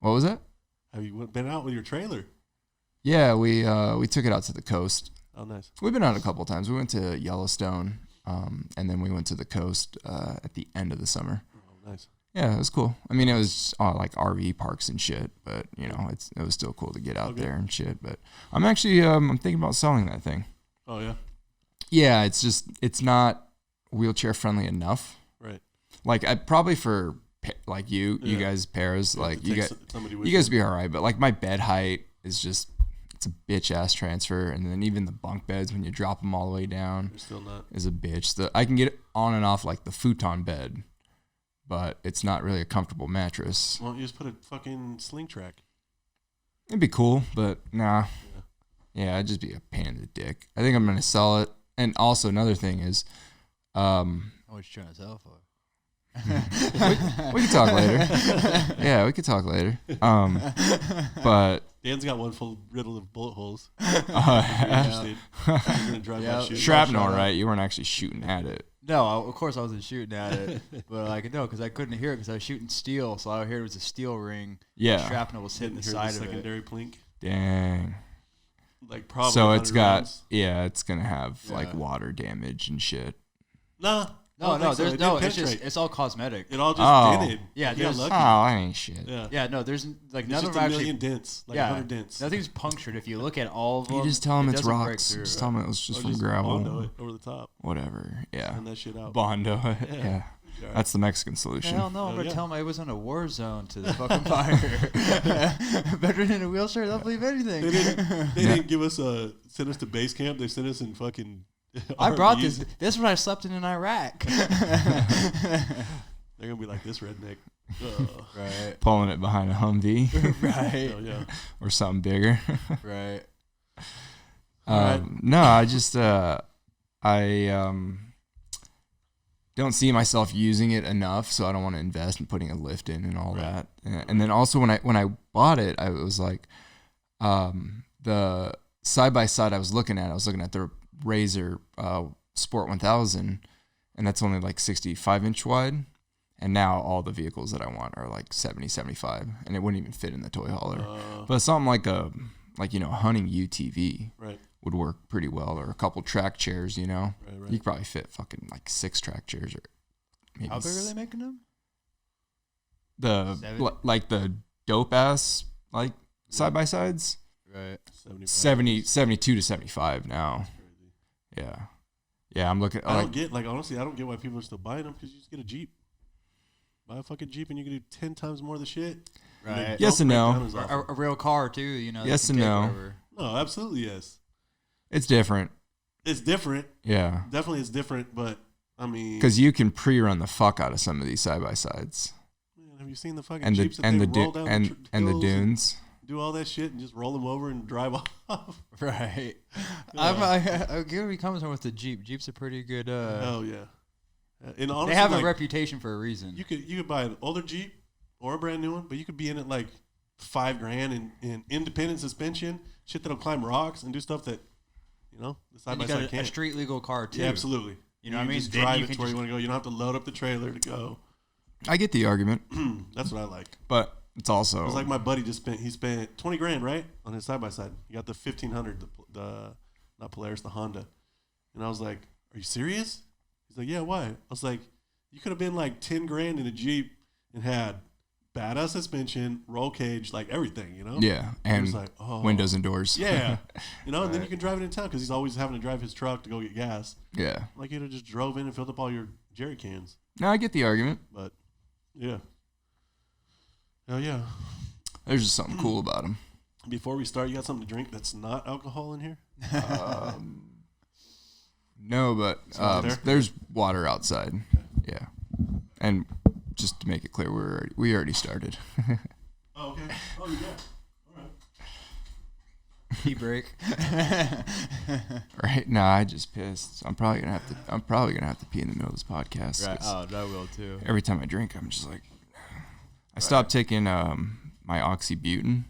What was that? Have you been out with your trailer? Yeah, we took it out to the coast. Oh, nice. We've been out a couple times. We went to Yellowstone, and then we went to the coast at the end of the summer. Oh, nice. Yeah, it was cool. I mean, it was like RV parks and shit, but you know, it was still cool to get out there and shit. But I'm actually I'm thinking about selling that thing. Oh yeah. Yeah, it's not wheelchair friendly enough. Right. Like I probably for like you guys pairs like you guys would be all right, but like my bed height is just it's a bitch ass transfer, and then even the bunk beds when you drop them all the way down still not is a bitch. I can get it on and off like the futon bed, but it's not really a comfortable mattress. Why don't you just put a fucking sling track? It'd be cool, but nah. Yeah, it'd just be a pain in the dick. I think I'm gonna sell it. And also another thing is, what you trying to sell for? we can talk later. Yeah, we could talk later. But Dan's got one full riddled of bullet holes. Shrapnel, right? You weren't actually shooting at it. No, of course I wasn't shooting at it, but like no, because I couldn't hear it because I was shooting steel, so all I heard was a steel ring. Yeah, shrapnel was hitting the side of it. Secondary plink. Dang. Like probably. So it's got rounds. it's gonna have like water damage and shit. No, there's no. It's all cosmetic. It all just dented. Yeah, lucky. I ain't shit. Yeah, no, there's like none of them them actually. Million dents, like 100 dents. Nothing's punctured. If you look at all of them, you just tell them it's rocks. Just tell them it was just from gravel. Bondo it over the top. Whatever. Yeah. Send that shit out. Bondo it. Yeah. That's the Mexican solution. Hell no, I'm gonna tell them I was on a war zone to the fucking fire. Veteran in a wheelchair, they'll believe anything. They didn't give us send us to base camp. They sent us in fucking. I brought this. This is what I slept in Iraq. They're gonna be like this redneck, right? Pulling it behind a Humvee, right? Oh, yeah, or something bigger, right? No, I just don't see myself using it enough, so I don't want to invest in putting a lift in and all that. And then also when I bought it, I was like, the side by side I was looking at the Razor Sport 1000, and that's only like 65-inch wide, and now all the vehicles that I want are like 70, 75, and it wouldn't even fit in the toy hauler. But something like a hunting UTV would work pretty well, or a couple track chairs, you know. Right. You could probably fit fucking like 6 track chairs, or maybe. How big are they making them? Like the dope ass side by sides. Right. 72 to 75 now. Yeah, I'm looking. I don't get honestly, I don't get why people are still buying them, because you just get a Jeep. Buy a fucking Jeep and you can do 10 times more of the shit. Right. Yes and no. A real car too, you know. Yes and no. No, absolutely yes. It's different. It's different. Yeah. Definitely it's different, but I mean, because you can pre-run the fuck out of some of these side by sides. Have you seen the fucking Jeeps that roll down the dunes? Do all that shit and just roll them over and drive off. Right. Yeah. I get where he comes from with the Jeep. Jeep's a pretty good. Oh yeah. And honestly, they have a reputation for a reason. You could buy an older Jeep or a brand new one, but you could be in it like $5,000 in independent suspension, shit that'll climb rocks and do stuff that, you know, the side by side can't. A street legal car too. Yeah, absolutely. You know what I mean? Just drive it to where you want to go. You don't have to load up the trailer to go. I get the argument. That's what I like. But it's also. It's like my buddy he spent $20,000, right, on his side by side. He got the 1500, the not Polaris, the Honda, and I was like, "Are you serious?" He's like, "Yeah, why?" I was like, "You could have been like $10,000 in a Jeep and had badass suspension, roll cage, like everything, you know?" Yeah, and he was like, "Oh, windows and doors." Yeah, you know, and then you can drive it in town because he's always having to drive his truck to go get gas. Yeah, like you'd have just drove in and filled up all your jerry cans. No, I get the argument, but yeah. Oh, yeah. There's just something cool about them. Before we start, you got something to drink that's not alcohol in here? No, but there's water outside. Okay. Yeah. And just to make it clear, we already started. Oh, okay. Oh, yeah. All right. Pee break. Right? Nah, I just pissed. I'm probably gonna have to pee in the middle of this podcast. Right. Oh, I will too. Every time I drink, I'm just like, I stopped taking my oxybutyn.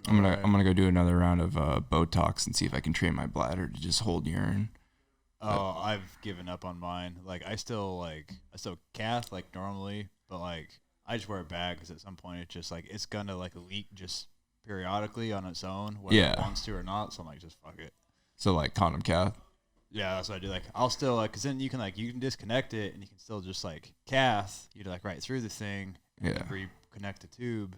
I'm gonna go do another round of Botox and see if I can train my bladder to just hold urine. Oh, I've given up on mine. Like I still cath like normally, but like I just wear a bag because at some point it's just like it's gonna like leak just periodically on its own, whether it wants to or not. So I'm like, just fuck it. So like condom cath. Yeah, that's what I do. Like, I'll still like, cause then you can disconnect it and you can still just like cath. You like right through the thing. And reconnect the tube.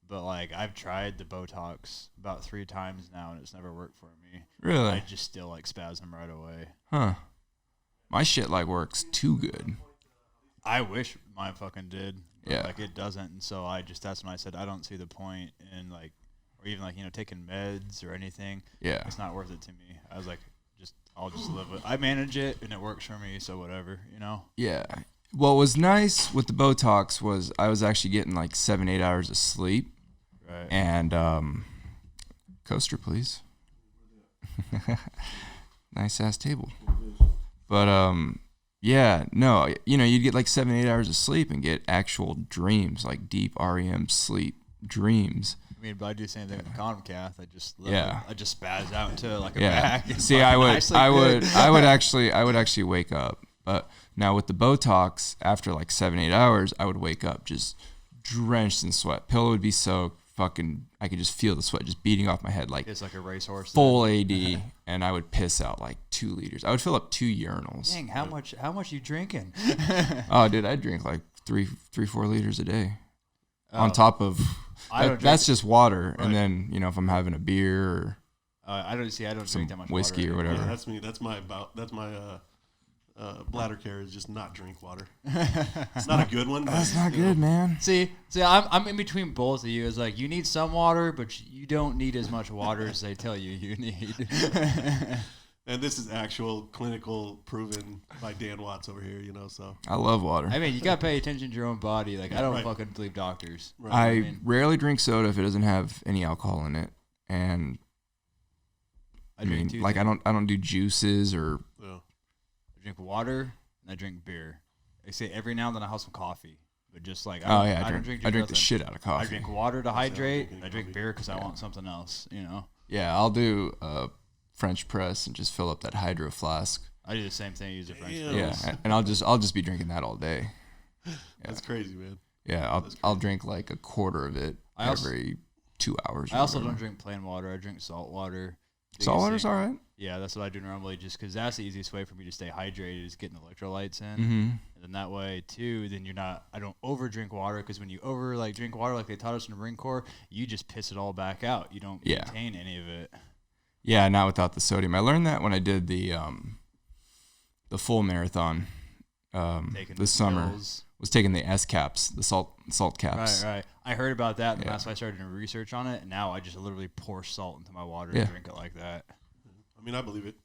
But like, I've tried the Botox about 3 times now and it's never worked for me. Really? I just still like spasm right away. Huh. My shit like works too good. I wish mine fucking did. But Yeah. Like it doesn't, and so that's when I said I don't see the point in like, or even like taking meds or anything. Yeah. It's not worth it to me. I was like, I'll just live it. I manage it and it works for me, so whatever, Yeah. What was nice with the Botox was I was actually getting like 7-8 hours of sleep. Right. And coaster, please. Nice ass table. But yeah, no, you'd get like 7-8 hours of sleep and get actual dreams, like deep REM sleep dreams. I mean, but I do the same thing with the condom cath. I just spaz out into like a bag. See, I would actually wake up. But now with the Botox, after like 7-8 hours, I would wake up just drenched in sweat. Pillow would be soaked. I could just feel the sweat just beating off my head like it's like a racehorse. Full AD, and I would piss out like 2 liters. I would fill up 2 urinals. Dang, how much you drinking? Oh, dude, I drink like 3-4 liters a day. On top of that's just water, right. And then if I'm having a beer or I don't drink that much whiskey water or whatever. Yeah, that's me. That's my bladder care is just not drink water. It's not a good one. That's not good, man. See, I'm in between both of you. It's like you need some water, but you don't need as much water as they tell you need. And this is actual clinical proven by Dan Watts over here, so. I love water. I mean, you got to pay attention to your own body. Like, I don't fucking believe doctors. Right. I rarely drink soda if it doesn't have any alcohol in it. And I don't do juices or. Yeah. I drink water and I drink beer. I say every now and then I have some coffee. But just like, I drink the shit out of coffee. I drink water to hydrate. I drink beer because I want something else, Yeah, I'll do French press and just fill up that hydro flask. I do the same thing. Use a French press. Yeah, and I'll just be drinking that all day. Yeah. That's crazy, man. Yeah, I'll drink like a quarter of it every 2 hours. I also don't drink plain water. I drink salt water. Salt water's all right. Yeah, that's what I do normally, just because that's the easiest way for me to stay hydrated is getting electrolytes in. Mm-hmm. And then that way too, then I don't over drink water, because when you over drink water like they taught us in the Marine Corps, you just piss it all back out. You don't maintain any of it. Yeah, not without the sodium. I learned that when I did the full marathon this summer. Was taking the S caps, the salt caps. Right. I heard about that, and that's why I started doing research on it. And now I just literally pour salt into my water and drink it like that. I mean, I believe it.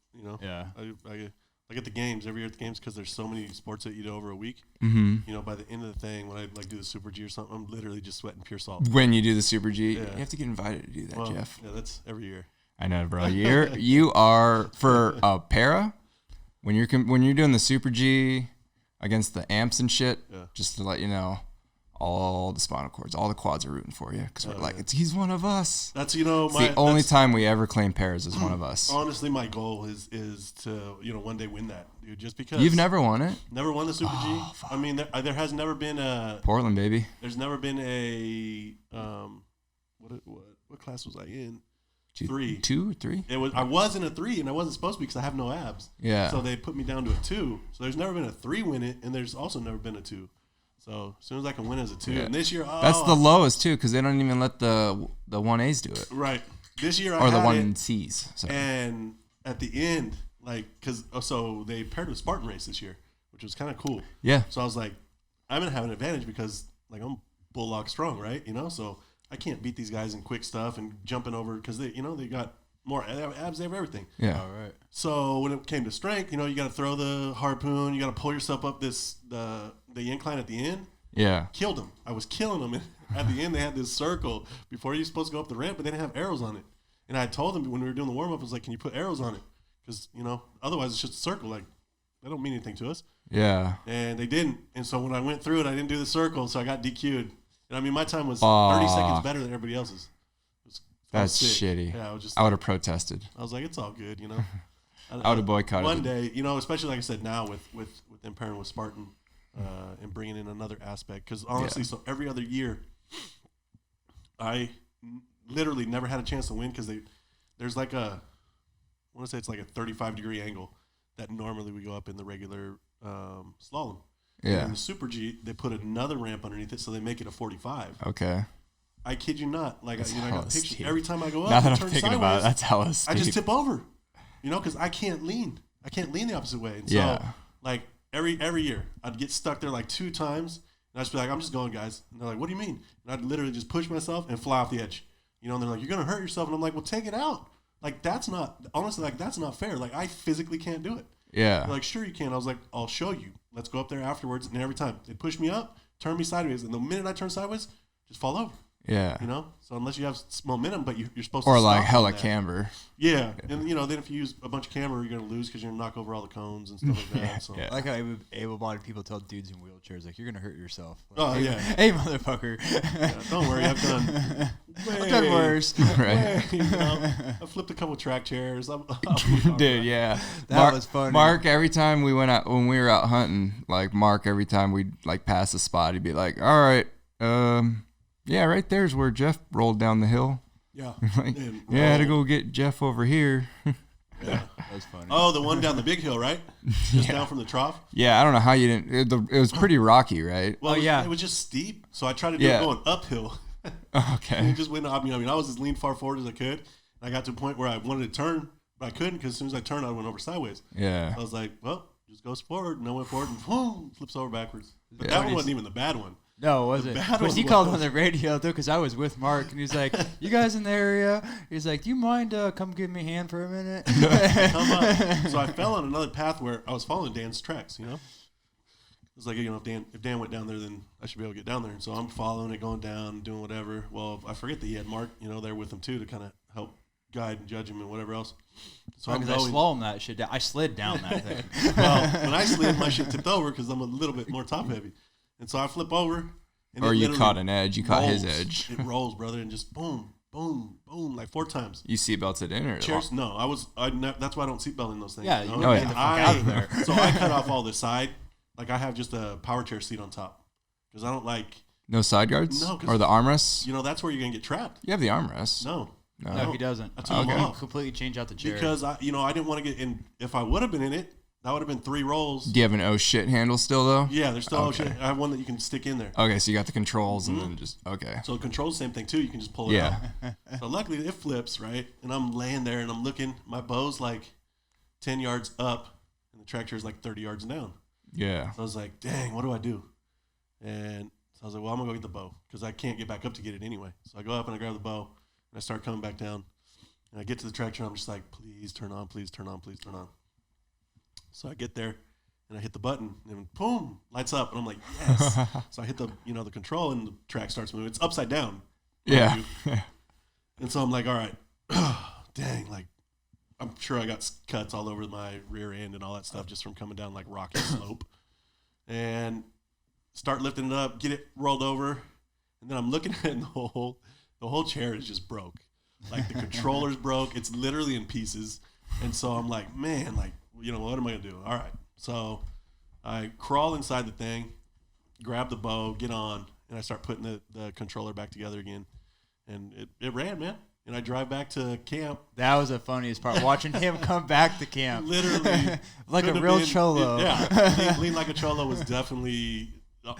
Yeah. I get the games every year at the games because there's so many sports that you do over a week. Mm-hmm. By the end of the thing, when I do the Super G or something, I'm literally just sweating pure salt. When you do the Super G, you have to get invited to do that, Jeff. Yeah, that's every year. I know, bro. You are for para when you're doing the Super G against the amps and shit. Yeah. Just to let you know, all the spinal cords, all the quads are rooting for you because we're he's one of us. That's it's the only time we ever claim pairs as one of us. Honestly, my goal is to one day win that, dude. Just because you've never won it. Never won the Super G. Fuck. I mean, there has never been a Portland, baby. There's never been a what class was I in? 3. 2 or 3? I was in a 3, and I wasn't supposed to be because I have no abs. Yeah. So they put me down to a 2. So there's never been a 3 win it, and there's also never been a 2. So as soon as I can win as a 2, and this year, that's the lowest too, because they don't even let the 1As do it. Right. This year or the 1Cs. Sorry. And at the end, so they paired with Spartan Race this year, which was kind of cool. Yeah. So I was like, I'm gonna have an advantage because I'm bulldog strong, right? So I can't beat these guys in quick stuff and jumping over because they got more abs, they have everything. Yeah. All right. So when it came to strength, you got to throw the harpoon, you got to pull yourself up the incline at the end. Yeah. Killed them. I was killing them. And at the end, they had this circle before you're supposed to go up the ramp, but they didn't have arrows on it. And I told them when we were doing the warm up, I was like, "Can you put arrows on it? Because otherwise it's just a circle. Like they don't mean anything to us." Yeah. And they didn't. And so when I went through it, I didn't do the circle, so I got DQ'd. And I mean, my time was 30 seconds better than everybody else's. That's shitty. Yeah, I would have protested. I was like, it's all good, I would have boycotted. One day, especially like I said now with them pairing with Spartan, and bringing in another aspect. Because honestly, so every other year, I literally never had a chance to win because there's like I want to say it's like a 35-degree angle that normally we go up in the regular slalom. Yeah. And in the Super G, they put another ramp underneath it, so they make it a 45. Okay. I kid you not. Like, I got pictures. Steep. Every time I go up Now that and I'm turn thinking sideways, about it, that's hella steep. I just tip over. Because I can't lean. I can't lean the opposite way. And so, like, every year, I'd get stuck there like 2 times, and I'd just be like, I'm just going, guys. And they're like, what do you mean? And I'd literally just push myself and fly off the edge. And they're like, you're going to hurt yourself. And I'm like, well, take it out. Like, that's not fair. Like, I physically can't do it. Yeah. They're like, sure you can. I was like, I'll show you. Let's go up there afterwards. And every time they push me up, turn me sideways. And the minute I turn sideways, just fall over. Yeah. So unless you have momentum, but you're supposed to. Or stop like hella camber. Yeah. And then if you use a bunch of camber, you're going to lose because you're going to knock over all the cones and stuff like that. So. I like how able-bodied people tell dudes in wheelchairs, like, you're going to hurt yourself. Oh, Like, yeah. Hey, motherfucker. Yeah, don't worry. I've done worse. Right. I flipped a couple track chairs. Dude, yeah. That was funny. Mark, every time we went out, when we were out hunting, like Mark, every time we'd like pass a spot, he'd be like, all right, yeah, right there's where Jeff rolled down the hill. Yeah. Like, I had to go get Jeff over here. Yeah. That was funny. Oh, the one down the big hill, right? Just down from the trough? Yeah, I don't know how you didn't. It was pretty rocky, right? Well, it was just steep, so I tried to do it going uphill. Okay. And it just went up. I was as lean far forward as I could. And I got to a point where I wanted to turn, but I couldn't because as soon as I turned, I went over sideways. Yeah. I was like, well, just goes forward. And I went forward and boom, flips over backwards. But that one wasn't even the bad one. No, it wasn't. Because he called on the radio, though, because I was with Mark, and he's like, you guys in the area? He's like, do you mind come give me a hand for a minute? Come up. So I fell on another path where I was following Dan's tracks, It was like, if Dan went down there, then I should be able to get down there. And so I'm following it, going down, doing whatever. Well, I forget that he had Mark, there with him, too, to kind of help guide and judge him and whatever else. So because I slalom that shit down. I slid down that thing. Well, when I slid, my shit tipped over because I'm a little bit more top heavy. And so I flip over. And or you caught an edge. You caught his edge. It rolls, brother, and just boom, boom, boom, like 4 times. You seatbelted in or? Chairs? No, that's why I don't seatbelt in those things. Yeah, you know get the fuck out of there. So I cut off all the side. Like I have just a power chair seat on top because I don't like. No side guards? No. Or the armrests? That's where you're going to get trapped. You have the armrests. No, he doesn't. I took them off. Completely change out the chair. Because, I didn't want to get in. If I would have been in it, that would have been 3 rolls. Do you have an oh shit handle still, though? Yeah, there's still shit. I have one that you can stick in there. Okay, so you got the controls and then just, okay. So the controls, same thing, too. You can just pull it out. So luckily, it flips, right? And I'm laying there, and I'm looking. My bow's like 10 yards up, and the tractor is like 30 yards down. Yeah. So I was like, dang, what do I do? And so I was like, well, I'm going to go get the bow because I can't get back up to get it anyway. So I go up and I grab the bow, and I start coming back down. And I get to the tractor, and I'm just like, please turn on, please turn on, please turn on. So I get there, and I hit the button, and boom, lights up. And I'm like, yes. So I hit the control, and the track starts moving. It's upside down. Yeah. And so I'm like, all right, dang, like, I'm sure I got cuts all over my rear end and all that stuff just from coming down like rocky slope. And start lifting it up, get it rolled over, and then I'm looking at it, and the whole chair is just broke. Like the controller's broke. It's literally in pieces. And so I'm like, man, like, what am I going to do? All right. So I crawl inside the thing, grab the bow, get on, and I start putting the controller back together again. And it ran, man. And I drive back to camp. That was the funniest part, watching him come back to camp. Literally. Like a real cholo. Lean like a cholo was definitely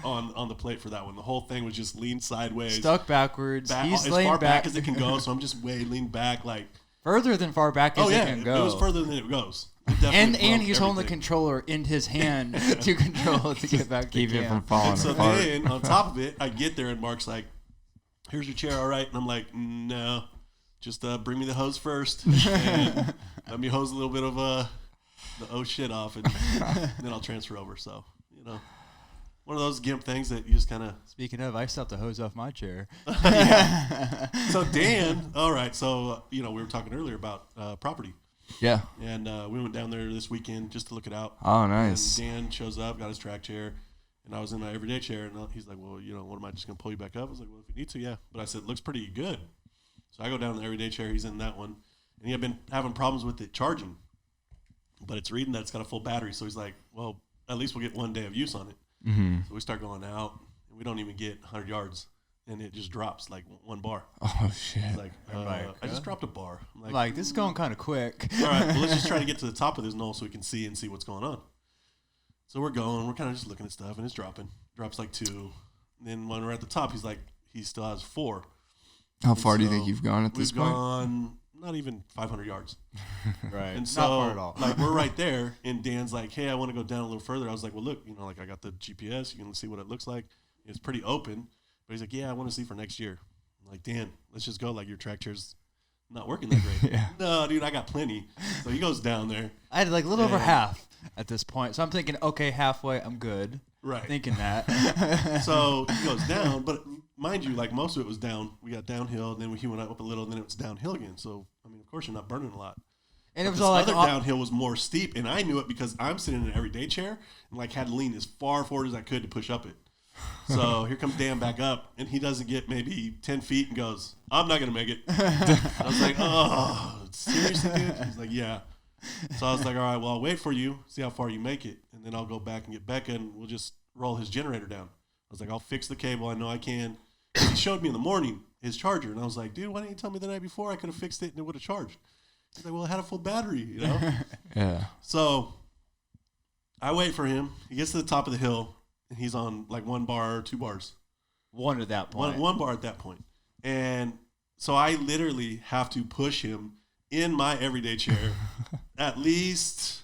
on the plate for that one. The whole thing was just lean sideways. Stuck backwards. He's as laying far back as it can go, so I'm just leaned back like. Further than far back as it can go. It was further than it goes. And he's holding the controller in his hand to control it to get back to keep camp. it from falling apart. So then, on top of it, I get there and Mark's like, here's your chair, all right? And I'm like, no, just bring me the hose first. And let me hose a little bit of the oh shit off, and then I'll transfer over. So, one of those gimp things that you just kind of. Speaking of, I still have to hose off my chair. So Dan, all right. So we were talking earlier about property. Yeah. And we went down there this weekend just to look it out. Oh, nice. And Dan shows up, got his track chair, and I was in my everyday chair, and he's like, well, what am I just gonna pull you back up? I was like, well, if you need to, yeah. But I said, it looks pretty good. So I go down to the everyday chair. He's in that one, and he had been having problems with it charging, but it's reading that it's got a full battery. So he's like, well, at least we'll get 1 day of use on it. Mm-hmm. So we start going out, and we don't even get 100 yards, and it just drops like one bar. Oh shit! It's like, I just dropped a bar. I'm like this is going kind of quick. All right, well, let's just try to get to the top of this knoll so we can see what's going on. So we're going. We're kind of just looking at stuff, and it's dropping. Drops like 2. And then when we're at the top, he still has 4. How far do you think you've gone at this point? We've gone not even 500 yards. Right. And so, not far at all. like, we're right there, and Dan's like, hey, I want to go down a little further. I was like, well, look, like, I got the GPS. You can see what it looks like. It's pretty open. But he's like, yeah, I want to see for next year. I'm like, Dan, let's just go. Like, your track chair's not working that great. Yeah. No, dude, I got plenty. So he goes down there. I had like a little over half at this point. So I'm thinking, okay, halfway, I'm good. Right. Thinking that. So he goes down, but mind you, like most of it was down. We got downhill, and then he went up a little, and then it was downhill again. So, I mean, of course, you're not burning a lot. And it was this all like other downhill was more steep, and I knew it because I'm sitting in an everyday chair and like had to lean as far forward as I could to push up it. So here comes Dan back up, and he doesn't get maybe 10 feet and goes, I'm not going to make it. I was like, oh, seriously, dude? He's like, yeah. So I was like, all right, well, I'll wait for you, see how far you make it, and then I'll go back and get Becca, and we'll just roll his generator down. I was like, I'll fix the cable. I know I can. He showed me in the morning his charger, and I was like, dude, why didn't you tell me the night before? I could have fixed it, and it would have charged. He's like, well, it had a full battery, Yeah. So I wait for him. He gets to the top of the hill, and he's on like 1 bar or 2 bars. One at that point. One bar at that point. And so I literally have to push him in my everyday chair at least,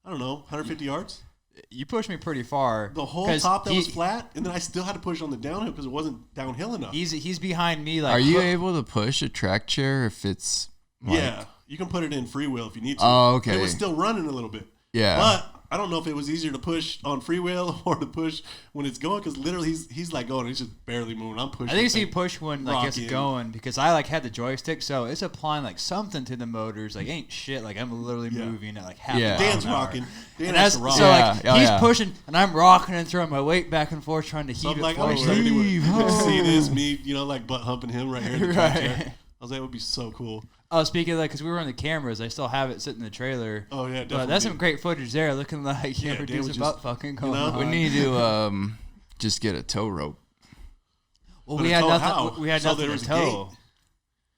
I don't know, 150 yards. You pushed me pretty far. The whole top that was flat, and then I still had to push on the downhill because it wasn't downhill enough. He's behind me. Like, are you able to push a track chair if it's like... Yeah, you can put it in freewheel if you need to. Oh, okay. It was still running a little bit. Yeah. But I don't know if it was easier to push on freewheel or to push when it's going, because literally he's like going, he's just barely moving. I'm pushing. I think you push when like it's rocking. going, because I like had the joystick, so it's applying like something to the motors. Like ain't shit. Like I'm literally moving at like half. Yeah. Dan's an hour. rocking. Dan And has that's to rock. so like he's yeah. pushing and I'm rocking and throwing my weight back and forth trying to So heave I'm it like, forward. you could see this, me, like butt humping him right here in the track Right. chair. I was like, it would be so cool. Oh, speaking of that, because we were on the cameras, I still have it sitting in the trailer. Oh yeah, definitely. But that's some great footage there, looking like Yeah, we're Dan doing was some butt just, fucking going on. We need to just get a tow rope. Well, But we a had tow nothing. how? We had So nothing there to was a tow. gate.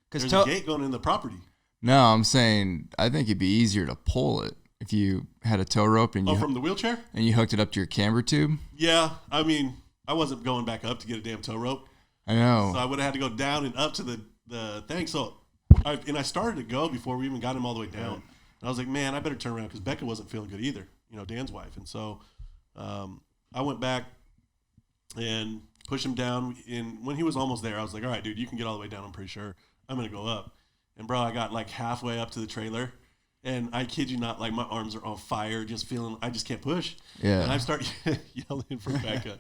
Because There's a gate going in the property. No, I'm saying I think it'd be easier to pull it if you had a tow rope and you from the wheelchair? and you hooked it up to your camber tube. Yeah, I mean, I wasn't going back up to get a damn tow rope. I know. So I would have had to go down and up to the thing. So, I started to go before we even got him all the way down. And I was like, man, I better turn around because Becca wasn't feeling good either, Dan's wife. And so I went back and pushed him down. And when he was almost there, I was like, all right, dude, you can get all the way down. I'm pretty sure. I'm going to go up. And, bro, I got like halfway up to the trailer. And I kid you not, like my arms are on fire, just feeling, I just can't push. Yeah. And I start yelling for Becca.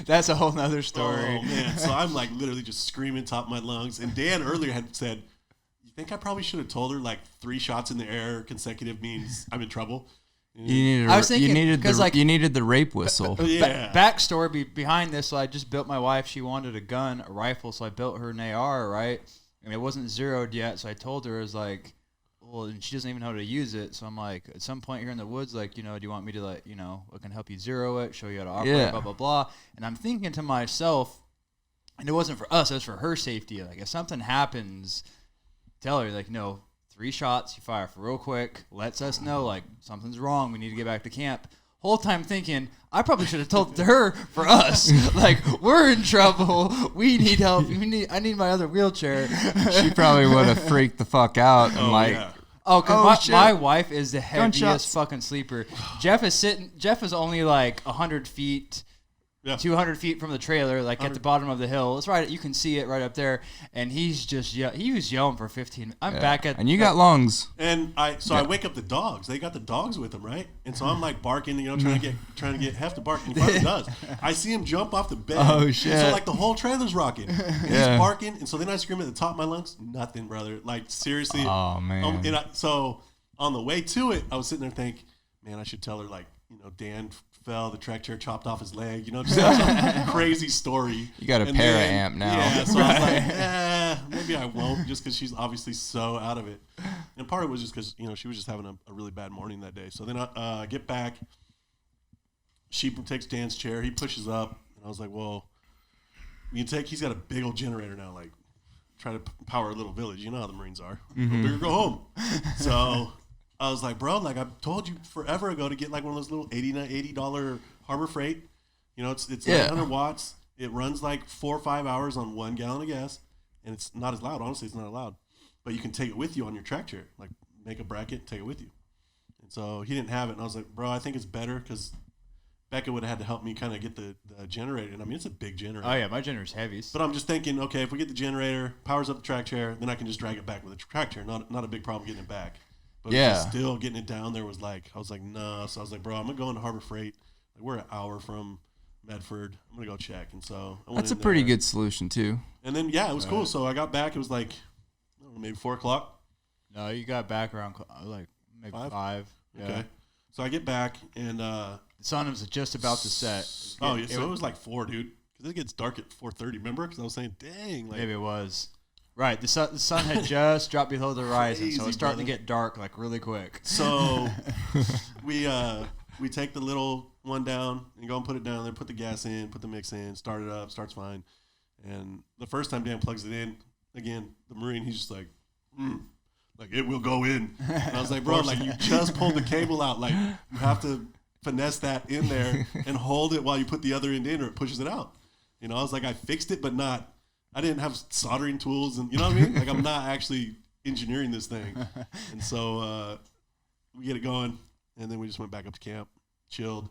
that's a whole nother story. Oh, man. So I'm like literally just screaming top of my lungs. And Dan earlier had said, you think I probably should have told her like 3 shots in the air consecutive means I'm in trouble? You I was thinking, you needed the rape whistle. Yeah. Backstory behind this, so I just built my wife. She wanted a gun, a rifle, so I built her an AR, right? And it wasn't zeroed yet, so I told her, I was like, well, and she doesn't even know how to use it. So I'm like, at some point here in the woods, like, do you want me to, like, I can help you zero it, show you how to operate, blah, blah, blah. And I'm thinking to myself, and it wasn't for us, it was for her safety. Like, if something happens, tell her, like, no, 3 shots, you fire for real quick, lets us know, like, something's wrong, we need to get back to camp. Whole time thinking, I probably should have told her for us. Like, we're in trouble. We need help. I need my other wheelchair. She probably would have freaked the fuck out and because my wife is the heaviest fucking sleeper. Jeff is only like 100 feet, 200 feet from the trailer, like at the bottom of the hill. It's right. You can see it right up there. And he's just he was yelling for 15 minutes. I'm back at. And you got lungs. And I wake up the dogs. They got the dogs with them, right? And so I'm like barking, trying to get Hef to bark. And he finally does. I see him jump off the bed. Oh shit! And so like the whole trailer's rocking. He's barking, and so then I scream at the top of my lungs. Nothing, brother. Like seriously. Oh man. So on the way to it, I was sitting there thinking, man, I should tell her like Dan fell, the track chair chopped off his leg, just some crazy story. You got a para-amp now. Yeah, so I was like, maybe I won't, just because she's obviously so out of it. And part of it was just because, she was just having a really bad morning that day. So then I get back, she takes Dan's chair. He pushes up, and I was like, well, he's got a big old generator now, like try to power a little village. You know how the Marines are. Go big or go home. So I was like, bro, like I told you forever ago to get like one of those little $80 Harbor Freight. You know, it's 900 watts. It runs like 4 or 5 hours on 1 gallon of gas, and it's not as loud. Honestly, it's not loud. But you can take it with you on your track chair. Like make a bracket, take it with you. And so he didn't have it, and I was like, bro, I think it's better because Becca would have had to help me kind of get the generator. And I mean, it's a big generator. Oh, yeah, my generator's heavy. But I'm just thinking, okay, if we get the generator, powers up the track chair, then I can just drag it back with the track chair. Not a big problem getting it back. But still getting it down there was like, I was like, no. So I was like, bro, I'm going to go into Harbor Freight. Like, we're an hour from Medford. I'm going to go check. And so I went That's a pretty good solution, too. And then, yeah, it was cool. So I got back. It was like, I don't know, maybe 4 o'clock. No, you got back around like maybe 5. Yeah. Okay. So I get back, and the sun was just about to set. So it was like 4, dude. Because it gets dark at 4:30. Remember? Because I was saying, dang, like maybe it was. Right, the sun had just dropped below the horizon, crazy, so it's starting to get dark like really quick. So we take the little one down and go and put it down there, put the gas in, put the mix in, start it up, starts fine. And the first time Dan plugs it in, again, the Marine, he's just like, like it will go in. And I was like, bro, like you just pulled the cable out. Like you have to finesse that in there and hold it while you put the other end in or it pushes it out. You know, I was like, I fixed it, but I didn't have soldering tools and you know what I mean? Like I'm not actually engineering this thing. And so we get it going and then we just went back up to camp, chilled.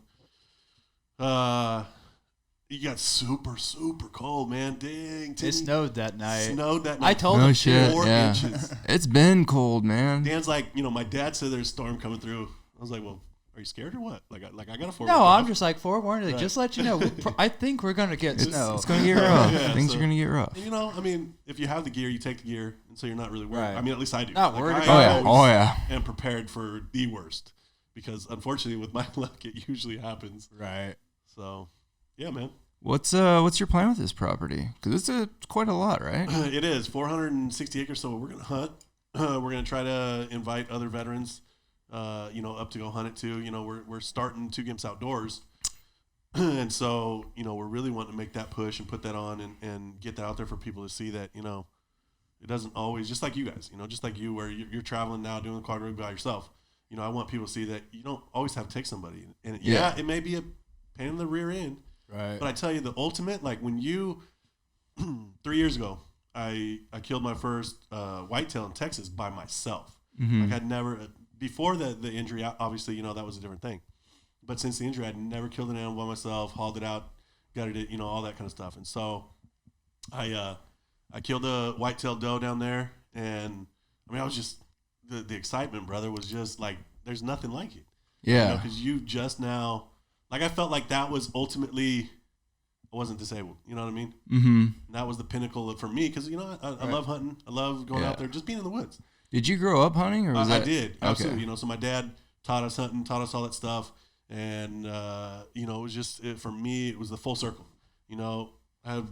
It got super, super cold, man. Dang. It snowed that night. I told him 4 inches. It's been cold, man. Dan's like, you know, my dad said there's a storm coming through. I was like, well, are you scared or what? Like I got a forewarning. No, I'm just like forewarning. Right. Just let you know. I think we're gonna get snow. It's gonna get rough. Things are gonna get rough. And, you know, I mean, if you have the gear, you take the gear, and so you're not really worried. Right. I mean, at least I do. Not worried. Oh yeah. And prepared for the worst, because unfortunately, with my luck, it usually happens. Right. So, yeah, man. What's your plan with this property? Because it's quite a lot, right? It is 460 acres. So we're gonna hunt. We're gonna try to invite other veterans, you know, up to go hunt it too. You know, we're starting 2 Gimps Outdoors, and so you know we're really wanting to make that push and put that on and get that out there for people to see that you know it doesn't always just like you guys. You know, just like you where you're traveling now doing the quad road by yourself. You know, I want people to see that you don't always have to take somebody, and it may be a pain in the rear end. Right. But I tell you, the ultimate, like when you, 3 years ago, I killed my first whitetail in Texas by myself. Mm-hmm. Like I'd never, before the injury, obviously, you know, that was a different thing. But since the injury, I'd never killed an animal by myself, hauled it out, gutted it, you know, all that kind of stuff. And so I killed a whitetail doe down there. And I mean, I was just, the excitement, brother, was just like, there's nothing like it. Yeah. Because you just now, like I felt like that was ultimately, I wasn't disabled. You know what I mean? Mm-hmm. And that was the pinnacle for me because, you know, I love hunting. I love going out there, just being in the woods. Did you grow up hunting? Or was I did. Absolutely. Okay. You know, so my dad taught us hunting, taught us all that stuff. And, you know, it was just, for me, it was the full circle. You know, I have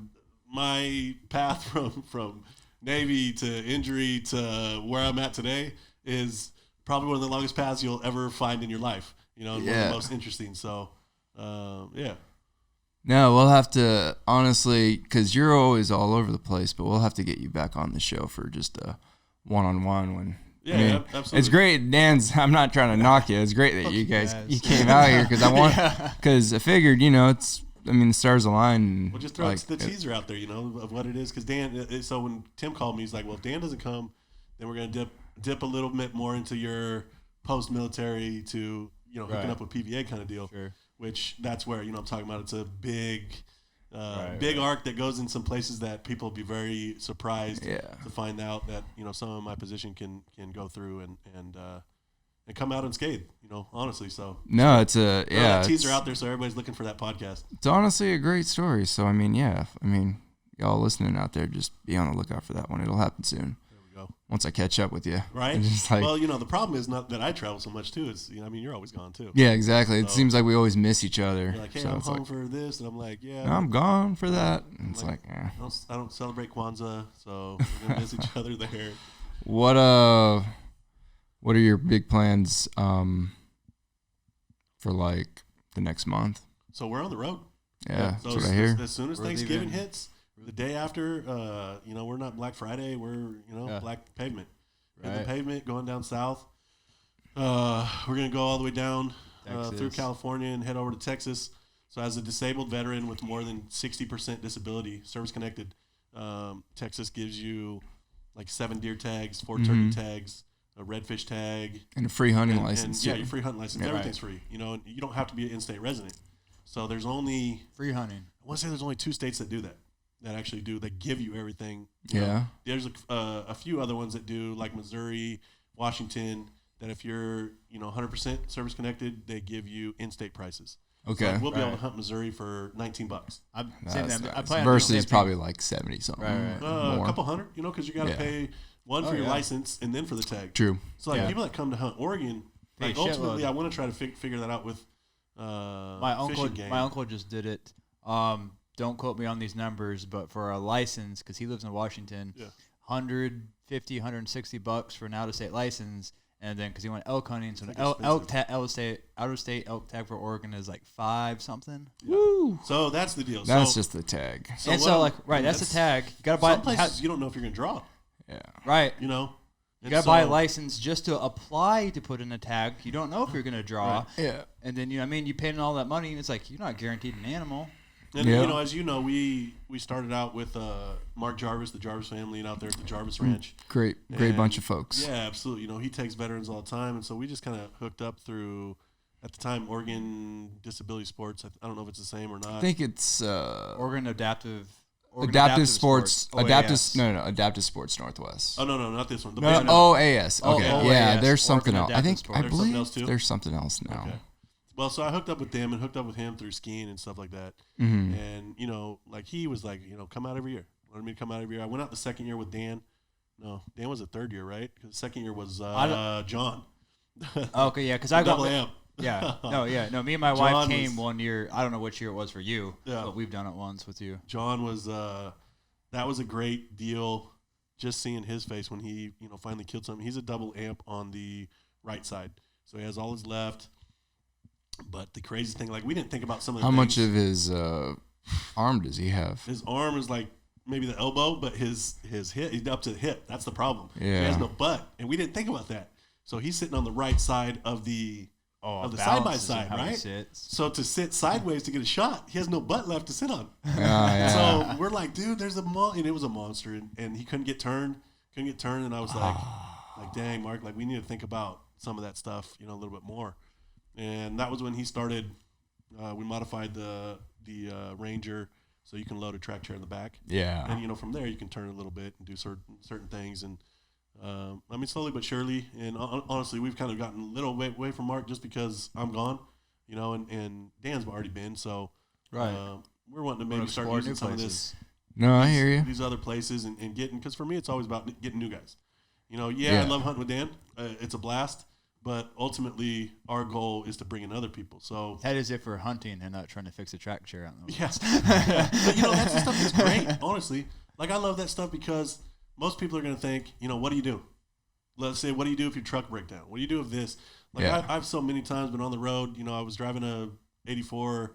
my path from Navy to injury to where I'm at today is probably one of the longest paths you'll ever find in your life. You know, and one of the most interesting. So, yeah. No, we'll have to, honestly, because you're always all over the place, but we'll have to get you back on the show for just a one-on-one when. Yeah, I mean, absolutely. It's great, Dan's. I'm not trying to knock you. It's great that you guys you came out here because I figured, you know, the stars align. We'll just throw the teaser out there, you know, of what it is. Because Dan, so when Tim called me, he's like, well, if Dan doesn't come, then we're going to dip a little bit more into your post-military to, you know, hooking up with PVA kind of deal. Sure. Which that's where, you know, I'm talking about. It's a big arc that goes in some places that people will be very surprised to find out that, you know, some of my position can go through and come out unscathed, you know, honestly. So no, it's a that teaser out there, so everybody's looking for that podcast. It's honestly a great story. So I mean, y'all listening out there, just be on the lookout for that one. It'll happen soon. Go. Once I catch up with you. Right? Well, you know, the problem is not that I travel so much, too. It's, you know, I mean, you're always gone, too. Yeah, exactly. So, it seems like we always miss each other. You're like, hey, I'm home for this. And I'm like, yeah. No, I'm gone for that. And it's like, I don't celebrate Kwanzaa, so we're going to miss each other there. What are your big plans for, like, the next month? So we're on the road. Yeah, so that's what I hear. As soon as Thanksgiving hits, the day after, we're not Black Friday. We're Black Pavement. Right. The pavement going down south. We're gonna go all the way down through California and head over to Texas. So as a disabled veteran with more than 60% disability, service connected, Texas gives you like 7 deer tags, 4 turkey tags, a redfish tag, and a free hunting license. And, your free hunting license. Everything's free. You don't have to be an in-state resident. So there's only free hunting. I want to say there's only 2 states that do that. That actually do. That give you everything. There's a few other ones that do, like Missouri, Washington. That if you're 100% service connected, they give you in-state prices. Okay, so like we'll be able to hunt Missouri for $19. Versus probably like 70 something. Right. A couple hundred, because you got to pay one for your license and then for the tag. True. So like people that come to hunt Oregon, like ultimately, I want to try to figure that out with my uncle just did it. Don't quote me on these numbers, but for a license, because he lives in Washington, $150, $160 for an out-of-state license. And then because he went elk hunting, so out-of-state elk tag for Oregon is like 5 something. Yeah. Woo! So that's the deal. That's just the tag. That's the tag. You gotta buy. Some places you don't know if you're gonna draw. Yeah. Right. You gotta buy a license just to apply to put in a tag. You don't know if you're gonna draw. Right. Yeah. And then you pay in all that money, and it's like you're not guaranteed an animal. And as you know, we started out with Mark Jarvis, the Jarvis family, and out there at the Jarvis Ranch. Great bunch of folks. Yeah, absolutely. He takes veterans all the time, and so we just kind of hooked up through, at the time, Oregon Disability Sports. I don't know if it's the same or not. I think it's Oregon Adaptive Sports. Adaptive Sports Northwest. Oh no, not this one. OAS. Okay, OAS, there's something else. I believe too? There's something else now. Okay. Well, so I hooked up with them and hooked up with him through skiing and stuff like that. Mm-hmm. And, he was like, come out every year. Wanted me to come out every year. I went out the second year with Dan. No, Dan was the third year, right? Because the second year was John. Okay, yeah, because I got double amp. Yeah. No, me and my wife came one year. I don't know which year it was for you, but we've done it once with you. John was, that was a great deal, just seeing his face when he, finally killed something. He's a double amp on the right side. So he has all his left. But the crazy thing, we didn't think about some of the How things. much of his arm does he have? His arm is like maybe the elbow, but his hip, he's up to the hip. That's the problem. Yeah. He has no butt, and we didn't think about that. So he's sitting on the right side of the side-by-side, right? So to sit sideways to get a shot, he has no butt left to sit on. So we're like, dude, there's and it was a monster, and he couldn't get turned, and I was like, dang, Mark, we need to think about some of that stuff, a little bit more. And that was when he started. We modified the Ranger so you can load a track chair in the back. Yeah. And from there you can turn a little bit and do certain things. And slowly but surely. And honestly, we've kind of gotten a little away from Mark just because I'm gone. And Dan's already been. So we're wanting to maybe start using some of this. No, I hear you. These other places and getting, because for me it's always about getting new guys. I love hunting with Dan. It's a blast. But ultimately, our goal is to bring in other people. So that is if we're hunting and not trying to fix a track chair out in the woods. Yes. But that's the stuff that's great, honestly. I love that stuff because most people are going to think, what do you do? Let's say, what do you do if your truck breaks down? What do you do if this? I've so many times been on the road. I was driving a 84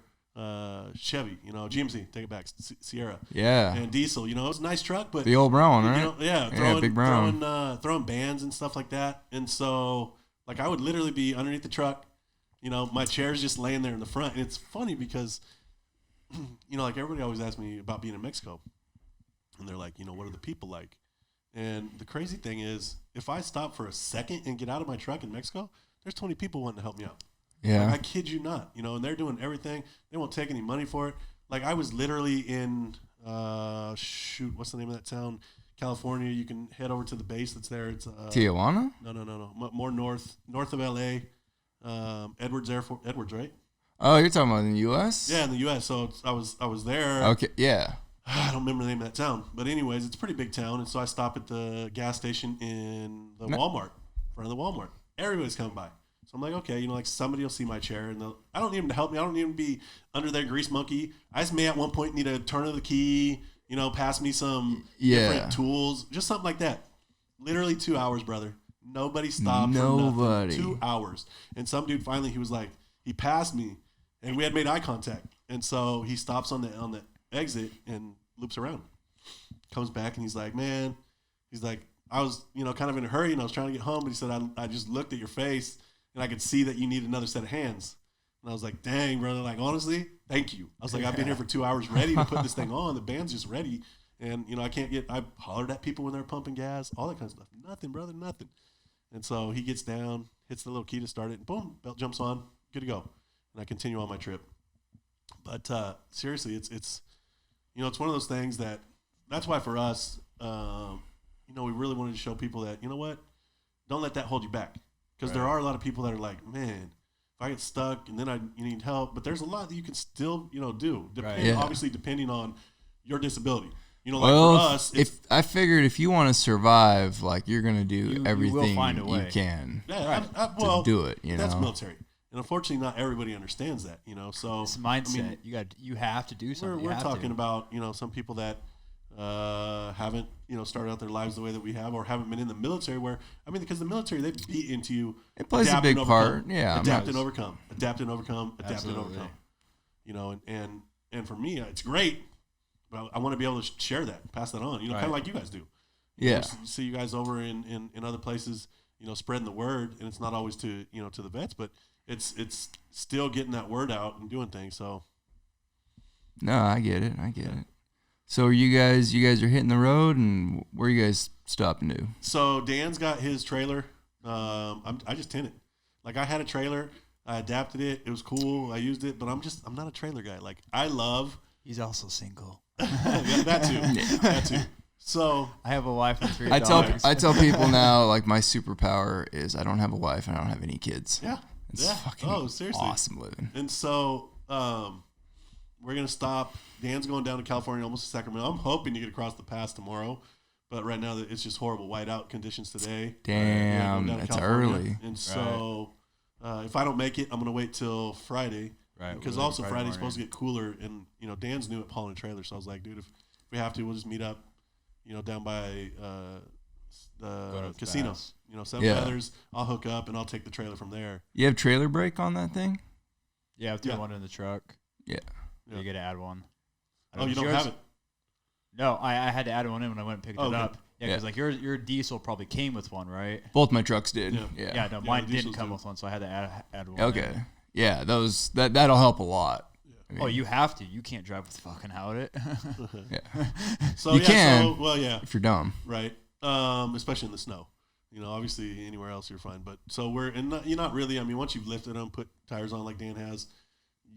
Chevy, GMC, take it back, Sierra. Yeah. And diesel, it was a nice truck, but the old brown one, right? Big brown. Throwing bands and stuff like that. And so I would literally be underneath the truck, my chair's just laying there in the front. And it's funny because, everybody always asks me about being in Mexico. And they're like, what are the people like? And the crazy thing is, if I stop for a second and get out of my truck in Mexico, there's 20 people wanting to help me out. Yeah. I kid you not, and they're doing everything. They won't take any money for it. I was literally in, what's the name of that town? California. You can head over to the base that's there. It's Tijuana? No. More north of LA. Edwards Air Force. Edwards, right? Oh, you're talking about in the U.S.? Yeah, in the U.S. So I was there. Okay, yeah. I don't remember the name of that town, but anyways, it's a pretty big town, and so I stop at the gas station in the Walmart, in front of the Walmart. Everybody's coming by. So I'm like, okay, somebody will see my chair, and I don't need them to help me. I don't need them to be under their grease monkey. I just may at one point need a turn of the key. Pass me some different tools, just something like that. Literally 2 hours, brother. Nobody stopped. Nobody. For nothing. 2 hours. And some dude finally, he was like, he passed me, And we had made eye contact. And so he stops on the exit and loops around. Comes back and he's like, man, he's like, I was, kind of in a hurry and I was trying to get home. But he said, I just looked at your face and I could see that you need another set of hands. And I was like, dang, brother, like, honestly, thank you. I was like, I've been here for 2 hours ready to put this thing on. The band's just ready. And, I hollered at people when they're pumping gas, all that kind of stuff. Nothing, brother, nothing. And so he gets down, hits the little key to start it, and boom, belt jumps on, good to go. And I continue on my trip. But seriously, it's one of those things that's why for us, we really wanted to show people that, don't let that hold you back. Because there are a lot of people that are like, man, if I get stuck and then you need help. But there's a lot that you can still, do. Obviously, depending on your disability. Well, for us, I figured if you want to survive, like you're gonna do everything you can to do it. That's military, and unfortunately, not everybody understands that. So it's mindset. You have to do something. We're talking about some people that haven't started out their lives the way that we have, or haven't been in the military. Because the military, they beat into you. It plays a big part. Yeah, adapt and overcome, adapt and overcome, adapt and overcome. And for me, it's great. But I want to be able to share that, pass that on, kind of like you guys do. You see you guys over in other places, spreading the word, and it's not always to the vets, but it's still getting that word out and doing things. So. No, I get it. So you guys are hitting the road, and where are you guys stopping to? So Dan's got his trailer. I just tinted. Like I had a trailer, I adapted it. It was cool. I used it, but I'm not a trailer guy. Like I love. He's also single. That too. So I have a wife and 3 dogs. I tell people now, like my superpower is I don't have a wife and I don't have any kids. Yeah, it's fucking seriously awesome living. And so we're gonna stop. Dan's going down to California, almost to Sacramento. I'm hoping to get across the pass tomorrow, but right now it's just horrible whiteout conditions today. Damn, it's early. And so if I don't make it, I'm gonna wait till Friday. Right, because also Friday's supposed to get cooler, and Dan's new at Paul and Trailer, so I was like, dude, if we have to, we'll just meet up, down by the casino, Seven Feathers. I'll hook up and I'll take the trailer from there. You have trailer brake on that thing? Yeah, I threw one in the truck. Yeah, you got to add one. You don't have it? No, I had to add one in when I went and picked it up. Yeah, because like your diesel probably came with one, right? Both my trucks did. Yeah, no, mine didn't come with one, so I had to add one. Okay. In. Yeah, that'll help a lot. I mean, you have to. You can't drive with fucking out it. Yeah. So you can. If you're dumb. Right. Especially in the snow. Obviously anywhere else you're fine. But so you're not really. I mean, once you've lifted them, put tires on like Dan has,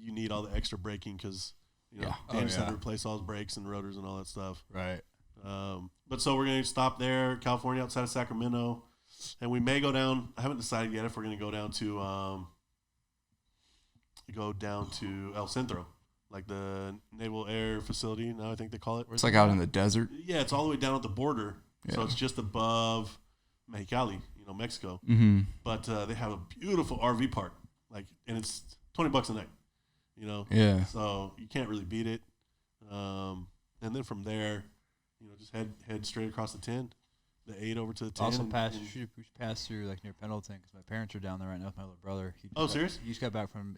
you need all the extra braking because Dan just had to replace all his brakes and rotors and all that stuff. Right. But so we're gonna stop there, California, outside of Sacramento, and we may go down. I haven't decided yet if we're gonna go down to El Centro, like the Naval Air Facility. Now I think they call it. It's like out in the desert. Yeah, it's all the way down at the border, so it's just above Mexicali, Mexico. Mm-hmm. But they have a beautiful RV park, and it's $20 a night. Yeah. So you can't really beat it. And then from there, just head straight across the 10, the 8 over to the 10. Also we should pass through like near Pendleton because my parents are down there right now with my little brother. Serious? He just got back from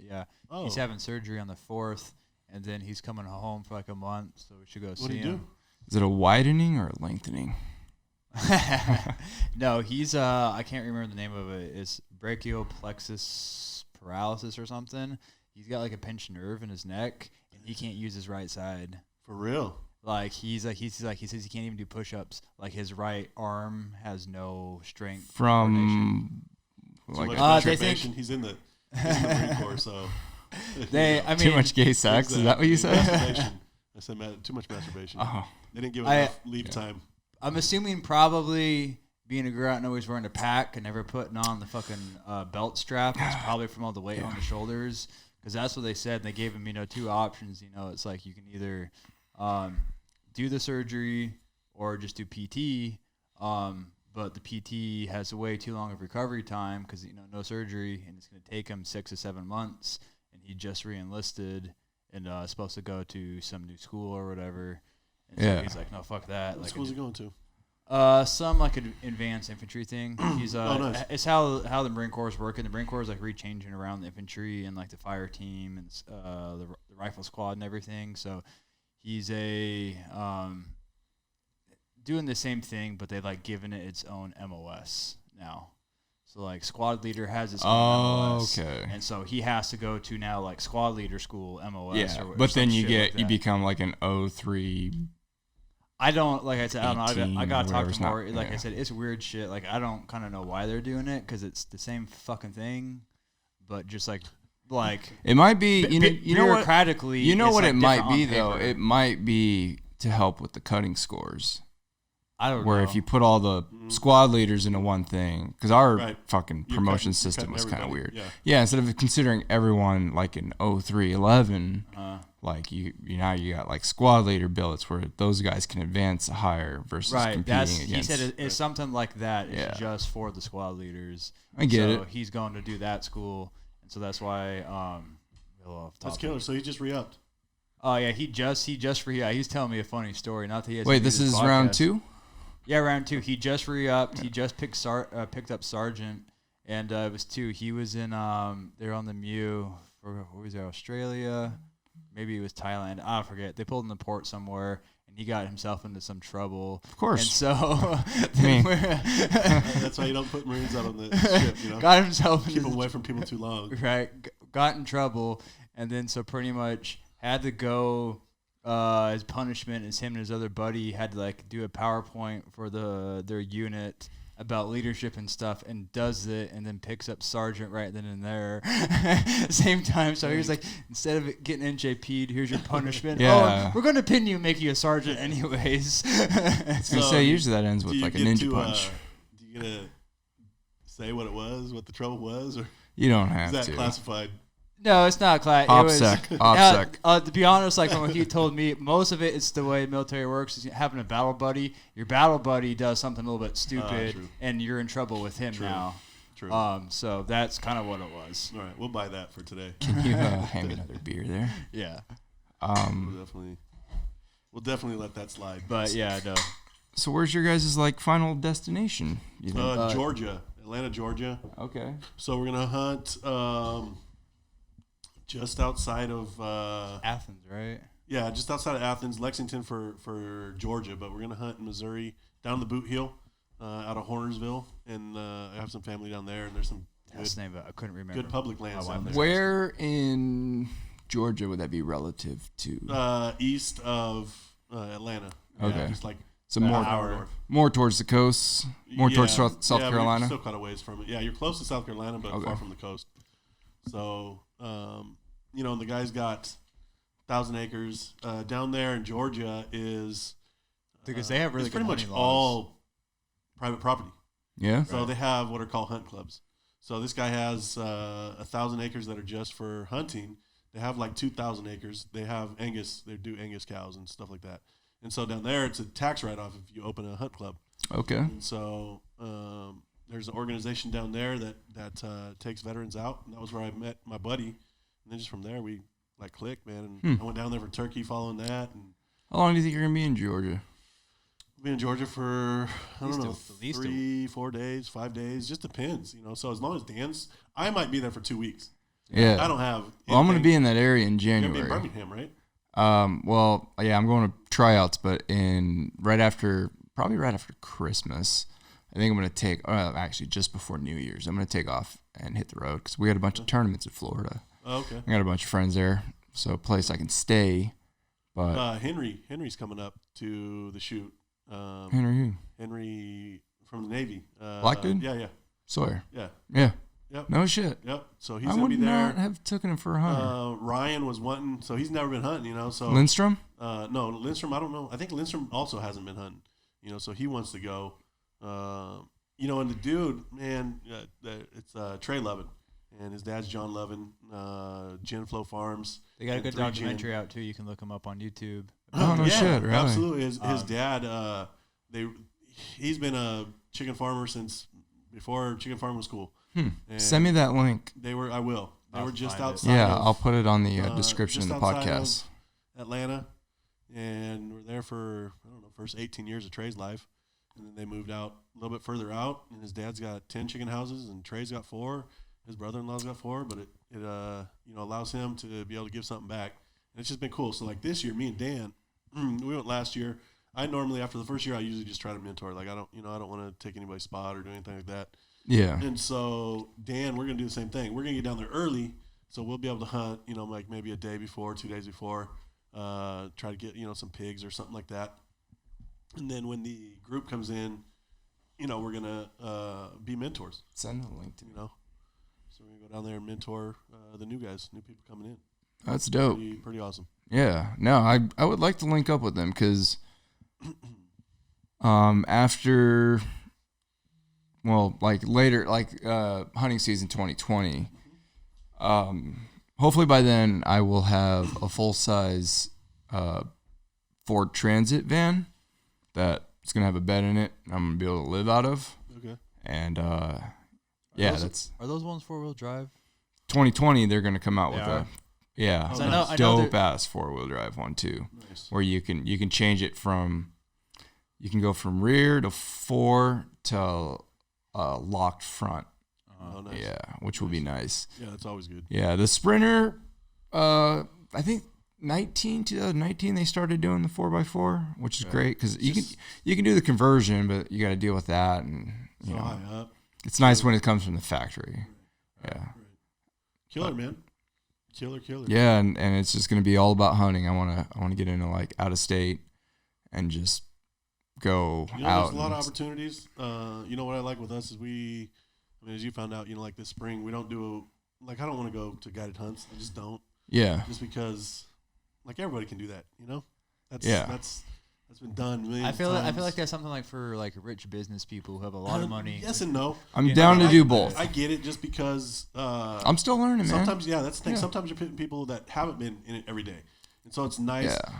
He's having surgery on the 4th, and then he's coming home for like a month, so we should go see him. Do? Is it a widening or a lengthening? No, he's I can't remember the name of it. It's brachial plexus paralysis or something. He's got like a pinched nerve in his neck, and he can't use his right side. For real? Like he says he can't even do push-ups. Like his right arm has no strength. From they think he's in the Marine Corps, so too much gay sex. Is that what you said? I said too much masturbation. Oh. They didn't give enough leave time. I'm assuming probably being a girl out and always wearing a pack and never putting on the fucking belt strap is probably from all the weight on the shoulders. Because that's what they said. They gave him, 2 options. It's like you can either do the surgery or just do PT. But the PT has a way too long of recovery time because, no surgery, and it's going to take him 6 to 7 months. And he just re-enlisted and is supposed to go to some new school or whatever. And so he's like, no, fuck that. What school is he going to? Some like an advanced infantry thing. He's nice. It's how the Marine Corps is working. The Marine Corps is like rechanging around the infantry and like the fire team and the rifle squad and everything. So he's doing the same thing, but they like given it its own MOS now. So like squad leader has its own MOS. Okay. And so he has to go to now like squad leader school MOS. Yeah, or but then some shit like you that. become like an 03. I don't, like I said, I don't know. I gotta talk to more. Not, like I said, it's weird shit. Like I don't kind of know why they're doing it because it's the same fucking thing, but just like it might be you know what bureaucratically. You know it's what like it might be different on though. paper. It might be to help with the cutting scores. I don't know. Where if you put all the squad leaders into one thing, because our fucking You're promotion cutting system was kind of everybody, weird. yeah. Yeah, instead of considering everyone like an 0311, like you now you got like squad leader billets where those guys can advance higher versus competing against. He said it's something like that. It's Yeah. just for the squad leaders. I get it. So he's going to do that school, and so that's why. That's killer. So he just re-upped. Oh yeah, he just he's telling me a funny story. Not that he has. Wait, this is round 2? Yeah, round 2. He just re-upped. He just picked up sergeant, and it was 2. He was in they're on the Mew for where was it, Australia? Maybe it was Thailand. I forget. They pulled in the port somewhere, and he got himself into some trouble. Of course. And so That's why you don't put Marines out on the ship. You know, got himself keep them away from people too long. Right, got in trouble, and then so pretty much had to go. His punishment is him and his other buddy had to like do a PowerPoint for their unit about leadership and stuff, and does it, and then picks up sergeant right then and there, same time. So he was like, instead of getting NJP'd, here's your punishment. Yeah. Oh, we're gonna pin you, and make you a sergeant anyways. I was gonna say usually that ends with like a ninja punch. Do you get to say what it was, what the trouble was, or You don't is have that to. classified? No, it's not class. OPSEC. To be honest, like from what he told me, most of it it's the way military works. Is having a battle buddy. Your battle buddy does something a little bit stupid, True. and you're in trouble with him now. True. So that's kind of what it was. All right, we'll buy that for today. Can you hand me another beer there? Yeah. We'll definitely let that slide. But yeah, no. So where's your guys' like final destination? You think? Georgia, Atlanta, Georgia. Okay. So we're gonna hunt just outside of Athens, right? Yeah, just outside of Athens, Lexington for Georgia, but we're gonna hunt in Missouri, down the Boot Heel, out of Hornersville, and I have some family down there, and there's some That's the name of it. I couldn't remember. good public lands down there. Where in Georgia would that be relative to? East of Atlanta. Okay. Yeah, just like So an more hour north. more towards the coast, more towards South Yeah, Carolina. we're still quite a ways from it. Yeah, you're close to South Carolina, but Okay. far from the coast. So, and the guy's got 1,000 acres. Down there in Georgia is Because they have really it's pretty good much hunting laws. all private property. Yeah. So they have what are called hunt clubs. So this guy has 1,000 acres that are just for hunting. They have like 2,000 acres. They have Angus. They do Angus cows and stuff like that. And so down there, it's a tax write-off if you open a hunt club. Okay. And so there's an organization down there that takes veterans out, and that was where I met my buddy. And then just from there, we like clicked, man. And I went down there for turkey following that. And How long do you think you're gonna be in Georgia? I've been in Georgia for I don't know, at least 3, 4 days, 5 days, just depends, So as long as Dan's, I might be there for 2 weeks. Yeah. I don't have. Well, I'm gonna anything. be in that area in You're gonna be January. in Birmingham, right? Well, yeah, I'm going to tryouts, but probably right after Christmas. I think I'm going to take, actually just before New Year's, I'm going to take off and hit the road because we had a bunch of tournaments in Florida. Oh, okay. I got a bunch of friends there, so a place I can stay. But Henry's coming up to the shoot. Henry who? Henry from the Navy. Black dude? Yeah. Sawyer. Yeah. Yeah. Yep. No shit. Yep. So he's I gonna would be there. not have taken him for a hunter. Ryan was wanting, so he's never been hunting, So Lindstrom? no, Lindstrom. I don't know. I think Lindstrom also hasn't been hunting, So he wants to go. And the dude, man, it's Trey Lovin, and his dad's John Lovin, Gin Flow Farms. They got a and good 3 documentary Gin. out too. You can look them up on YouTube. Oh, no shit, really? Absolutely. His dad, he's been a chicken farmer since before chicken farming was cool. And Send me that link. I will. They I'll were just find it. outside. Yeah, of I'll put it on the description of just the outside podcast. of Atlanta, and we're there for I don't know, first 18 years of Trey's life, and then they moved out a little bit further out, and his dad's got 10 chicken houses, and Trey's got 4. His brother-in-law's got 4, but it allows him to be able to give something back, and it's just been cool. So like this year, me and Dan, we went last year. I normally after the first year, I usually just try to mentor. Like I don't want to take anybody's spot or do anything like that. Yeah. And so Dan, we're gonna do the same thing. We're gonna get down there early, so we'll be able to hunt. Like maybe a day before, 2 days before. Try to get some pigs or something like that. And then when the group comes in, we're gonna be mentors. Send a link to me. So we're gonna go down there and mentor the new guys, new people coming in. That's dope. Pretty awesome. Yeah. No, I would like to link up with them because after, well, like later, like hunting season 2020, hopefully by then I will have a full-size Ford Transit van that's going to have a bed in it I'm going to be able to live out of. Okay. And Are those ones 4-wheel drive? 2020, they're going to come out with are? a dope-ass 4-wheel drive one too, Nice. where you can change it from, you can go from rear to 4 to locked front. Oh, nice. Yeah, which will be nice. Yeah, that's always good. Yeah, the Sprinter, I think 2019 they started doing the 4x4, which is great because you can do the conversion, but you got to deal with that, and High up. it's nice when it comes from the factory. Yeah. Right. Killer, man. Killer. Yeah, and it's just gonna be all about hunting. I wanna get into like out of state and just go out. There's a lot of opportunities. What I like with us is as you found out, like this spring, we don't do I don't want to go to guided hunts. I just don't. Yeah. Just because, everybody can do that. That's been done millions I feel times. like that's something like for like rich business people who have a lot of money. Yes and no. I'm down to do both. I get it, just because. I'm still learning, man. Sometimes, that's the thing. Yeah. Sometimes you're picking people that haven't been in it every day, and so it's nice. Yeah.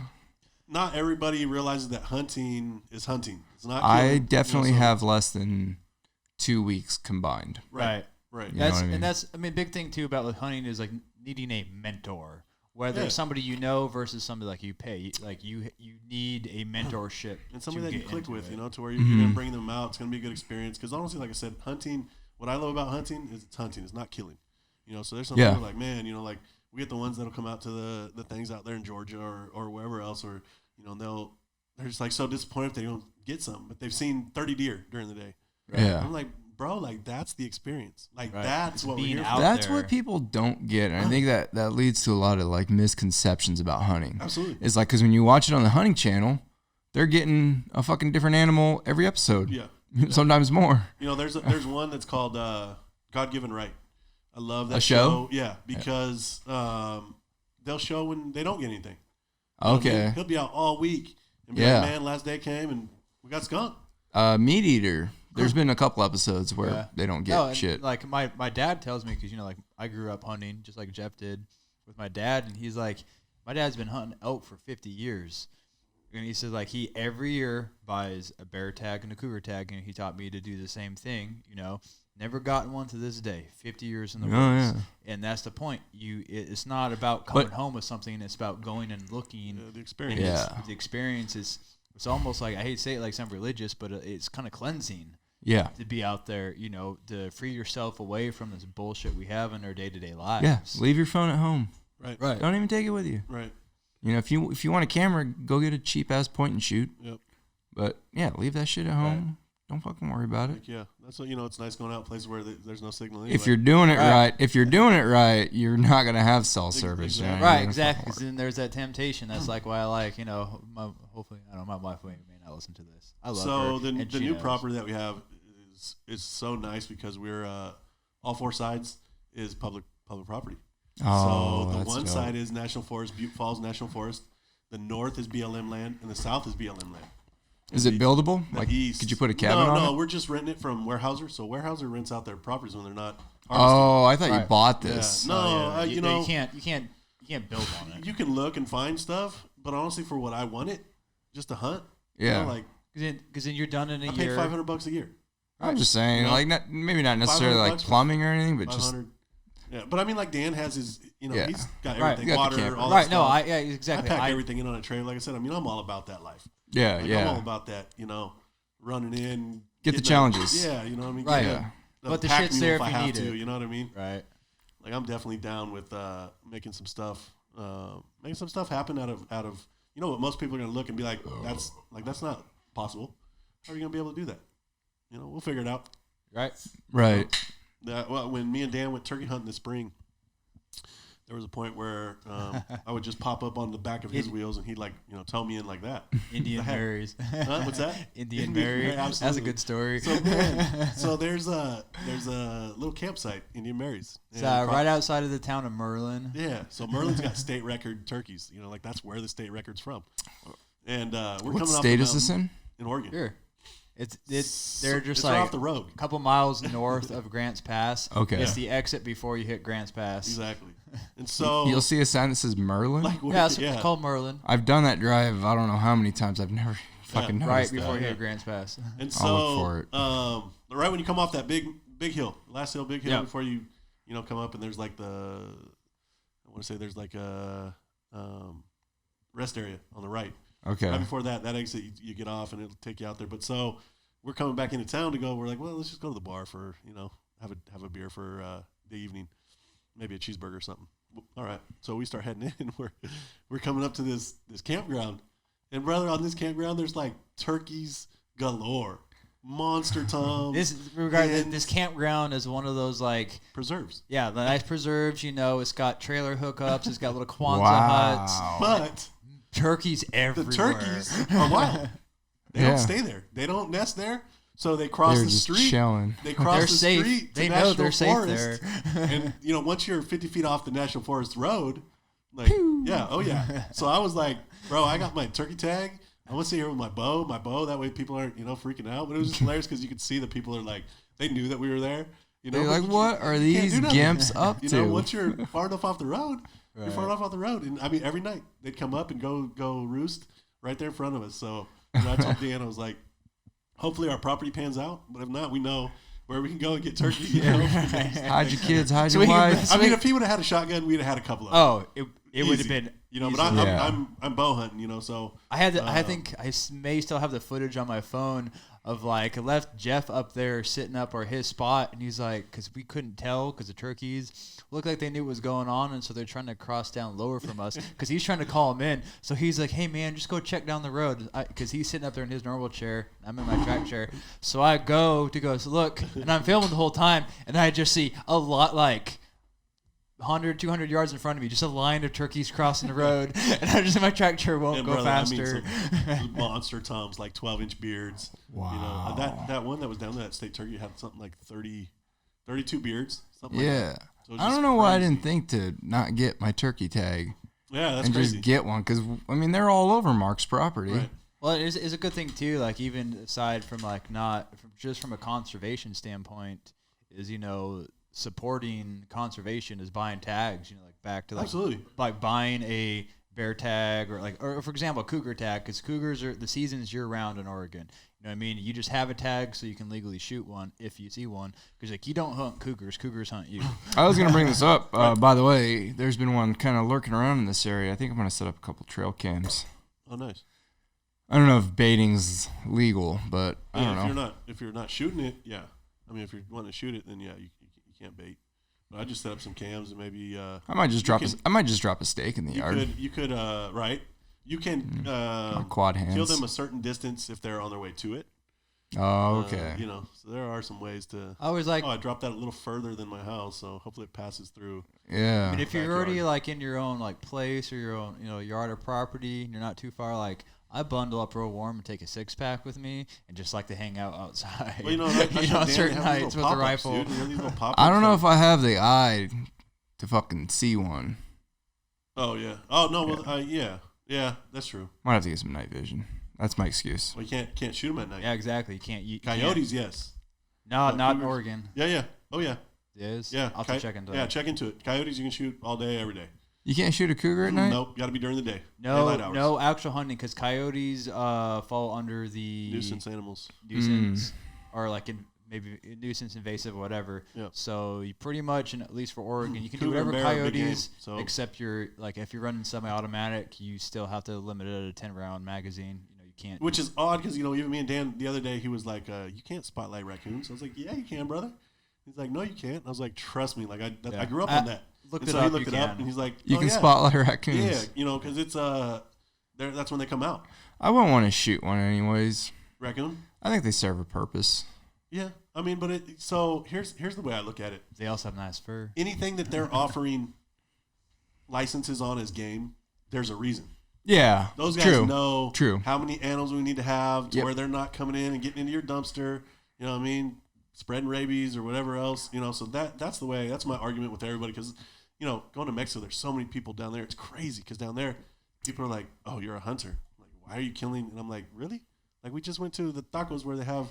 Not everybody realizes that hunting is hunting. It's not. I definitely have less than 2 weeks combined. Right. You know what I mean? And that's big thing too about like hunting is like needing a mentor. Whether it's somebody versus somebody like you pay, like you need a mentorship and somebody that you click with, to where you're Mm-hmm. gonna bring them out. It's gonna be a good experience. Because honestly, like I said, hunting. What I love about hunting is it's hunting. It's not killing. So there's some people like, man, we get the ones that'll come out to the things out there in Georgia or wherever else, or they're just like so disappointed if they don't get some, but they've seen 30 deer during the day. Right? Yeah. I'm like, bro, that's the experience. That's It's what we're being here out for. That's there. what people don't get, and I think that leads to a lot of like misconceptions about hunting. Absolutely. It's like because when you watch it on the hunting channel, they're getting a fucking different animal every episode. Yeah. Sometimes more. There's one that's called God Given Right. I love that A show? Yeah, because they'll show when they don't get anything. Okay. He'll be out all week and be Yeah. like, man, last day came and we got skunk. Meat Eater. There's been a couple episodes where they don't get shit. Like my dad tells me because I grew up hunting just like Jeff did with my dad, and he's like, my dad's been hunting elk for 50 years, and he says like he every year buys a bear tag and a cougar tag, and he taught me to do the same thing. Never gotten one to this day. 50 years in the woods, and that's the point. It's not about coming home with something. It's about going and looking. The experience. The experience is. It's almost like, I hate to say it like some religious, but it's kind of cleansing. Yeah. To be out there, to free yourself away from this bullshit we have in our day-to-day lives. Yeah. Leave your phone at home. Right. Don't even take it with you. Right. If you want a camera, go get a cheap ass point and shoot. Yep. But yeah, leave that shit at home. Don't fucking worry about it. That's what it's nice going out places where there's no signal anyway. If you're doing it right, you're not gonna have cell service. Exactly. Right, exactly. Because then there's that temptation. That's like why I like, hopefully, my wife may not listen to this. I love her. So the and she new knows. property that we have is so nice because we're all 4 sides is public property. Oh, so the that's one dope. side is National Forest, Butte Falls National Forest. The north is BLM land, and the south is BLM land. Is it buildable? Like, east. could you put a cabin on it? No, we're just renting it from Weyerhaeuser. So Weyerhaeuser rents out their properties when they're not harvesting. Oh, I thought you bought this. Yeah. No, you can't build on it. You can look and find stuff, but honestly, for what I want it, just to hunt. Yeah. Because then you're done in a I year. paid $500 a year. I'm just saying, maybe not necessarily like plumbing or anything, but just. Yeah, but I mean, like Dan has his, he's got Right. everything, You got the water, camper. all that Right, stuff. exactly. I pack everything in on a trailer. Like I said, I'm all about that life. Yeah, I'm all about that, running in. Get the challenges. Yeah, you know what I mean? Right. Yeah. But the shit's there if you need it. You know what I mean? Right. Like I'm definitely down with making some stuff happen out of you know what most people are gonna look and be like that's not possible. How are you gonna be able to do that? You know, we'll figure it out. Right. Well, when me and Dan went turkey hunting this spring, there was a point where I would just pop up on the back of his wheels and he'd tow me in like that. Indian Marys. Huh? What's that? Indian Mary. Absolutely. That's a good story. So there's a little campsite, Indian Marys. It's right outside of the town of Merlin. Yeah. So Merlin's got state record turkeys. You know, like that's where the state record's from. And we're What coming off state the is this in? In Oregon. Sure. They're just it's like off the road. a couple miles north of Grants Pass. Okay. It's the exit before you hit Grants Pass. Exactly. And so You'll see a sign that says Merlin. It's called Merlin. I've done that drive. I don't know how many times. I've never fucking noticed Right before that. you hit Grants Pass. And so, I'll look for it. right when you come off that big hill, last hill, big hill, before you come up, and there's like there's like a rest area on the right. Okay. Right before that exit, you get off, and it'll take you out there. But so we're coming back into town to go. We're like, well, let's just go to the bar for have a beer for the evening, maybe a cheeseburger or something. All right. So we start heading in. We're coming up to this campground, and brother, on this campground, there's like turkeys galore, monster toms. This campground is one of those like preserves. Yeah, the nice preserves. You know, it's got trailer hookups. It's got little Kwanzaa Wow. huts. But turkeys everywhere. the turkeys are wild. They don't stay there. They don't nest there. So they cross the street. Chilling. They cross the safe. street to They know National they're safe Forest. there. And once you're 50 feet off the National Forest road, like So I was like, bro, I got my turkey tag. I want to sit here with my bow. That way people aren't freaking out. But it was just hilarious because you could see the people are like, they knew that we were there. They're like, what are these Gimps up to? Once you're far enough off the road, you're far enough off the road. And I mean, every night they'd come up and go roost right there in front of us. So I told Dan, I was like, hopefully our property pans out. But if not, we know where we can go and get turkey. Hide your kids, hide your wife. I mean, if he would have had a shotgun, we'd have had a couple of them. It would have been. But I'm bow hunting, so I think I may still have the footage on my phone of like I left Jeff up there sitting up or his spot, and he's like, because we couldn't tell because the turkeys looked like they knew what was going on, and so they're trying to cross down lower from us because he's trying to call him in. So he's like, hey man, just go check down the road, because he's sitting up there in his normal chair, I'm in my track chair. So I go look, and I'm filming the whole time, and I just see a lot like 100, 200 yards in front of me, just a line of turkeys crossing the road, and I'm just in my track chair won't go faster. I mean, monster toms, like 12-inch beards. Wow. That one that was down there, that state turkey had something like 32 beards. Something like that. So I don't know why I didn't think to not get my turkey tag. Yeah, that's and crazy. just get one, because I mean they're all over Mark's property. Right. Well, it's a good thing too. Like even aside from just from a conservation standpoint, is supporting conservation is buying tags, like back to like absolutely like buying a bear tag or for example a cougar tag, because cougars are the season's year round in Oregon. You know what I mean? You just have a tag so you can legally shoot one if you see one, because like you don't hunt cougars hunt you. I was gonna bring this up. By the way, there's been one kind of lurking around in this area. I think I'm gonna set up a couple trail cams. Oh, nice. I don't know if baiting's legal, but I don't know. If you're not shooting it, yeah. I mean, if you're wanting to shoot it, then yeah, you can't bait. But I just set up some cams and maybe I might just drop a stake in the yard. You could right. You can quad hands. kill them a certain distance if they're on their way to it. Oh, okay. So there are some ways to. I was like, I dropped that a little further than my house, so hopefully it passes through. Yeah. I mean, if you're already like in your own like place or your own yard or property, and you're not too far, like I bundle up real warm and take a 6-pack with me and just like to hang out outside. Well, on certain nights with the rifle. I don't know if I have the eye to fucking see one. Oh yeah. Oh no. Well, yeah, that's true. Might have to get some night vision. That's my excuse. Well, you can't shoot them at night. Yeah, exactly. You can't. Coyotes, yes. No, not in Oregon. Yeah. Oh yeah. It is? Yeah. I'll have to check into it. Yeah, check into it. Coyotes you can shoot all day, every day. You can't shoot a cougar at night? Nope. Got to be during the day. No actual hunting, because coyotes fall under the nuisance animals. Or like maybe nuisance, invasive, or whatever. Yeah. So you pretty much, and at least for Oregon, you can do Cougar whatever and bear are big coyotes, game, so. except if you're running semi-automatic, you still have to limit it at a 10-round magazine. You can't. Which is odd because, even me and Dan the other day, he was like, you can't spotlight raccoons. I was like, yeah, you can, brother. He's like, no, you can't. I was like, trust me. Like, I grew up on that. Looked and it so up, he looked it up, and he's like, you can spotlight raccoons. Yeah, because it's that's when they come out. I wouldn't want to shoot one anyways. Raccoon? I think they serve a purpose. Yeah, I mean, but so here's the way I look at it. They also have nice fur. Anything that they're offering licenses on as game, there's a reason. Yeah, those guys know True. how many animals we need to have to where they're not coming in and getting into your dumpster. You know what I mean? Spreading rabies or whatever else. So that's the way. That's my argument with everybody because, going to Mexico, there's so many people down there. It's crazy because down there, people are like, "Oh, you're a hunter. Like, why are you killing?" And I'm like, "Really? Like, we just went to the tacos where they have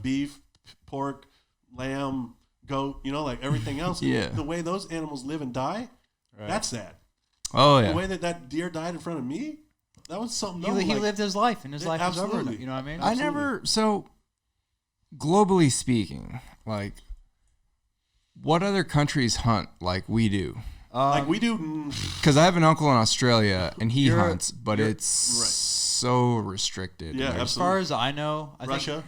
beef, pork, lamb, goat. Like everything else. Yeah. The way those animals live and die, that's sad. Oh yeah. The way that deer died in front of me, that was something. He lived his life, and his life was over. Absolutely. You know what I mean? I never. So, globally speaking, like, what other countries hunt like we do? Like we do. Because I have an uncle in Australia, and he hunts, but it's right. so restricted. Yeah, Like, as far as I know, I Russia.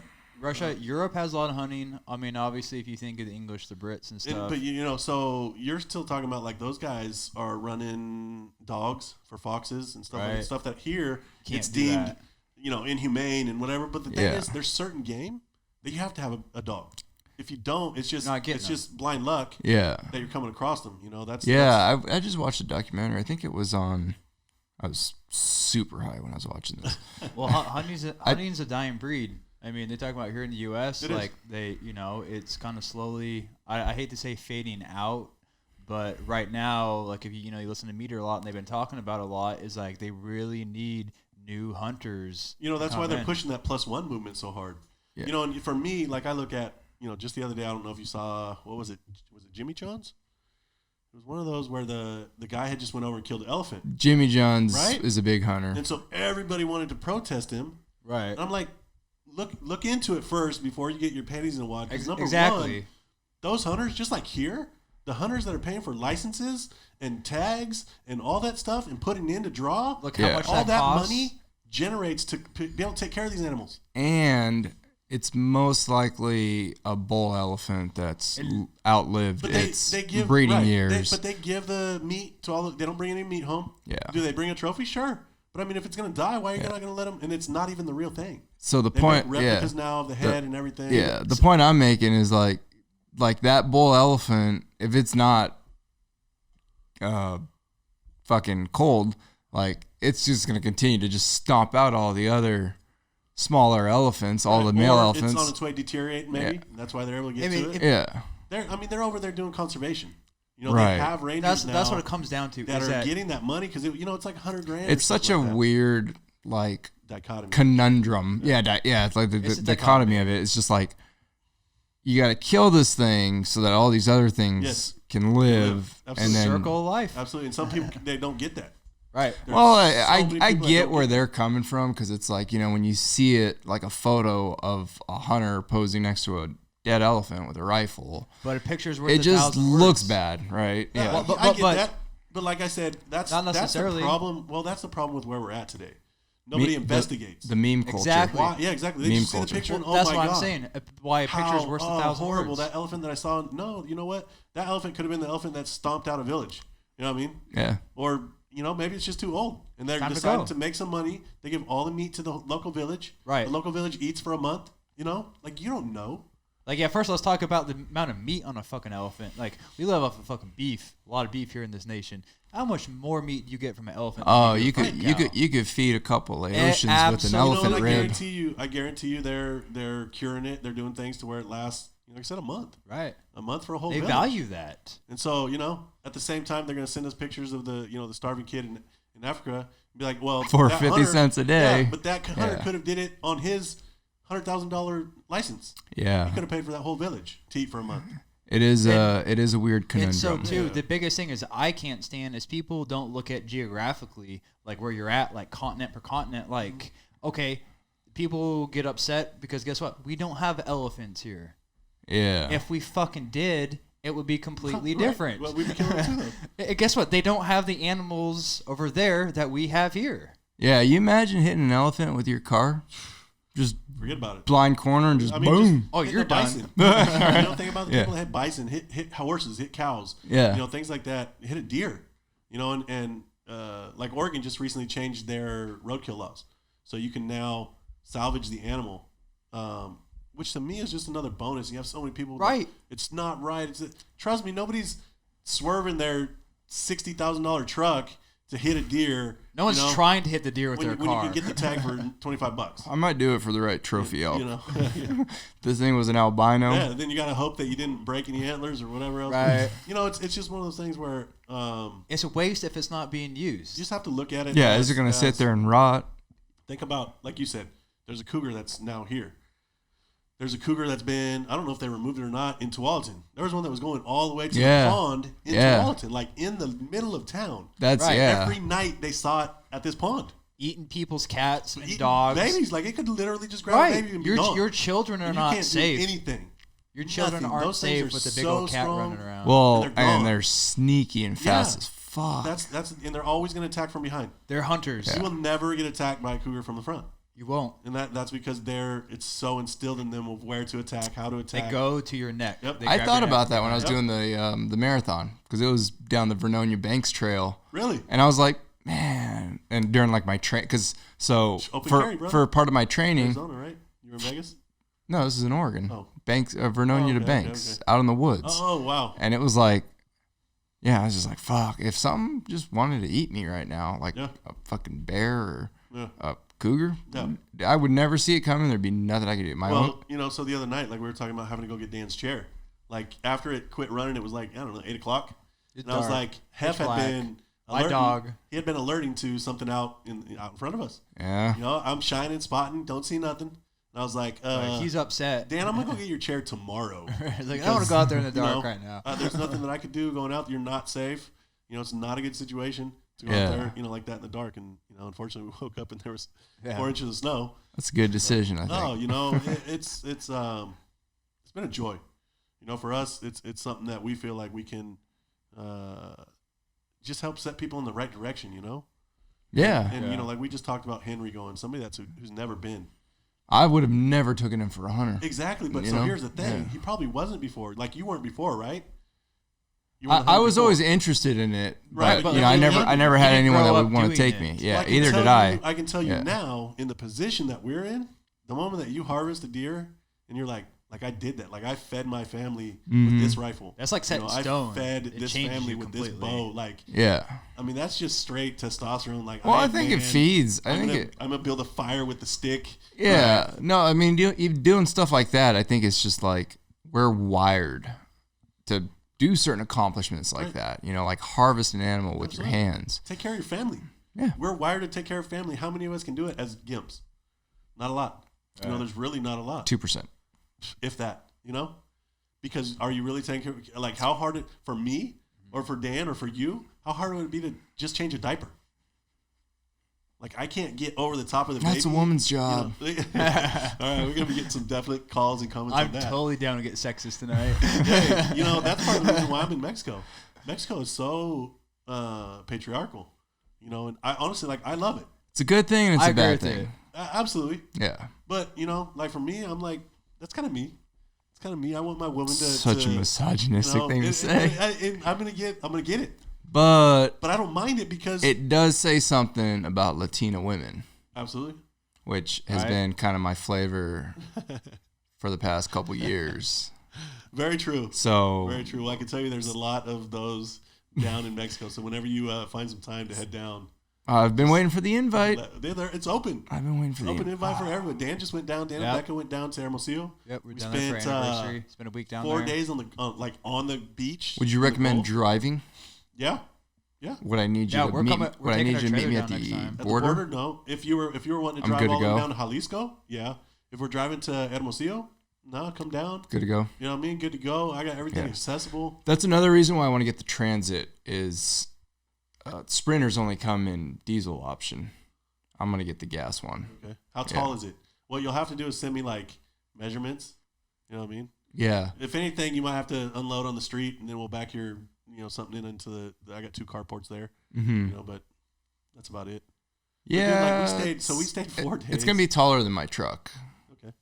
think Europe has a lot of hunting. I mean, obviously, if you think of the English, the Brits and stuff. But so you're still talking about like those guys are running dogs for foxes and stuff, like stuff that here it's deemed, inhumane and whatever. But the thing is, there's certain game that you have to have a dog. If you don't, it's just blind luck. Yeah. That you're coming across them. That's I just watched a documentary. I think it was on. I was super high when I was watching this. Well, hunting's a dying breed. I mean, they talk about here in the U.S. It's kind of slowly. I hate to say fading out, but right now, like if you listen to media a lot, and they've been talking about a lot, is like they really need new hunters. That's why they're pushing that +1 movement so hard. Yeah. And for me, like I look at, just the other day, I don't know if you saw, what was it? Was it Jimmy John's? It was one of those where the guy had just went over and killed an elephant. Jimmy John's is a big hunter, and so everybody wanted to protest him. Right. And I'm like, look into it first before you get your panties in a wad. Because number one, those hunters, just like here, the hunters that are paying for licenses and tags and all that stuff and putting in to draw, look how much all that costs. money generates to be able to take care of these animals. And it's most likely a bull elephant that's outlived its breeding years. But they give the meat to they don't bring any meat home. Yeah. Do they bring a trophy? Sure. But I mean, if it's going to die, why are you not going to let them? And it's not even the real thing. So they make replicas now of the head and everything. Yeah. The point I'm making is like that bull elephant, if it's not fucking cold, like it's just going to continue to just stomp out all the other smaller elephants, all the male elephants. It's on its way to deteriorate, maybe. Yeah. That's why they're able to get to it. Yeah. They're over there doing conservation. They have rangers now. That's what it comes down to. That are getting that money because it's like $100,000. It's such a weird dichotomy, conundrum. Yeah, it's like the dichotomy of it. It's just like you got to kill this thing so that all these other things can live, and then circle of life. Absolutely, and some people they don't get that. Right. Well, I get where they're coming from because it's like when you see it like a photo of a hunter posing next to a dead elephant with a rifle, but a picture's worth it just looks words. bad, right? Yeah, yeah. I get that. But like I said, that's necessarily the problem. Well, that's the problem with where we're at today. Nobody investigates the meme culture. Exactly. Why? Yeah, exactly. They just see the picture and that's my what God. I'm saying. Why a picture's worth 1,000 horrible. words. That elephant that I saw. No, you know what? That elephant could have been the elephant that stomped out a village. You know what I mean? Yeah. Or maybe it's just too old, and they're deciding to make some money. They give all the meat to the local village. Right. The local village eats for a month. You don't know. First let's talk about the amount of meat on a fucking elephant. Like, we live off of fucking beef, a lot of beef here in this nation. How much more meat do you get from an elephant? Oh, you could feed a couple Laotians with an elephant rib. I guarantee you, they're curing it. They're doing things to where it lasts. Like I said, a month. Right. A month for a whole. They village. value that. And so at the same time, they're going to send us pictures of the the starving kid in Africa and be like, well, for 50 cents a day. Yeah, but that hunter could have did it on his $100,000 license. Yeah. He could have paid for that whole village to eat for a month. It is a weird conundrum. And so too, the biggest thing is I can't stand is people don't look at geographically like where you're at, like continent per continent. Like, okay, people get upset because guess what? We don't have elephants here. Yeah. If we fucking did, it would be completely different. Well, we'd be killing them too, though. Guess what? They don't have the animals over there that we have here. Yeah, you imagine hitting an elephant with your car? Just Forget about it. blind corner and just boom. Oh, you're done. Bison. You know, think about the people that hit bison, hit horses, hit cows. Yeah. You know, things like that. Hit a deer. You know, and like Oregon just recently changed their roadkill laws, so you can now salvage the animal, which to me is just another bonus. You have so many people. Right. It's not right. Trust me, nobody's swerving their $60,000 truck to hit a deer. No one's trying to hit the deer with their when car. you can get the tag for $25. I might do it for the right trophy elk. You know, This thing was an albino. yeah. Then you gotta hope that you didn't break any antlers or whatever else. Right. You know, it's just one of those things where It's a waste if it's not being you used. just have to look at it. Yeah, is it going to sit there and rot? Think about, like you said, there's a cougar that's now here. There's a cougar that's been, I don't know if they removed it or not, in Tualatin. There was one that was going all the way to the pond in Tualatin, like in the middle of town. That's, Right. Every night they saw it at this pond. Eating people's cats and Eating dogs. babies, like it could literally just grab a baby and be gone. Your children are And not you can't safe. do anything. Your children Nothing. aren't Those things safe are with a big so old cat strong. running around. Well, And they're gone. and they're sneaky and fast as fuck. That's and they're always going to attack from behind. They're hunters. You will never get attacked by a cougar from the front. You won't. And that's because it's so instilled in them of where to attack, how to attack. They go to your neck. Yep. They I grab thought your about neck. that when I was doing the marathon because it was down the Vernonia Banks Trail. Really? And I was like, man, and during like my train, because Open carry, bro. for part of my training, Arizona, right? You were in Vegas? no, this is in Oregon, Oh. Banks, Vernonia to okay, Banks, okay. out in the woods, Oh, wow. and it was like, yeah, I was just like, fuck, if something just wanted to eat me right now, like Yeah. a fucking bear or Yeah. a cougar, Yeah. I would never see it coming. There'd be nothing I could do. My own, Well, you know, so the other night, like we were talking about having to go get Dan's chair. Like after it quit running, it was like, I don't know, 8 o'clock. It's And I was dark. like, Hef Pitch had black. been My alerting. dog. He had been alerting to something out in front of us. yeah, You know, I'm shining, spotting, don't see nothing. And I was like, He's upset. Dan, I'm gonna go get your chair tomorrow. He's like, I want to go out there in the You dark know, right now. There's nothing that I could do going out. You're not safe. You know, it's not a good situation to go out there, you know, like that in the dark. And, you know, unfortunately, we woke up and there was 4 inches of snow. that's a good decision. I think. No, you know, it's been a joy. You know, for us, it's something that we feel like we can just help set people in the right direction. You know, Yeah, and you know, like we just talked about Henry going, somebody who's never been. I would have never taken him for a hunter. Exactly, but You so know? here's the thing: Yeah. he probably wasn't before. Like you weren't before, right? You I weren't a hunter was before. always interested in it, Right, but but you know, I you never had didn't anyone that grow would up want to doing take me. it. Yeah, Well, I can either tell did I. you- I can tell you Yeah. now, in the position that we're in, the moment that you harvest a deer, and you're like I did that. Like I fed my family with this rifle. That's like set in I stone. fed It this changes family you with this completely. bow. Like, Yeah. I mean, that's just straight testosterone. Like, Well, I think it man, feeds. I think it. I'm gonna build a fire with the stick. Yeah. No, I mean, doing stuff like that, I think it's just like we're wired to do certain accomplishments like Right. that. You know, like harvest an animal with your Absolutely. hands. Take care of your family. Yeah. We're wired to take care of family. How many of us can do it as Gimps? Not a lot. You know, there's really not a lot, 2%. if that. You know, because are you really taking care? Like, how hard it for me or for Dan or for you? How hard would it be to just change a diaper? Like, I can't get over the top of the That's baby. a woman's You job. know? All right, we're gonna be getting some definite calls and comments I'm on that. totally down to get sexist tonight. Hey, you know, that's part of the reason why I'm in Mexico. Mexico is so patriarchal. You know, and I honestly I love it. It's a good thing and it's I a agree bad with thing. it. Absolutely. Yeah. But you know, like for me, I'm like, that's kind of me. It's kind of me. I want my woman to Such a misogynistic thing to say. I'm gonna get it. But But I don't mind it because it does say something about Latina women, absolutely. which has Right. been kind of my flavor for the past couple years. Very true. So Very true. Well, I can tell you, there's a lot of those down in Mexico. So whenever you find some time to head down, I've been waiting for the invite. they're there. It's open. I've been waiting for the Open invite for everyone. Dan just went down. Dan Yep. and Becca went down to Hermosillo. Yep, we're We down there for spent, anniversary. Spent a week down 4 there. days on the beach. Would you in the recommend Gulf. driving? Yeah. Would I need you Yeah, to we're meet? coming- we're Would I taking need our you to meet me trailer at down the next time. At border? the border, no. If you were wanting to I'm drive good to all the way go. down to Jalisco, yeah. If we're driving to Hermosillo, no, come down. Good to go. You know what I mean? Good to go. I got everything Yeah. accessible. That's another reason why I want to get the Transit. Is Sprinters only come in diesel option. I'm gonna get the gas one. Okay. How tall is it? What you'll have to do is send me like measurements. You know what I mean? Yeah. If anything, you might have to unload on the street, and then we'll back your something into the. I got 2 carports there. Mm-hmm. You know, but that's about it. Yeah. Dude, we stayed 4 days. It's gonna be taller than my truck. Okay.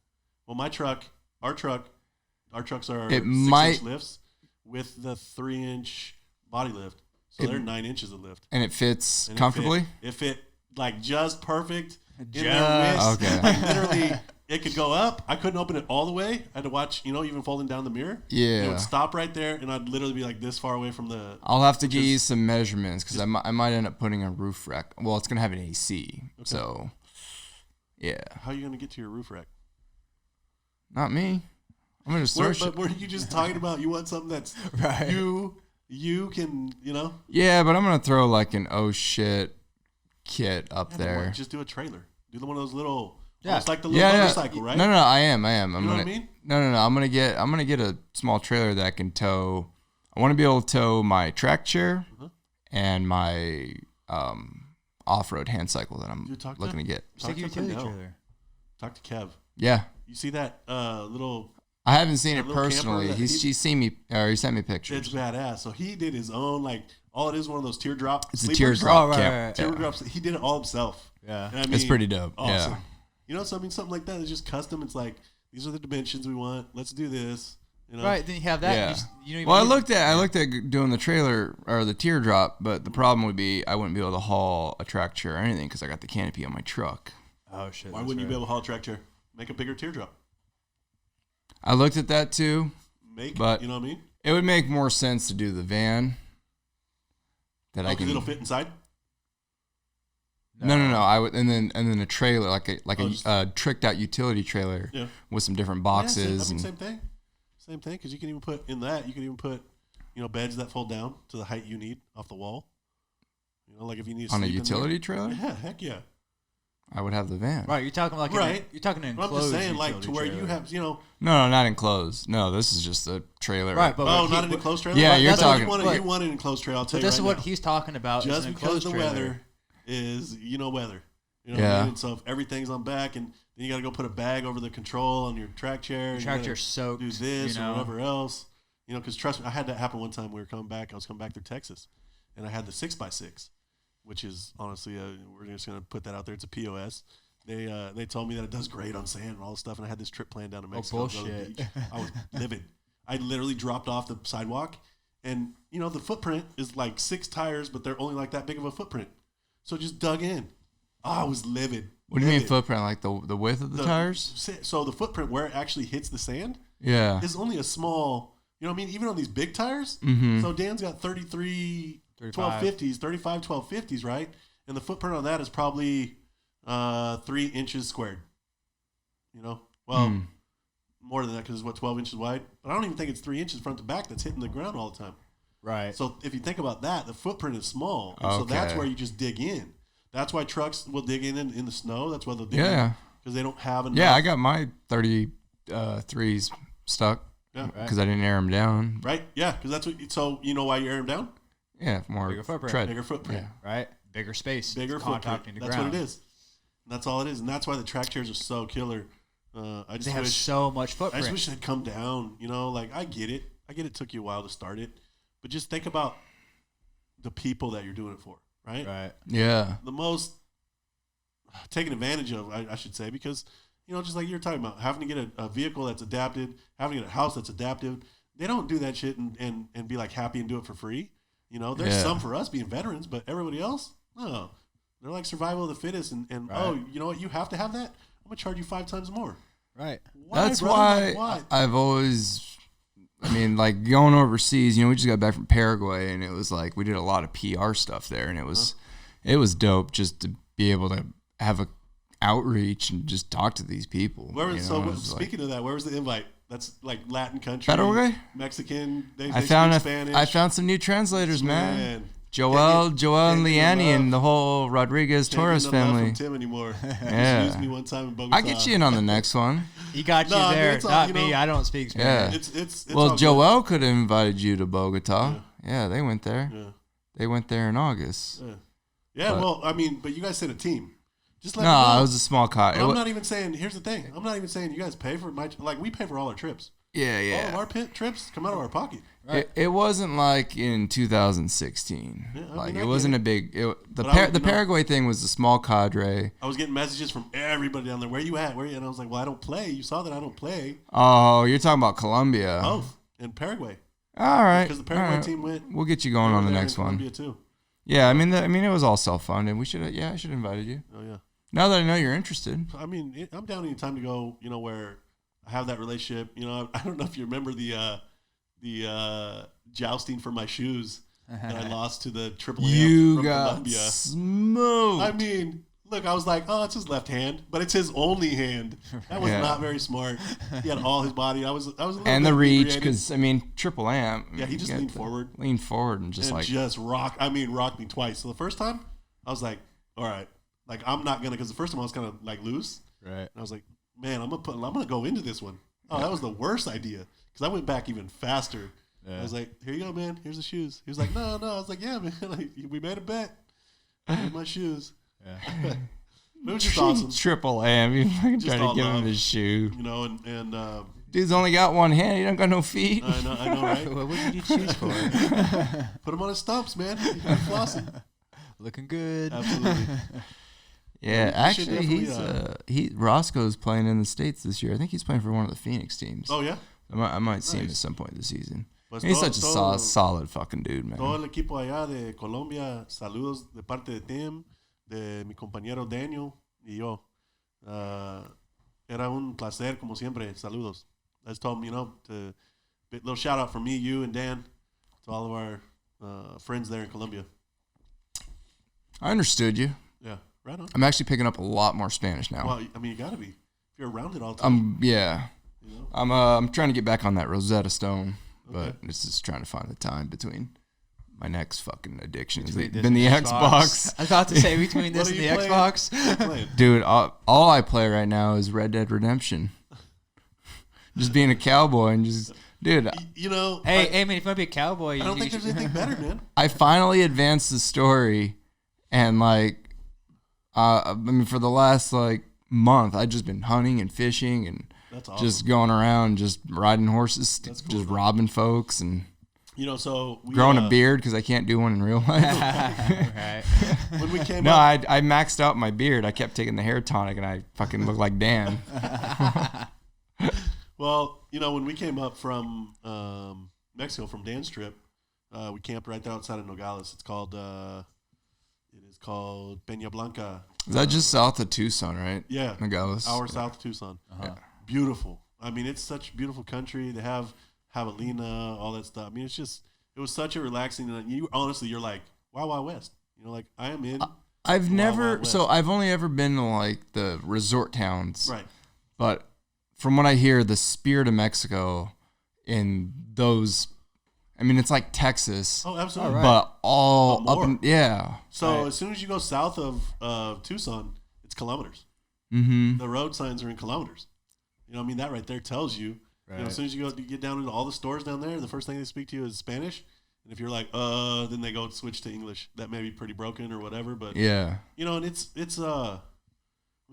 Well, our trucks are It 6-inch lifts with the 3-inch body lift. So they're 9 inches of lift. And it fits comfortably? It fit like just perfect in Just. their wrist. Okay. Like, literally, it could go up. I couldn't open it all the way. I had to watch, even folding down the mirror. Yeah. It would stop right there, and I'd literally be like this far away from the... I'll have to get you some measurements because I might end up putting a roof rack. Well, it's going to have an AC. Okay. So, yeah. How are you going to get to your roof rack? Not me. I'm going to search. But were you just talking about you want something that's right. You can, Yeah, but I'm going to throw like an oh shit kit up there. Just do a trailer. Do one of those little... Yeah. It's like the little motorcycle, right? No, I am. You know what I mean? No. I'm gonna get a small trailer that I can tow. I want to be able to tow my track chair and my off-road hand cycle that I'm looking to get. Talk to Kev. Yeah. You see that little? I haven't seen it personally. He's seen me, or he sent me pictures. It's badass. So he did his own all it is one of those teardrop. It's sleepers. a teardrop. Right. Teardrops. He did it all himself. Yeah. And it's pretty dope. Awesome. Yeah. So something like that is just custom. It's like, these are the dimensions we want. Let's do this. Right. Then you have that. Yeah. I looked at doing the trailer or the teardrop, but the problem would be I wouldn't be able to haul a track chair or anything because I got the canopy on my truck. Oh shit. Why wouldn't you be able to haul a track chair? Make a bigger teardrop. I looked at that too. But you know what I mean? It would make more sense to do the van. Because it'll fit inside. No. I would, and then a trailer, like a tricked out utility trailer with some different boxes. Same thing. Because you can even put beds that fold down to the height you need off the wall. Like if you need to on a sleep utility trailer. Yeah, heck yeah. I would have the van. Right, you're talking like you're talking an enclosed. I'm just saying, like to where trailer. you have, No, not enclosed. No, this is just a trailer. Right, but not an enclosed trailer. Yeah, you're talking. You want an enclosed trailer. I'll tell you. This is what he's talking about. Just because the weather is, weather. You know what I mean? And so if everything's on back, and then you got to go put a bag over the control on your track chair. Your track chair's soaked. Do this or whatever else. Because trust me, I had that happen one time. I was coming back through Texas, and I had the 6x6, which is honestly, we're just gonna put that out there. It's a POS. They told me that it does great on sand and all this stuff, and I had this trip planned down to Mexico. Oh, bullshit. I was livid. I literally dropped off the sidewalk, and the footprint is like 6 tires, but they're only like that big of a footprint. So just dug in. I was livid. What do you mean footprint? Like the width of the tires? So the footprint where it actually hits the sand is only a small, even on these big tires. Mm-hmm. So Dan's got 33 1250s, 35 1250s, right? And the footprint on that is probably 3 inches squared. More than that because it's 12 inches wide. But I don't even think it's 3 inches front to back that's hitting the ground all the time. Right. So if you think about that, the footprint is small. And so that's where you just dig in. That's why trucks will dig in the snow. That's why they'll dig in. Because they don't have enough. Yeah, I got my 33s stuck because I didn't air them down. Right? Yeah, because that's what. So you know why you air them down? Yeah, more bigger footprint. tread. Bigger footprint. Yeah. Right? Bigger space. Bigger footprint. That's what it is. That's all it is. And that's why the track chairs are so killer. They have so much footprint. I just wish they'd come down. I get it. It took you a while to start it. But just think about the people that you're doing it for, right? Right. Yeah. The most taken advantage of, I should say, because, just like you're talking about, having to get a vehicle that's adapted, having to get a house that's adaptive. They don't do that shit and be like happy and do it for free. There's some for us being veterans, but everybody else, no. They're like survival of the fittest. And right. You know what? You have to have that. I'm going to charge you 5 times more. Right. That's why I've always, going overseas, we just got back from Paraguay, and it was like we did a lot of PR stuff there, and it was dope just to be able to have a outreach and just talk to these people. Speaking of that, where was the invite? That's like Latin country, Paraguay, Mexican. They speak Spanish. I found some new translators, man. Joel, and Leanne, and the whole Rodriguez Torres family. From Tim anymore. Yeah. He used me one time in Bogota. I'll get you in on the next one. He got you there, not me. I don't speak Spanish. Yeah. It's well, Joel could have invited you to Bogota. Yeah, they went there. Yeah. They went there in August. Yeah, but you guys sent a team. Just let me know. It was a small car. I'm not even saying, here's the thing. I'm not even saying you guys pay for we pay for all our trips. Yeah. All of our pit trips come out of our pocket. Right. It wasn't like in 2016. Yeah, I like mean, it I wasn't get a big. The But I would, Paraguay thing was a small cadre. I was getting messages from everybody down there. Where you at? And I was like, well, I don't play. You saw that I don't play. Oh, you're talking about Colombia. Both in Paraguay. All right. Because the Paraguay team went. We'll get you going on the next one. Colombia too. Yeah, I mean, it was all self-funded. We should. I should have invited you. Oh yeah. Now that I know you're interested. I mean, I'm down anytime to go. Where I have that relationship. I don't know if you remember the jousting for my shoes that I lost to the Triple M from Colombia. Smoked. I mean, look, I was like, oh, it's his left hand, but it's his only hand. That was not very smart. He had all his body. I was a little and bit the reach, inebriated. because I mean, Triple M. Yeah, he just leaned forward and just rocked me twice. So the first time, I was like, all right, like I'm not gonna, because the first time I was kind of like loose, right? And I was like, man, I'm gonna go into this one. Oh, that was the worst idea, because I went back even faster. I was like, here you go, man. Here's the shoes. He was like, no. I was like, yeah, man. Like, we made a bet. Here's my shoes. Yeah. It was just awesome. Triple M. You fucking Just trying to give all him love. his shoe. And Dude's only got one hand. He don't got no feet. I know, right? What did you choose for? Put him on his stumps, man. He's been flossing. Looking good. Absolutely. Yeah, We should actually, Roscoe's playing in the States this year. I think he's playing for one of the Phoenix teams. Oh, yeah? I might see him Nice. at some point this season. Pues He's todo- such a todo- solid fucking dude, man. Todo el equipo allá de Colombia, saludos de parte de Tim, de mi compañero Daniel y yo. Era un placer, como siempre. Saludos. I just told him, to little shout out from me, you, and Dan to all of our friends there in Colombia. I understood you. Yeah, right on. I'm actually picking up a lot more Spanish now. Well, I mean, you got to be. If you're around it all the time. Yeah. I'm trying to get back on that Rosetta Stone, but Okay. it's just trying to find the time between my next fucking addiction has Between this been the and Xbox. I was about to say between this What and are the you playing? Xbox. What are you playing? Dude, all I play right now is Red Dead Redemption. Just being a cowboy and just, dude, Hey, man, if you might be a cowboy, I don't think there's anything better, man. I finally advanced the story, and I mean, for the last month, I've just been hunting and fishing and That's awesome. just going around, just riding horses, That's cool, just man. robbing folks and So we, growing a beard because I can't do one in real life. right. when we came No, up, I maxed out my beard. I kept taking the hair tonic, and I fucking look like Dan. well, when we came up from Mexico from Dan's trip, we camped right there outside of Nogales. It is called Peña Blanca. Is that just south of Tucson, right? Yeah, Nogales. hour south of Tucson. Uh-huh. Beautiful. I mean, it's such a beautiful country. They have javelina, all that stuff. I mean, it was such a relaxing. And you're like, Wild Wild West. I am in. I've Wild never, Wild West. so I've only ever been to the resort towns. Right. But from what I hear, the spirit of Mexico in those, I mean, it's like Texas, Oh, absolutely. All right. but all But up more. in, yeah. So Right. as soon as you go south of Tucson, it's kilometers. Mm-hmm. The road signs are in kilometers. That right there tells you. Right. As soon as you get down into all the stores down there, the first thing they speak to you is Spanish. And if you're like, then they go switch to English. That may be pretty broken or whatever, but Yeah. and it's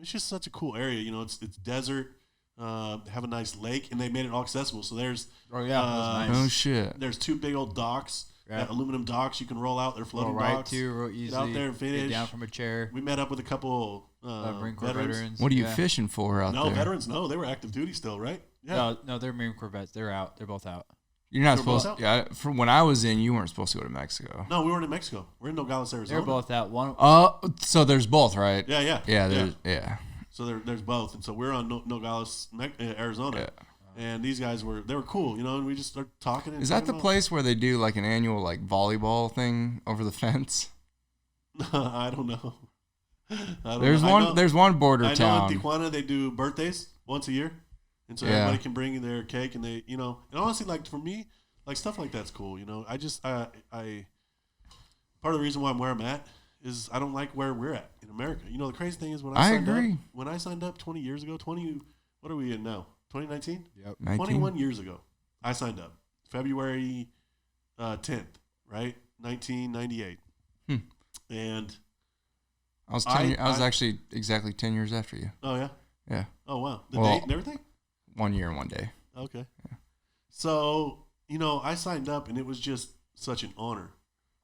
just such a cool area. It's desert. Have a nice lake, and they made it all accessible. So there's Oh yeah, that was Oh nice. shit. there's two big old docks, Right. aluminum docks you can roll out. They're Go floating right docks. to real easy. out there and Get finish. down from a chair. We met up with a couple Marine Corps veterans. veterans. What are you yeah. fishing for out No, there? veterans. No, they were active duty still, right? Yeah. No, they're Marine Corps vets. They're out. They're both out. You're not They're both supposed. out? Yeah. From when I was in, you weren't supposed to go to Mexico. No, we weren't in Mexico. We're in Nogales, They're Arizona. both out. One. Oh, so there's both, right? Yeah. Yeah. So there's both, and so we're on Nogales, Arizona, Yeah. and these guys were cool, and we just started talking. And Is that talking the about- place where they do an annual volleyball thing over the fence? I don't know. There's one border I know town. in Tijuana they do birthdays once a year, and so Yeah. everybody can bring their cake, and they, and honestly, for me, stuff like that's cool. I just part of the reason why I'm where I'm at is I don't like where we're at in America. The crazy thing is when I signed up 20 years ago, what are we in now? 2019? Yep. 19? 21 years ago, I signed up. February 10th, right? 1998. And I was I actually exactly 10 years after you. oh yeah, Yeah. oh wow, the Well- date and everything. 1 year and 1 day. Okay. So, I signed up, and it was just such an honor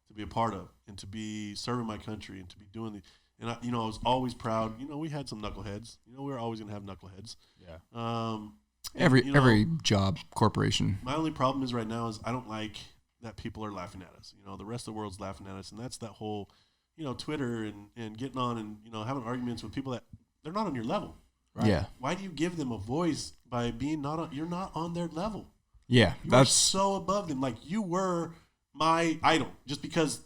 to be a part of and to be serving my country and to be doing the. And I was always proud. We had some knuckleheads. We were always gonna have knuckleheads. Yeah. Every job corporation. My only problem is right now is I don't like that people are laughing at us. The rest of the world's laughing at us, and that's that whole, Twitter and getting on and having arguments with people that they're not on your level. Right? Yeah. Why do you give them a voice by being you're not on their level? Yeah, You're so above them. Like you were my idol, just because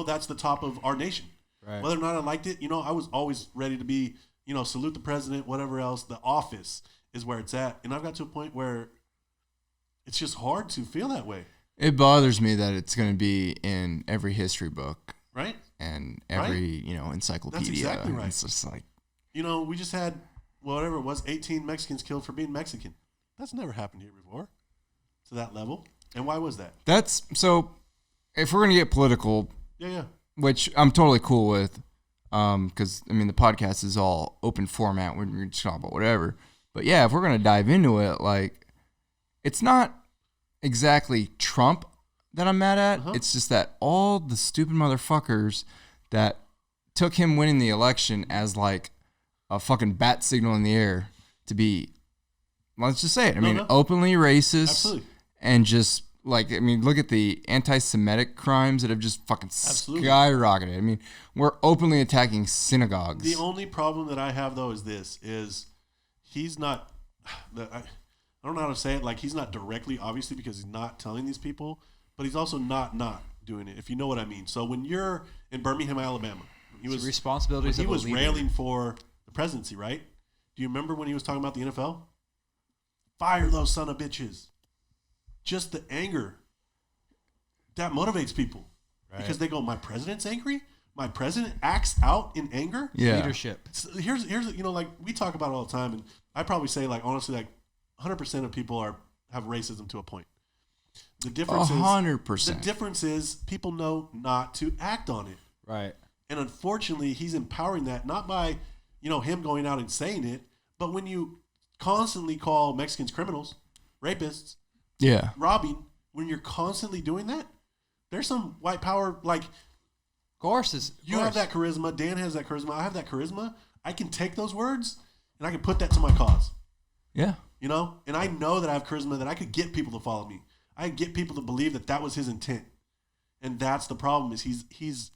that's the top of our nation. Right. Whether or not I liked it, I was always ready to be, salute the president, whatever else. The office is where it's at, and I've got to a point where it's just hard to feel that way. It bothers me that it's going to be in every history book, right? And every encyclopedia. That's exactly right. It's just like we just had whatever it was, 18 Mexicans killed for being Mexican. That's never happened here before, to that level. And why was that? That's so. If we're going to get political, yeah, which I'm totally cool with, because the podcast is all open format. We're just talking about whatever. But yeah, if we're going to dive into it, like, it's not exactly Trump that I'm mad at. Uh-huh. It's just that all the stupid motherfuckers that took him winning the election as like a fucking bat signal in the air to be, let's just say it. Openly racist. Absolutely. And just like, look at the anti-Semitic crimes that have just fucking skyrocketed. We're openly attacking synagogues. The only problem that I have though is he's not, I don't know how to say it. Like he's not directly, obviously, because he's not telling these people, but he's also not doing it, if you know what I mean. So when you're in Birmingham, Alabama, he was railing for the presidency, right? Do you remember when he was talking about the NFL? Fire those son of bitches. Just the anger that motivates people, right? Because they go, my president's angry. My president acts out in anger. Yeah. Leadership. So here's like we talk about it all the time, and I probably say like honestly like 100% of people have racism to a point. The difference 100%. The difference is people know not to act on it. Right. And unfortunately, he's empowering that not by him going out and saying it, but when you constantly call Mexicans criminals, rapists, robbing, when you're constantly doing that, there's some white power like. Of course. You have that charisma. Dan has that charisma. I have that charisma. I can take those words and I can put that to my cause. Yeah. And I know that I have charisma that I could get people to follow me. I can get people to believe that was his intent. And that's the problem is he's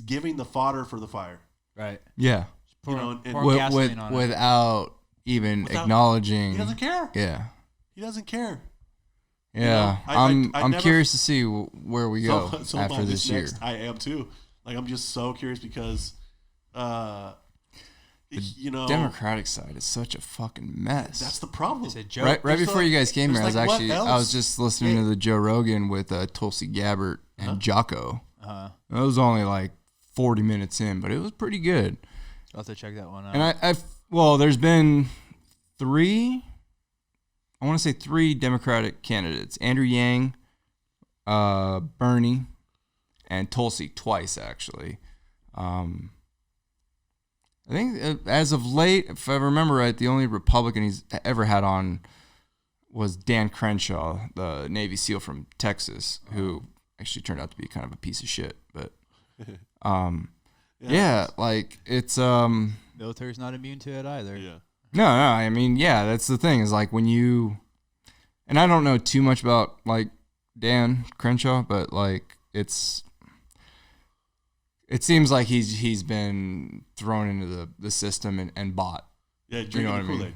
giving the fodder for the fire. Right. Yeah. Without even acknowledging. He doesn't care. Yeah. He doesn't care. Yeah, I'm curious to see where we go after this year. I am too. Like I'm just so curious because, the Democratic side is such a fucking mess. That's the problem. Right before you guys came here, I was just listening to the Joe Rogan with Tulsi Gabbard and Jocko. It was only like 40 minutes in, but it was pretty good. I'll have to check that one out. And there's been I want to say 3 Democratic candidates: Andrew Yang, Bernie, and Tulsi twice, actually. I think as of late, if I remember right, the only Republican he's ever had on was Dan Crenshaw, the Navy SEAL from Texas, who actually turned out to be kind of a piece of shit. But like it's military's not immune to it either. Yeah. No, that's the thing is like when you, and I don't know too much about like Dan Crenshaw, but like it seems like he's been thrown into the system and bought. Yeah, drinking the Kool-Aid.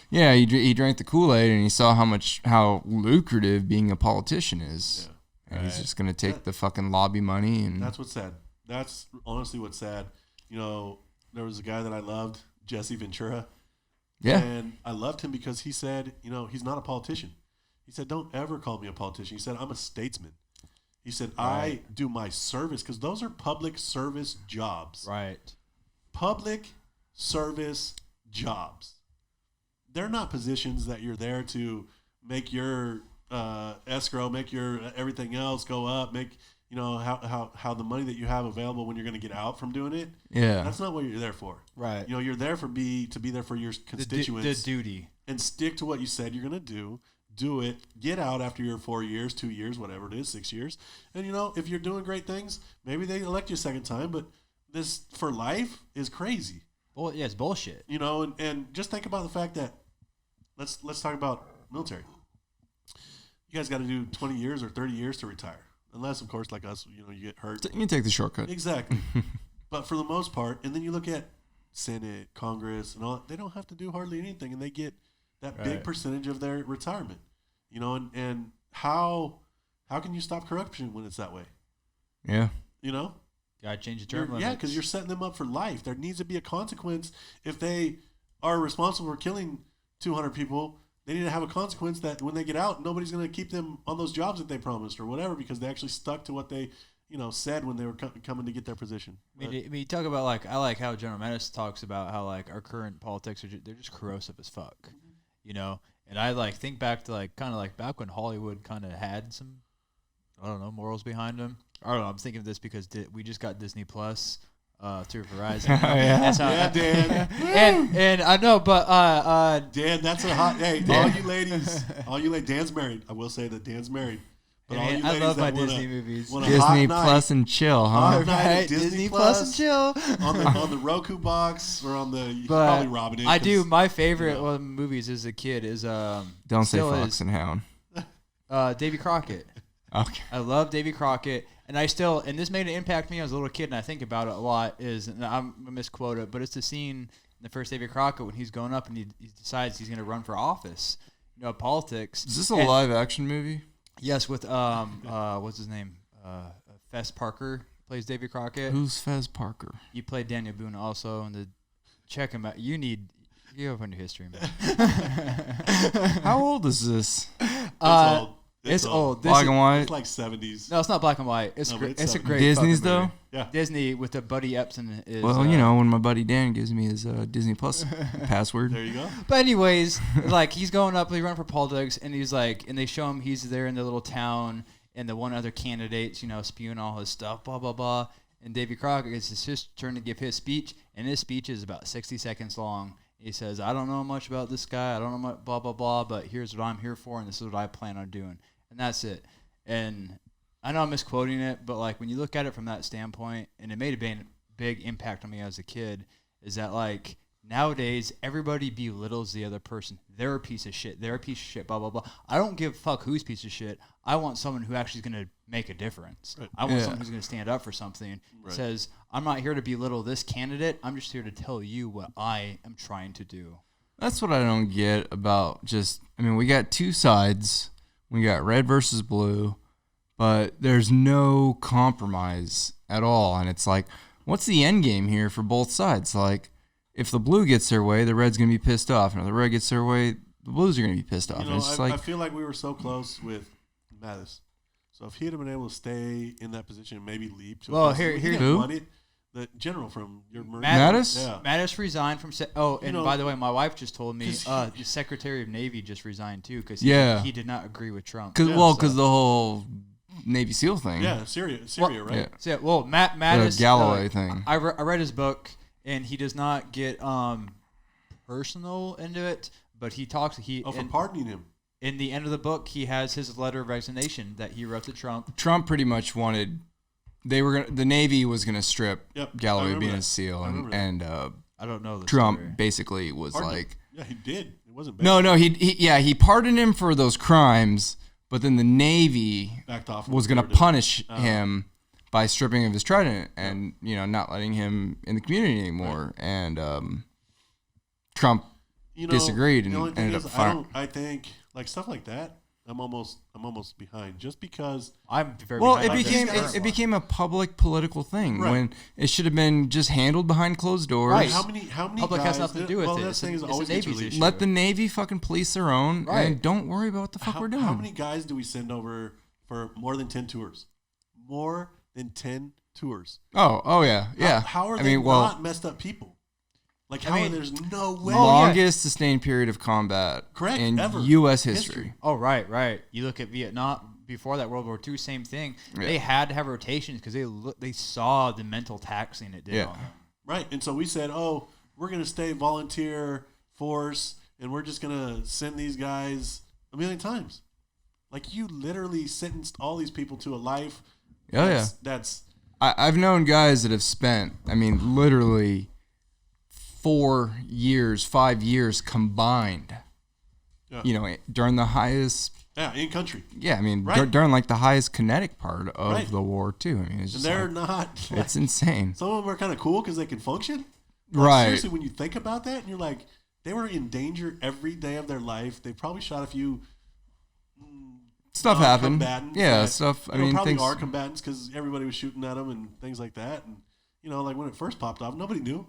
Yeah, he drank the Kool-Aid and he saw how lucrative being a politician is. Yeah. And he's just gonna take the fucking lobby money and. That's what's sad. That's honestly what's sad. There was a guy that I loved, Jesse Ventura. Yeah. And I loved him because he said, he's not a politician. He said, don't ever call me a politician. He said, I'm a statesman. He said, I do my service because those are public service jobs. Right. Public service jobs. They're not positions that you're there to make your escrow, make your everything else go up, make how the money that you have available when you're going to get out from doing it. Yeah, that's not what you're there for. Right. You're there to be there for your constituents. The duty. And stick to what you said you're going to do. do it, get out after your 4 years, 2 years, whatever it is, 6 years. And, if you're doing great things, maybe they elect you a second time, but this for life is crazy. Well, yeah, it's bullshit. And just think about the fact that, let's talk about military. You guys got to do 20 years or 30 years to retire. Unless, of course, like us, you get hurt. You take the shortcut. Exactly. But for the most part, and then you look at Senate, Congress, and all, they don't have to do hardly anything, and they get that big percentage of their retirement. And how can you stop corruption when it's that way? Yeah. Gotta change the term limits. Yeah, because you're setting them up for life. There needs to be a consequence. If they are responsible for killing 200 people, they need to have a consequence that when they get out, nobody's going to keep them on those jobs that they promised or whatever, because they actually stuck to what they said when they were coming to get their position. I mean, you talk about I like how General Mattis talks about how our current politics they're just corrosive as fuck, And I think back to kind of back when Hollywood kind of had some, I don't know, morals behind them. I don't know. I'm thinking of this because we just got Disney Plus through Verizon. Yeah. That's how, Yeah, Dan. and I know, but Dan, that's a hot. Hey, all you ladies, Dan's married. I will say that Dan's married. But all you I ladies love my that wanna- Disney movies. want a Disney hot night- Plus and chill, huh? hot night at Right, Disney Plus and chill. on the Roku box or on the. You can But probably rob it in. I do. 'cause- My favorite one of the movies as a kid is Don't say still Fox is, and Hound. Davy Crockett. Okay. I love Davy Crockett, and and this made an impact on me as a little kid, and I think about it a lot, and I'm going to misquote it, but it's the scene in the first Davy Crockett when he's going up and he decides he's going to run for office, politics. Is this a live action movie? Yes, with, what's his name? Fess Parker plays Davy Crockett. Who's Fez Parker? You played Daniel Boone also, and check him out. You have your history, man. How old is this? It's old. It's old. Black and white. It's like 70s. No, it's not black and white. It's No, but great. it's It's a great Disney's fucking movie. though. Yeah. Disney with the Buddy Epson is. Well, when my buddy Dan gives me his Disney Plus password. There you go. But anyways, he's going up, he's running for politics, and he's and they show him he's there in the little town, and the one other candidate's, spewing all his stuff, blah blah blah. And Davy Crockett it's his turn to give his speech, and his speech is about 60 seconds long. He says, "I don't know much about this guy, I don't know much, blah blah blah, but here's what I'm here for, and this is what I plan on doing." And that's it. And I know I'm misquoting it, but when you look at it from that standpoint, and it made a big impact on me as a kid, is that nowadays everybody belittles the other person. They're a piece of shit. They're a piece of shit. Blah blah blah. I don't give a fuck who's piece of shit. I want someone who actually is gonna make a difference. Right. I want someone who's gonna stand up for something. Right. Says, I'm not here to belittle this candidate. I'm just here to tell you what I am trying to do. That's what I don't get about we got two sides. We got red versus blue, but there's no compromise at all. And it's what's the end game here for both sides? If the blue gets their way, the red's going to be pissed off. And if the red gets their way, the blues are going to be pissed off. And it's I feel like we were so close with Mattis. So if he had been able to stay in that position and maybe leap to who? The general from your Marine. Mattis? Yeah. Mattis resigned from. By the way, my wife just told me the Secretary of Navy just resigned too because he did not agree with Trump. Because the whole Navy SEAL thing. Yeah, Syria, right? Yeah. So Mattis. The Galloway thing. I read his book, and he does not get personal into it, but he talks. For pardoning him. In the end of the book, he has his letter of resignation that he wrote to Trump. Trump pretty much wanted. The Navy was gonna strip Galloway being that. a SEAL, and I don't know. Trump story. basically was Yeah, he did. It wasn't bad. No, he pardoned him for those crimes, but then the Navy backed off. was gonna punish him by stripping of his trident and not letting him in the community anymore. Right. And Trump disagreed and ended up firing. I think stuff like that. I'm almost behind just because I'm very it became a public political thing when it should have been just handled behind closed doors. Right. How many public guys, has nothing to do with it. That thing is always Navy's issue. Let the Navy fucking police their own and don't worry about what the fuck we're doing. How many guys do we send over for more than 10 tours? More than 10 tours. Oh yeah. How are they not messed up people? There's no way. Longest sustained period of combat in U.S. history. Oh, right. You look at Vietnam, before that, World War II, same thing. Yeah. They had to have rotations because they saw the mental taxing it did on them. Right, and so we said, we're going to stay volunteer force, and we're just going to send these guys a million times. Like, you literally sentenced all these people to a life. Oh, That's. I've known guys that have spent, I mean, literally 4 years, 5 years combined, during the highest. Yeah, in country. Yeah, I mean, during like the highest kinetic part of the war, too. I mean, it's just. And they're not. Like, it's insane. Some of them are kind of cool because they can function. Like, right. Seriously, when you think about that, and you're like, they were in danger every day of their life. They probably shot a few. Stuff happened. Yeah, that, stuff. I mean, mean, probably things are combatants because everybody was shooting at them and things like that. And like when it first popped off, nobody knew.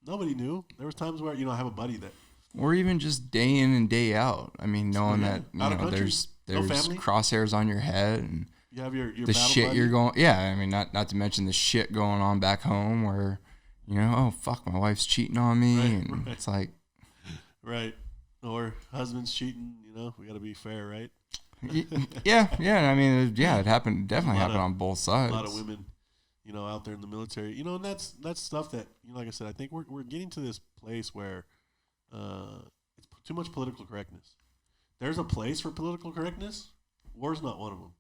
Nobody knew. There was times where I have a buddy that, or even just day in and day out. I mean, knowing that there's crosshairs on your head and you have your the shit buddy. you're going. Yeah, I mean, not to mention the shit going on back home where, oh fuck, my wife's cheating on me, and it's like, right, or husband's cheating. We got to be fair, right? yeah. I mean, it happened. Definitely happened on both sides. A lot of women, out there in the military, and that's stuff that, like I said, I think we're getting to this place where it's too much political correctness. There's a place for political correctness. War's not one of them.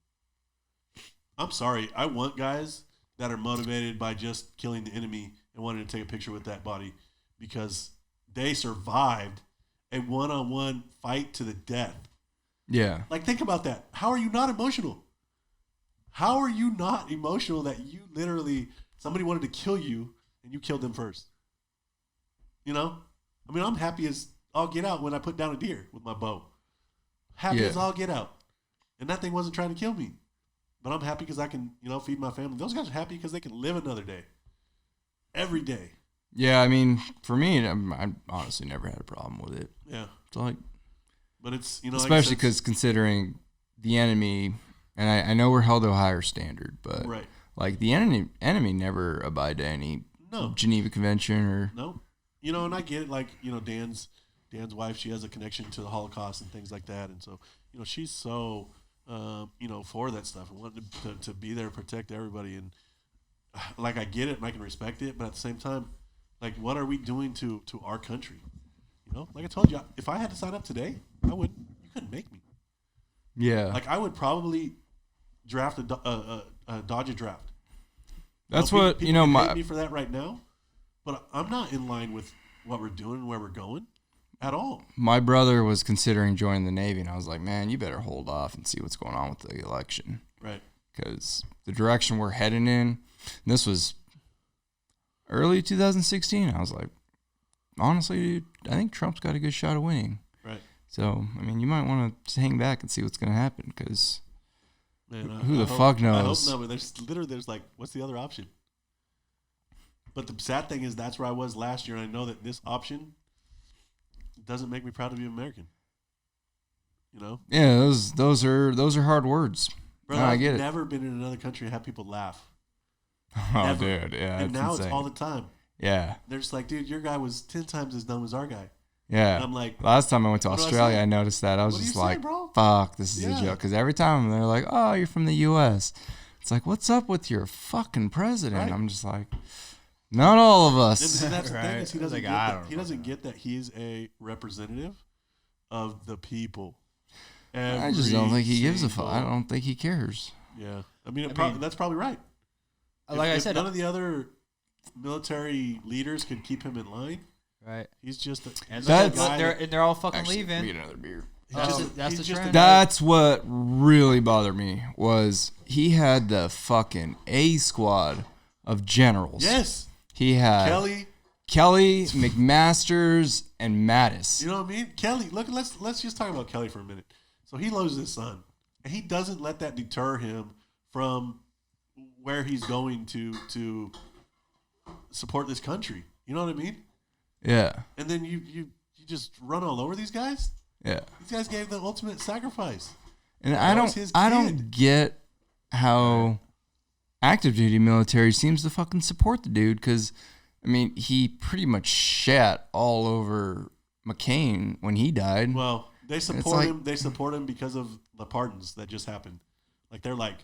I'm sorry. I want guys that are motivated by just killing the enemy and wanting to take a picture with that body because they survived a one-on-one fight to the death. Yeah. Like, think about that. How are you not emotional? How are you not emotional that you literally, somebody wanted to kill you and you killed them first? I mean, I'm happy as all get out when I put down a deer with my bow. Happy as all get out. And that thing wasn't trying to kill me. But I'm happy because I can, feed my family. Those guys are happy because they can live another day. Every day. Yeah, I mean, for me, I honestly never had a problem with it. Yeah. It's like, but it's, especially because considering the enemy, and I know we're held to a higher standard, but like the enemy never abide to any Geneva Convention or no, and I get it. Like Dan's wife, she has a connection to the Holocaust and things like that, and so she's so for that stuff and wanted to be there to protect everybody, and like I get it and I can respect it, but at the same time, like what are we doing to our country? Like I told you, if I had to sign up today, I wouldn't. You couldn't make me. Yeah. Like I would probably draft dodge a draft. That's people, what people hate me for that right now, but I'm not in line with what we're doing and where we're going at all. My brother was considering joining the Navy, and I was like, man, you better hold off and see what's going on with the election. Right. Because the direction we're heading in, this was early 2016. I was like, honestly, dude, I think Trump's got a good shot of winning. Right. So, I mean, you might want to hang back and see what's going to happen because who the I fuck hope, knows? I hope not, but there's like, what's the other option? But the sad thing is that's where I was last year, and I know that this option doesn't make me proud to be American. Yeah, those are hard words. Brother, I get I've never been in another country and have people laugh. Oh, Never. dude, yeah. And now insane. it's all the time. Yeah. They're just like, dude, your guy was 10 times as dumb as our guy. Yeah. And I'm like, last time I went to what do I Australia, say? I noticed that. I was What do just you say, like, bro? fuck, this is a Yeah. joke. Because every time they're like, oh, you're from the U.S. It's like, what's up with your fucking president? Right. I'm just like, not all of us. and that's the thing Right. is he doesn't Like, get I that. don't He doesn't get that he's a representative of the people. I just don't think he gives a fuck. I single- don't think he cares. Yeah. I mean, I mean, that's probably right. Like I If said, none of the other military leaders could keep him in line. right. He's just a, And That's- they're all fucking Actually, leaving. we get another beer. That's he's the just trend. a- That's what really bothered me was he had the fucking A squad of generals. yes, He had Kelly, McMasters, and Mattis. you know what I mean? Kelly, look, let's just talk about Kelly for a minute. So he loses his son, and he doesn't let that deter him from where he's going to support this country. You know what I mean? Yeah. And then you just run all over these guys. Yeah. These guys gave the ultimate sacrifice. And That was his I kid. don't get how active duty military seems to fucking support the dude because, I mean, he pretty much shat all over McCain when he died. Well, they support like- him. They support him because of the pardons that just happened. Like they're like,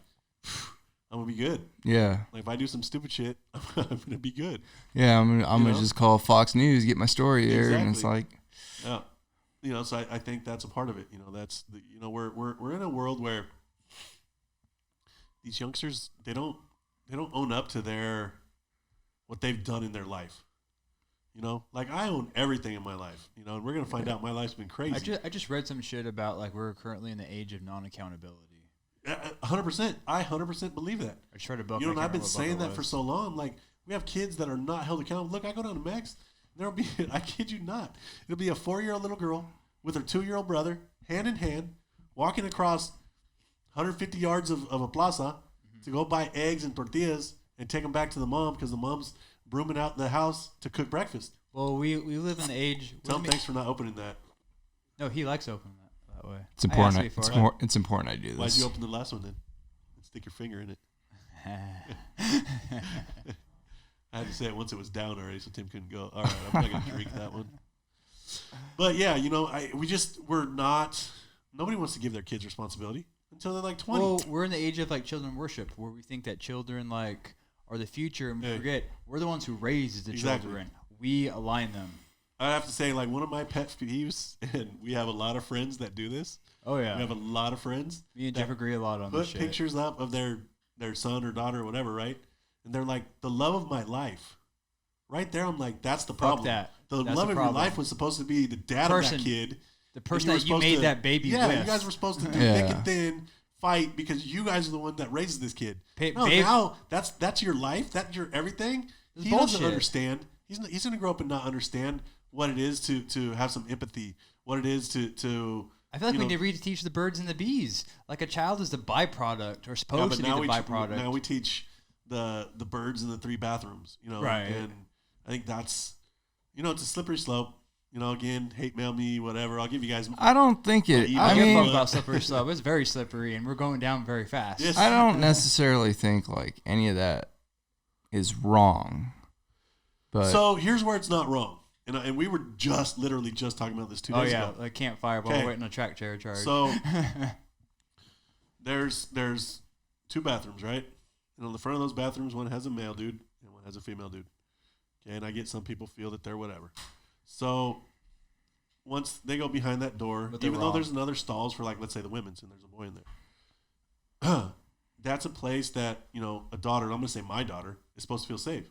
I'm gonna be good. Yeah. Like if I do some stupid shit, I'm gonna be good. Yeah, I'm gonna know? just call Fox News, get my story there, and it's Exactly. like, Yeah. So I think that's a part of it. That's we're in a world where these youngsters they don't own up to what they've done in their life. Like I own everything in my life. And we're gonna find out my life's been crazy. I just read some shit about like we're currently in the age of non-accountability. 100%. I 100% believe that. I tried to book. And I've been saying that for so long. Like we have kids that are not held accountable. Look, I go down to Mex. There'll be, I kid you not, it'll be a 4-year-old little girl with her 2-year-old brother, hand in hand, walking across 150 yards of a plaza to go buy eggs and tortillas and take them back to the mom because the mom's brooming out the house to cook breakfast. Well, we live in the age. Tell him thanks for not opening that. No, he likes opening that way. It's important. It's important I do this. Why'd you open the last one then? Stick your finger in it. I had to say it once it was down already, so Tim couldn't go. All right, I'm not gonna drink that one. But yeah, we're not. Nobody wants to give their kids responsibility until they're like 20. Well, we're in the age of like children worship, where we think that children like are the future, and we forget we're the ones who raise the children. We align them. I have to say, like one of my pet peeves, and we have a lot of friends that do this. Oh yeah, we have a lot of friends. Me and Jeff agree a lot on this shit. Put pictures up of their son or daughter or whatever, right? And they're like, the love of my life. Right there, I'm like, that's the problem. The love of your life was supposed to be the dad of that kid. The person that you made that baby with. Yeah, you guys were supposed to do thick and thin, fight, because you guys are the one that raises this kid. Now that's your life. That's your everything. He doesn't understand. He's going to grow up and not understand what it is to have some empathy, what it is to I feel like we need to reteach the birds and the bees. Like a child is the byproduct or supposed to be the byproduct. Now we teach the birds in the 3 bathrooms, right? And I think that's, it's a slippery slope. Again, hate mail me, whatever. I'll give you guys. I don't think it. I mean, about slippery slope. It's very slippery, and we're going down very fast. Yes. I don't necessarily think like any of that is wrong. But so here's where it's not wrong. And we were literally just talking about this 2 days ago. Oh, yeah, like campfire while we're waiting on a track chair charge. So there's 2 bathrooms, right? And on the front of those bathrooms, one has a male dude and one has a female dude. Okay, and I get some people feel that they're whatever. So once they go behind that door, even though there's another stalls for like, let's say the women's and there's a boy in there, that's a place that, a daughter, I'm going to say my daughter, is supposed to feel safe.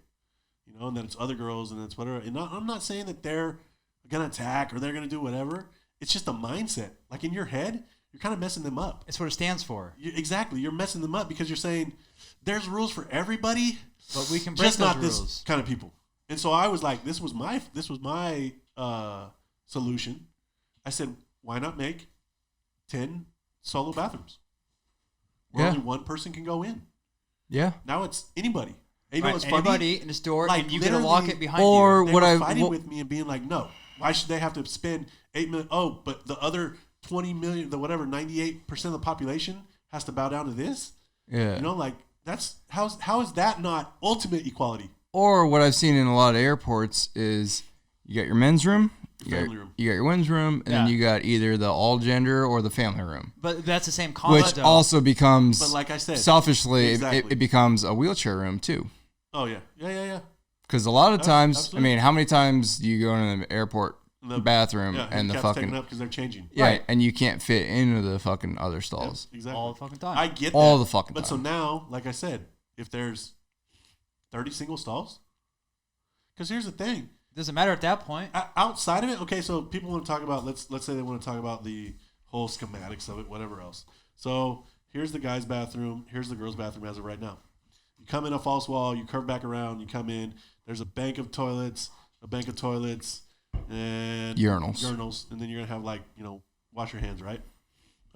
And then it's other girls and it's whatever. And I'm not saying that they're going to attack or they're going to do whatever. It's just a mindset. Like in your head, you're kind of messing them up. It's what it stands for. Exactly. You're messing them up because you're saying there's rules for everybody, but we can break just those not rules. This kind of people. And so I was like, this was my solution. I said, why not make 10 solo bathrooms where only one person can go in? Yeah. Now it's anybody. Anybody in the store, like, and you can lock it behind you. Or they were fighting with me and being like, no, why should they have to spend $8 million? Oh, but the other 20 million, the whatever, 98% of the population has to bow down to this? Yeah. Like that's how is that not ultimate equality? Or what I've seen in a lot of airports is you got your men's room, you got your women's room, and then you got either the all gender or the family room. But that's the same concept. Which also becomes, but like I said, selfishly, it becomes a wheelchair room too. Oh, yeah. Yeah. Because a lot of times, absolutely. I mean, how many times do you go into the airport bathroom and the fucking taken up because they're changing? Yeah, right. And you can't fit into the fucking other stalls. Yeah, exactly. All the fucking time. I get that. All the fucking time. But so now, like I said, if there's 30 single stalls, because here's the thing. It doesn't matter at that point. Outside of it, okay, so people want to talk about, let's say they want to talk about the whole schematics of it, whatever else. So here's the guy's bathroom. Here's the girl's bathroom as of right now. You come in a false wall, you curve back around, you come in, there's a bank of toilets, and urinals, and then you're going to have like, wash your hands, right?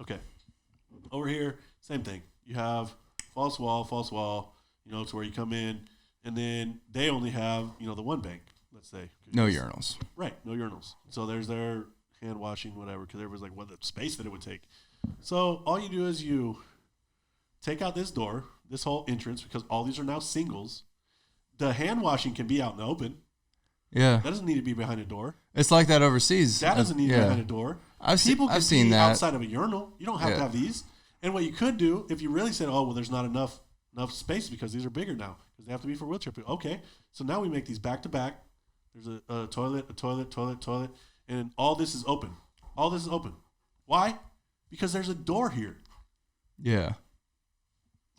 Okay. Over here, same thing. You have false wall, to where you come in, and then they only have, the one bank, let's say. No urinals. Right, no urinals. So there's their hand washing, whatever, because everyone's like, what the space that it would take. So all you do is you take out this door, this whole entrance, because all these are now singles. The hand washing can be out in the open. Yeah. That doesn't need to be behind a door. It's like that overseas. That doesn't need to be behind a door. I've seen that outside of a urinal. You don't have to have these. And what you could do, if you really said, oh, well, there's not enough space because these are bigger now because they have to be for wheelchair people. Okay. So now we make these back to back. There's a toilet, and all this is open. All this is open. Why? Because there's a door here. Yeah.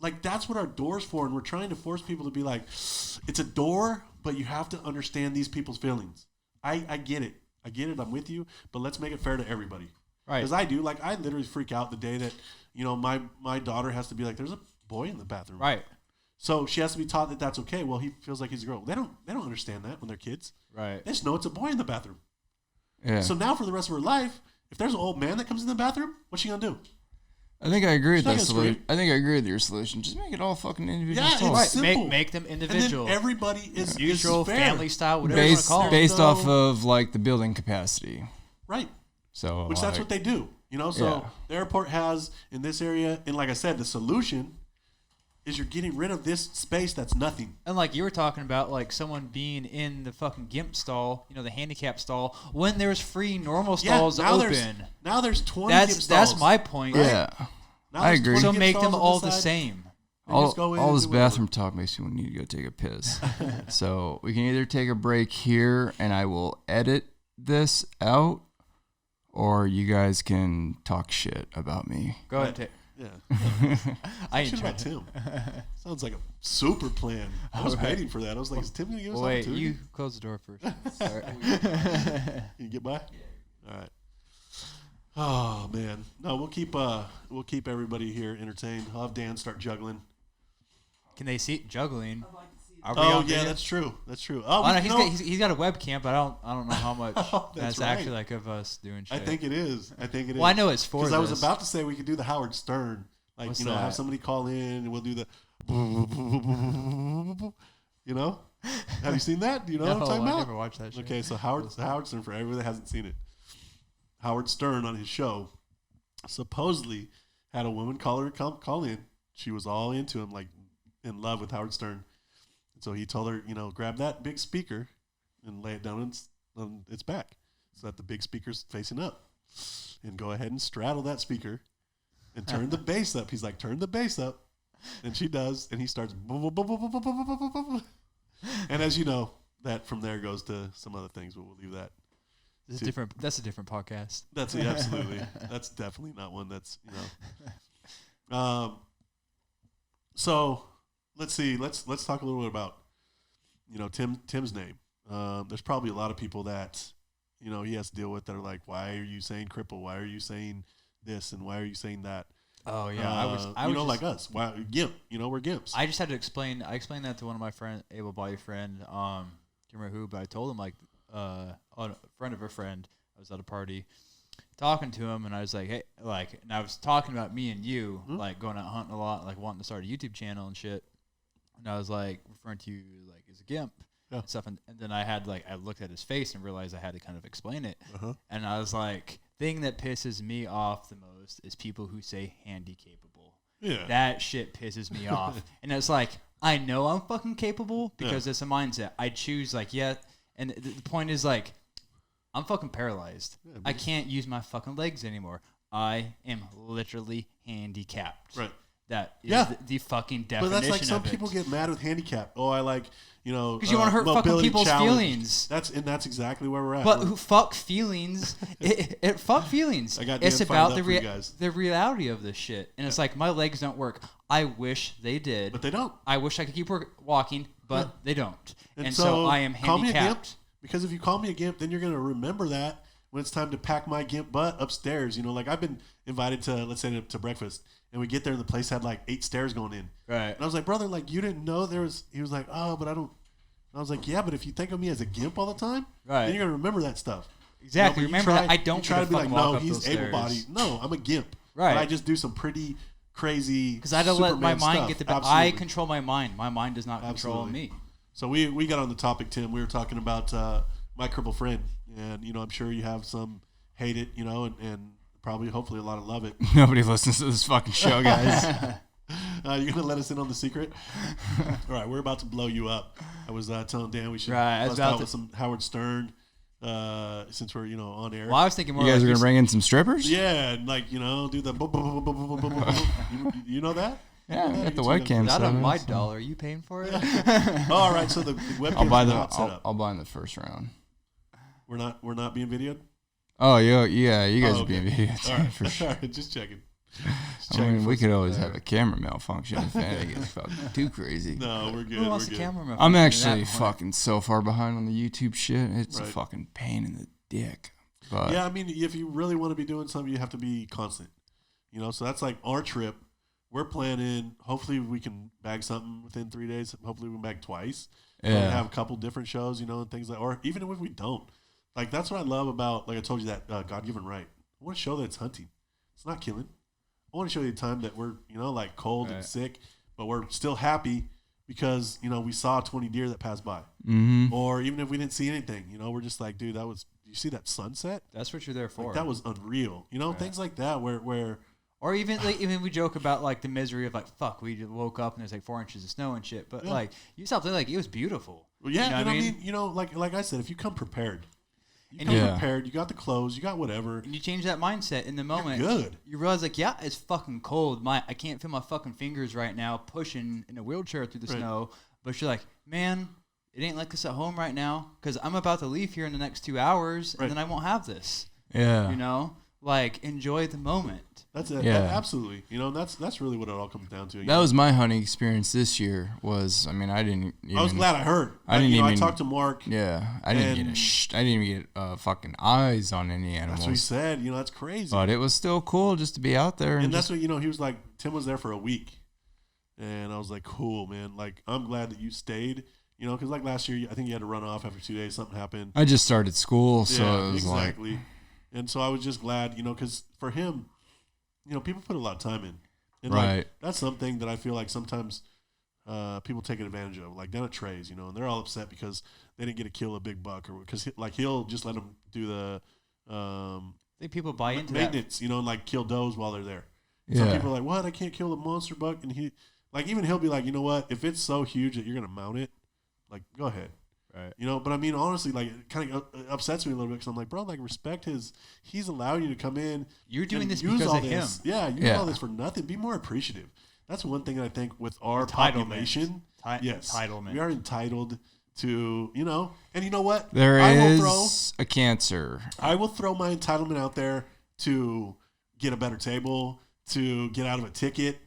Like, that's what our door's for, and we're trying to force people to be like, it's a door, but you have to understand these people's feelings. I get it. I get it. I'm with you, but let's make it fair to everybody. Right. Because I do. Like, I literally freak out the day that, you know, my daughter has to be like, there's a boy in the bathroom. Right. So she has to be taught that that's okay. Well, he feels like he's a girl. They don't understand that when they're kids. Right. They just know it's a boy in the bathroom. Yeah. So now for the rest of her life, if there's an old man that comes in the bathroom, what's she gonna do? I think I agree with She's not that gonna solution. scream. I think I agree with your solution. Just make it all fucking individual. Yeah, stalls. it's simple. Make them individual. And then everybody is mutual, fair. family style, whatever you want to based call it. based No- off of like the building capacity. Right. So Which that's what they do. You know, so Yeah. the airport has in this area, and like I said, the solution is you're getting rid of this space that's nothing. And like you were talking about, like someone being in the fucking Gimp stall, you know, the handicap stall, when there's free normal stalls now open. Now there's 20 Gimp stalls. That's my point. Yeah. Now I there's agree. 20 So Gimp make them stalls on all this the side, same. and you just go in All and this do whatever. bathroom talk makes me need to go take a piss. So we can either take a break here and I will edit this out, or you guys can talk shit about me. Go ahead. And Yeah. I Shit enjoy about it. Tim. Sounds like a super plan. I was All right. waiting for that. I was like, is Tim going to give us Wait, opportunity? you close the door first. Sorry. Can you get by? All right. Oh man, no, we'll keep everybody here entertained. I'll have Dan start juggling. Can they see juggling? Are we Oh on yeah, video? that's true. That's true. Oh, Oh, no, we, he's no, got, he's got a webcam, but I don't know how much Oh, that's that's right. actually like of us doing shit. I think it is. I think it is. Well, I know it's for because I was this. about to say we could do the Howard Stern, like What's you know, have that? somebody call in and we'll do the, you know. Have you seen that? Do you know No, what I'm talking I about? never watched that shit. Okay, so Howard Stern, for everyone that hasn't seen it, Howard Stern on his show supposedly had a woman call in. She was all into him, like in love with Howard Stern. And so he told her, you know, grab that big speaker and lay it down on its back so that the big speaker's facing up. And go ahead and straddle that speaker and turn the bass up. He's like, turn the bass up. And she does, and he starts. And as you know, that from there goes to some other things, but we'll leave that. This is different. That's a different podcast. That's absolutely. That's definitely not one that's, you know. So let's see. Let's talk a little bit about, you know, Tim's name. There's probably a lot of people that, you know, he has to deal with that are like, why are you saying cripple? Why are you saying this? And why are you saying that? Oh yeah, I was you know, just, like us. Why Gimp? You know, we're Gimps. I just had to explain. I explained that to one of my able-bodied friend. Can't remember who, but I told him like a friend of a friend. I was at a party talking to him, and I was like, hey, like, and I was talking about me and you, like going out hunting a lot, like wanting to start a YouTube channel and shit. And I was like referring to you like as a Gimp and stuff, and then I had like I looked at his face and realized I had to kind of explain it, and I was like, thing that pisses me off the most is people who say handy capable. Yeah. That shit pisses me off. And it's like, I know I'm fucking capable because it's a mindset. I choose like, yeah. And the point is like, I'm fucking paralyzed. Yeah, I can't use my fucking legs anymore. I am literally handicapped. Right. That is Yeah. the fucking But definition that's like some of it. people get mad with handicap. Oh, I like, you know, because you want to hurt fucking mobility people's challenged. feelings. That's exactly where we're at. But who fuck feelings? Fuck feelings. I got It's Dan about fired up for you guys. the reality of this shit. And it's like my legs don't work. I wish they did. But they don't. I wish I could keep walking, but Yeah. they don't. And so so I am call me a Gimp, handicapped. because if you call me a Gimp, then you're going to remember that when it's time to pack my Gimp butt upstairs. You know, like I've been invited to, let's say, to breakfast, and we get there and the place had like 8 stairs going in. Right. And I was like, brother, like you didn't know there was, he was like, oh, but I don't. And I was like, yeah, but if you think of me as a Gimp all the time, Right. then you're going to remember that stuff. Exactly. You know, but Remember you that I don't you try get to be like, fucking walk no, up he's those stairs. able-bodied. No, I'm a Gimp. Right. But I just do some pretty crazy Because I had to let my Superman mind stuff. get the best. I Absolutely. control my mind. My mind does not control Absolutely. me. So we got on the topic, Tim. We were talking about my cripple friend, and you know, I'm sure you have some hate it, you know, and probably hopefully a lot of love it. Nobody listens to this fucking show, guys. You're gonna let us in on the secret? All right, we're about to blow you up. I was telling Dan we should Right, I was bust about out to- with some Howard Stern since we're on air. Well, I was thinking more You guys like are gonna bring in some strippers? Yeah, and like do the you know that? Yeah, I got the you webcam. Is that set on up, my so- dollar? Are you paying for it? All right, so the webcam I'll buy is the. not set up. I'll buy in the first round. We're not being videoed. Oh, yeah, you guys Oh, would be okay. videotaped All right. for sure. All right, just checking. I mean, we could always have a camera malfunction if anything gets fucking too crazy. No, we're good. Who wants We're a good. camera? I'm actually fucking so far behind on the YouTube shit. It's a Right. fucking pain in the dick. But Yeah, I mean, if you really want to be doing something, you have to be constant. You know, so that's like our trip. We're planning. Hopefully, we can bag something within 3 days. Hopefully, we can bag twice. yeah, Have a couple different shows, you know, and things like. Or even if we don't, like that's what I love about. Like I told you that God-given right. I want to show that it's hunting. It's not killing. I want to show you the time that we're, you know, like cold and sick, but we're still happy because, you know, we saw 20 deer that passed by. mm-hmm. Or even if we didn't see anything, you know, we're just like, dude, you see that sunset? That's what you're there for. Like, that was unreal. You know, things like that where or even like, even we joke about like the misery of like, fuck, we just woke up and there's like 4 inches of snow and shit. But like you saw something like it was beautiful. well, yeah, you know and what I mean, you know, like I said, if you come prepared, prepared, you got the clothes, you got whatever. And you change that mindset in the moment. You're good. You realize like, yeah, it's fucking cold. I can't feel my fucking fingers right now pushing in a wheelchair through the snow. But you're like, man, it ain't like this at home right now because I'm about to leave here in the next 2 hours and then I won't have this. Yeah. You know, like enjoy the moment. That's it. Yeah. Absolutely. You know, that's really what it all comes down to. That was my hunting experience this year. I mean, I was glad I heard. I didn't even. I talked to Mark. Yeah, I didn't even get fucking eyes on any animals. That's what he said. You know, that's crazy. But it was still cool just to be out there. And that's what, you know, he was like, Tim was there for a week. And I was like, cool, man. Like, I'm glad that you stayed. You know, because like last year, I think you had to run off after 2 days. Something happened. I just started school, so it was exactly. like. And so I was just glad, you know, because for him, you know, people put a lot of time in. And right. like, that's something that I feel like sometimes people take advantage of. Like down at Trey's, you know, and they're all upset because they didn't get to kill a big buck, or because like he'll just let them do the I think people buy into maintenance, you know, and like kill does while they're there. Yeah. Some people are like, what? I can't kill a monster buck. And he, like, even he'll be like, you know what? If it's so huge that you're going to mount it, like, go ahead. Right. You know, but I mean, honestly, like, it kind of upsets me a little bit because I'm like, bro, like, respect he's allowing you to come in. You're doing this use because all of this. him. Yeah, use all this for nothing. Be more appreciative. That's one thing I think with our population. Yes. Entitlement. We are entitled to, you know, and you know what? There is a cancer. I will throw my entitlement out there to get a better table, to get out of a ticket,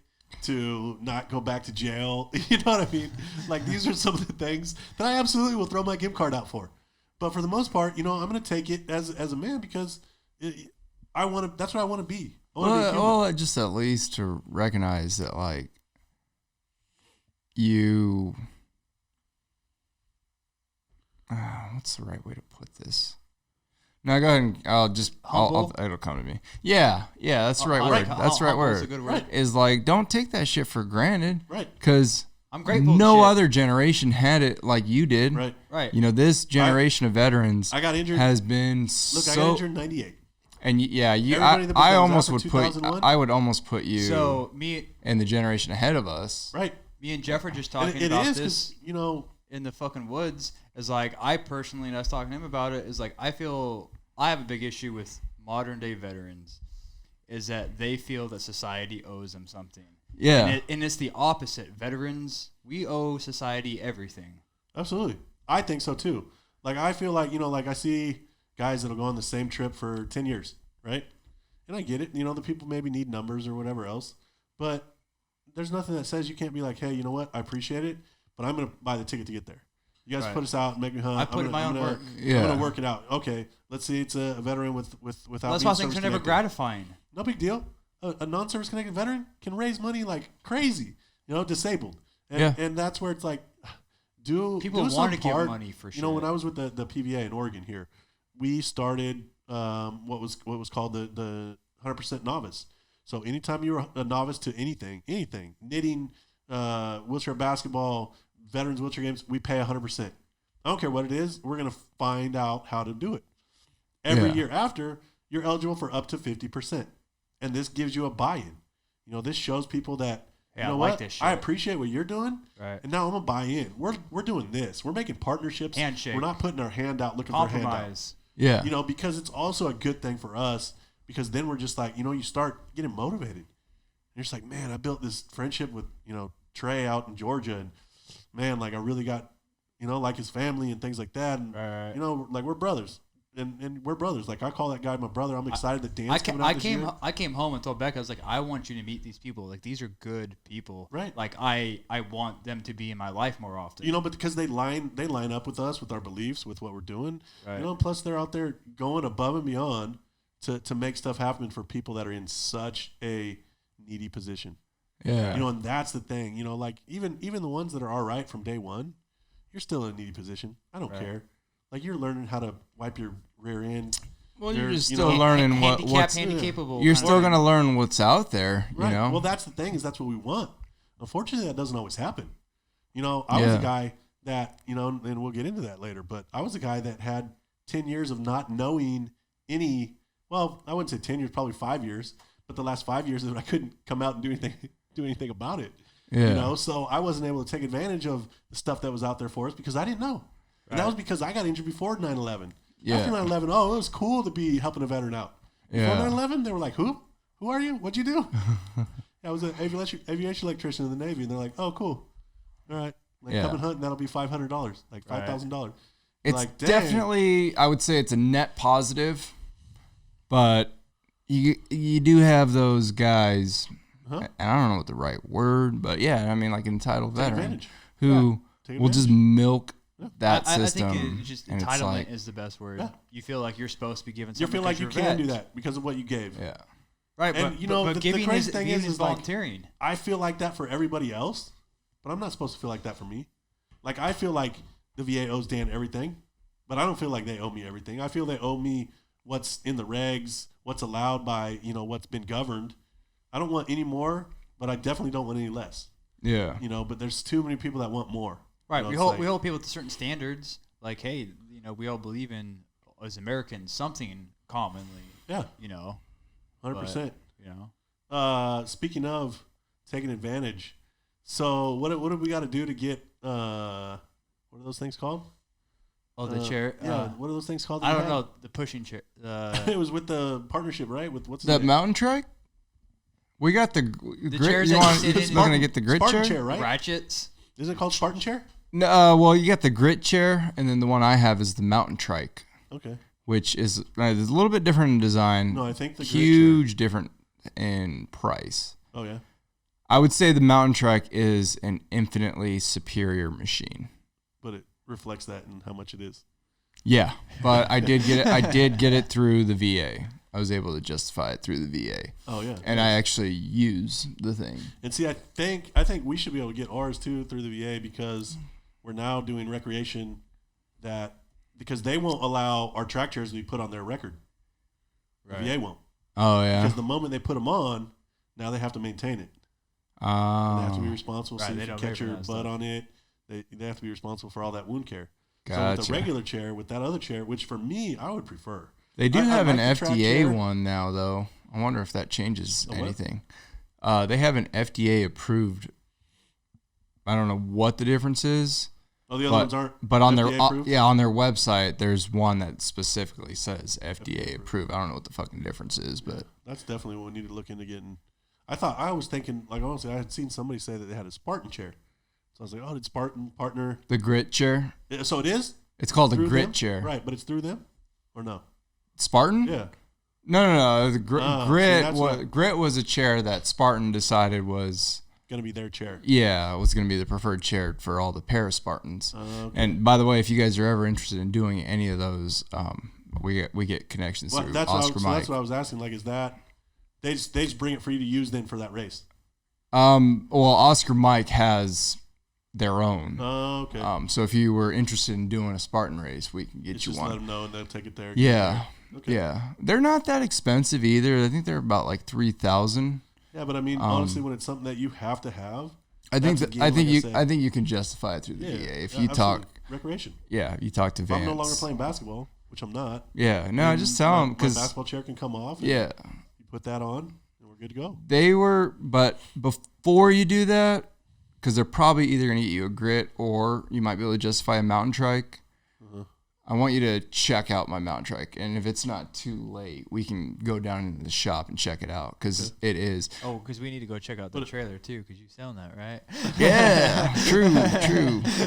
to not go back to jail. You know what I mean? Like, these are some of the things that I absolutely will throw my gift card out for. But for the most part, you know, I'm going to take it as a man because I want to. That's what I want to be. Well, just at least to recognize that, like, you. What's the right way to put this? No, go ahead and it'll come to me. Yeah, that's the right word. That's the right word. A good word. Right. Is like, don't take that shit for granted. Right. Because I'm grateful. no other generation had it like you did. Right. You know, this generation of veterans I got injured. has been Look, I got injured in 98. And Everybody that I was almost out would for put 2001? I would almost put you So in the generation ahead of us. Right. me and Jeff are just talking It about is this. because, you know, in the fucking woods is like I personally, and I was talking to him about it, is like I feel I have a big issue with modern day veterans is that they feel that society owes them something. Yeah. And it's the opposite. Veterans, we owe society everything. absolutely. I think so too. Like, I feel like, you know, like I see guys that'll go on the same trip for 10 years, right? And I get it. You know, the people maybe need numbers or whatever else. But there's nothing that says you can't be like, hey, you know what? I appreciate it, but I'm going to buy the ticket to get there. You guys put us out and make me hunt. I put in my own work. I'm going to work it out. Okay, let's see. It's a veteran without That's why things are never gratifying. No big deal. A non-service connected veteran can raise money like crazy, you know, disabled. And that's where it's like, people want to give money for sure. You know, when I was with the PVA in Oregon here, we started what was called the 100% novice. So anytime you were a novice to anything, knitting, wheelchair basketball, veterans wheelchair games, we pay 100%. I don't care what it is. We're going to find out how to do it. Every year after, you're eligible for up to 50%. And this gives you a buy-in. You know, this shows people that, you know what? I appreciate what you're doing. Right. And now I'm going to buy in. We're doing this. We're making partnerships. Handshake. We're not putting our hand out looking Compromise. for a handout. Yeah. You know, because it's also a good thing for us because then we're just like, you know, you start getting motivated. And you're just like, man, I built this friendship with, you know, Trey out in Georgia. And, man, like I really got, you know, like his family and things like that. And, you know, like we're brothers. and we're brothers. Like I call that guy my brother. I'm excited that Dan's coming out this year. I came home and told Becca, I was like, I want you to meet these people. Like these are good people. Right. Like I want them to be in my life more often. You know, but because they line up with us, with our beliefs, with what we're doing. Right. You know, plus they're out there going above and beyond to make stuff happen for people that are in such a needy position. Yeah. You know, and that's the thing. You know, like even the ones that are all right from day one, you're still in a needy position. I don't care. Like you're learning how to wipe your rear end. Well, you're just still learning what's handicapable. You're still going to learn what's out there. Right. You know. Well, that's the thing, is that's what we want. Unfortunately, that doesn't always happen. You know, I was a guy that, you know, and we'll get into that later, but I was a guy that had 10 years of not knowing any. Well, I wouldn't say 10 years, probably 5 years. But the last 5 years is when I couldn't come out and do anything about it. Yeah. You know, so I wasn't able to take advantage of the stuff that was out there for us because I didn't know. And that was because I got injured before 9/11. Yeah. After 9/11, it was cool to be helping a veteran out. Before 9/11, they were like, who? Who are you? What'd you do? I was an aviation electrician in the Navy. And they're like, oh, cool. All right. Like, come and hunt, and that'll be $500, like $5,000. It's like, definitely, I would say it's a net positive. But you do have those guys, and I don't know what the right word, but yeah, I mean like entitled veteran who will just milk that system. I think it's just entitlement is the best word. Yeah. You feel like you're supposed to be given something. You feel like you can do that because of what you gave. Yeah. Right, and you know, the crazy thing is volunteering. Like, I feel like that for everybody else, but I'm not supposed to feel like that for me. Like I feel like the VA owes Dan everything, but I don't feel like they owe me everything. I feel they owe me what's in the regs, what's allowed by, you know, what's been governed. I don't want any more, but I definitely don't want any less. Yeah. You know, but there's too many people that want more. Right. You know, we hold people to certain standards. Like, hey, you know, we all believe in, as Americans, something commonly. Yeah. You know. 100%. You know. Speaking of taking advantage, so what do we got to do to get, what are those things called? Oh, the chair. Yeah, what are those things called? I don't know. The pushing chair. It was with the partnership, right? With what's that mountain trike? We got the grit. Chairs you're going to get the grit Spartan chair, right? Ratchets. Is it called Spartan chair? No. Well, you got the grit chair, and then the one I have is the mountain trike. Okay. Which is a little bit different in design. No, I think the huge different in price. Oh yeah. I would say the mountain trike is an infinitely superior machine. But it reflects that in how much it is. Yeah, but I did get it. I did get it through the VA. I was able to justify it through the VA. Oh yeah. And I actually use the thing. And see, I think we should be able to get ours too through the VA because we're now doing recreation because they won't allow our track chairs to be put on their record. Right. The VA won't. Oh yeah. Because the moment they put them on, now they have to maintain it. They have to be responsible. So if you catch your butt on it, they have to be responsible for all that wound care. Gotcha. So with the regular chair, with that other chair, which for me, I would prefer. They do have an FDA one now, though. I wonder if that changes anything. They have an FDA approved. I don't know what the difference is. Oh, the other ones aren't. But on their on their website, there's one that specifically says FDA approved. I don't know what the fucking difference is, but that's definitely what we need to look into getting. I was thinking, like honestly, I had seen somebody say that they had a Spartan chair. So I was like, oh, did Spartan partner the grit chair? So it is. It's called a grit chair, right? But it's through them, or no? Spartan? Yeah. No. The grit was a chair that Spartan decided was going to be their chair. Yeah, it was going to be the preferred chair for all the para-Spartans. Okay. And by the way, if you guys are ever interested in doing any of those, we get connections through Oscar Mike. That's what I was asking. Like, is that they just bring it for you to use then for that race? Well, Oscar Mike has their own. Oh, okay. So if you were interested in doing a Spartan race, we can get you just one. Let them know and they'll take it there. Yeah. Okay. Yeah. They're not that expensive either. I think they're about like $3,000. Yeah, but I mean, honestly, when it's something that you have to have, I think you can justify it through the VA if you talk recreation. Yeah, you talk to Vance. I'm no longer playing basketball, which I'm not. Yeah, no, I just tell them because my basketball chair can come off. Yeah, you put that on, and we're good to go. But before you do that, because they're probably either going to get you a grit or you might be able to justify a mountain trike. I want you to check out my mountain trike, and if it's not too late, we can go down into the shop and check it out because it is. Oh, because we need to go check out the trailer too, because you sound that, right? Yeah, true.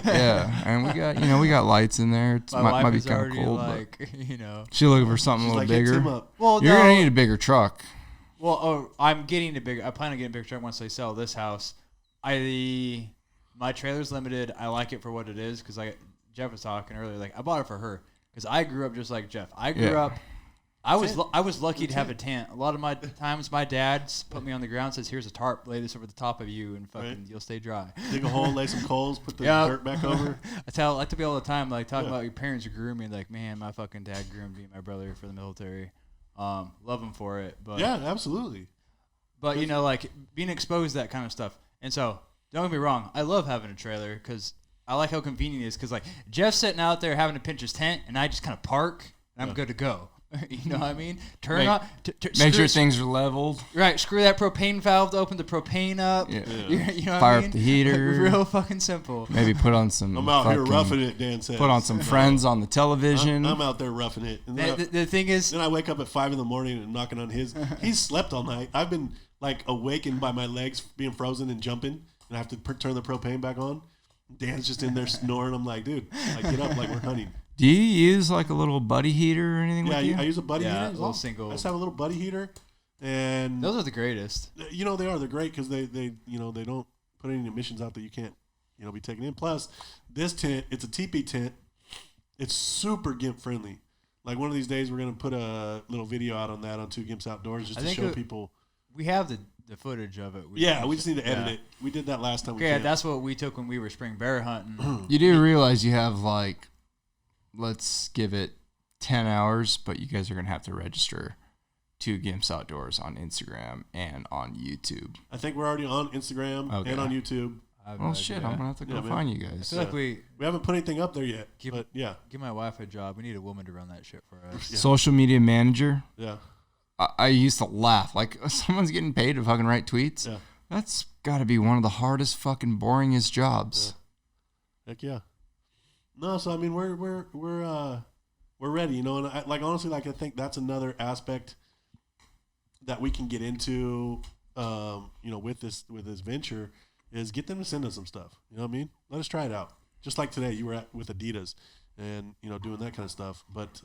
Yeah, and we got lights in there. It might be kind of cold, like, but she's looking for something a little bigger. Well, you're gonna need a bigger truck. Well, I'm getting I plan on getting a bigger truck once I sell this house. My trailer's limited. I like it for what it is because Jeff was talking earlier. Like I bought it for her because I grew up just like Jeff. I grew up. I was lucky to have a tent. A lot of my times, my dad's put me on the ground, says, "Here's a tarp, lay this over the top of you, and fucking you'll stay dry." Dig a hole, lay some coals, put the dirt back over. I like to be all the time, like talking about your parents who grew me. Like, man, my fucking dad groomed me, my brother for the military. Love him for it, but yeah, absolutely. But like being exposed to that kind of stuff, and so don't get me wrong, I love having a trailer because I like how convenient it is. Because like Jeff's sitting out there having to pinch his tent, and I just kind of park, and I'm good to go. You know what I mean? Make sure things are leveled. Right. Screw that propane valve to open the propane up. Yeah. You know what Fire I mean? up the heater. Real fucking simple. Maybe put on some. I'm out here roughing it, Dan said. Put on some Friends on the television. I'm out there roughing it. And the thing is, then I wake up at 5 a.m. and knocking on his. He's slept all night. I've been like awakened by my legs being frozen and jumping, and I have to turn the propane back on. Dan's just in there snoring. I'm like, dude, get up, like we're hunting. Do you use like a little buddy heater or anything? Yeah, with you? I use a buddy heater. A little single. I just have a little buddy heater, and those are the greatest. They are. They're great because they don't put any emissions out that you can't be taken in. Plus, this tent, it's a teepee tent. It's super GIMP friendly. Like one of these days, we're gonna put a little video out on that on Gimps Outdoors just to show people. We have the footage of it. We just need to edit it. We did that last time. Okay, that's what we took when we were spring bear hunting. You do realize you have like, let's give it 10 hours, but you guys are going to have to register to Gimps Outdoors on Instagram and on YouTube. I think we're already on Instagram and on YouTube. Well, shit, I'm going to have to go find you guys. I feel like we haven't put anything up there yet, but yeah. Give my wife a job. We need a woman to run that shit for us. Social media manager. Yeah. I used to laugh. Like, someone's getting paid to fucking write tweets. Yeah. That's got to be one of the hardest fucking boringest jobs. Yeah. Heck yeah. No, so I mean we're ready, and honestly, I think that's another aspect that we can get into, with this venture, is get them to send us some stuff. You know what I mean? Let us try it out. Just like today, you were with Adidas, and doing that kind of stuff. But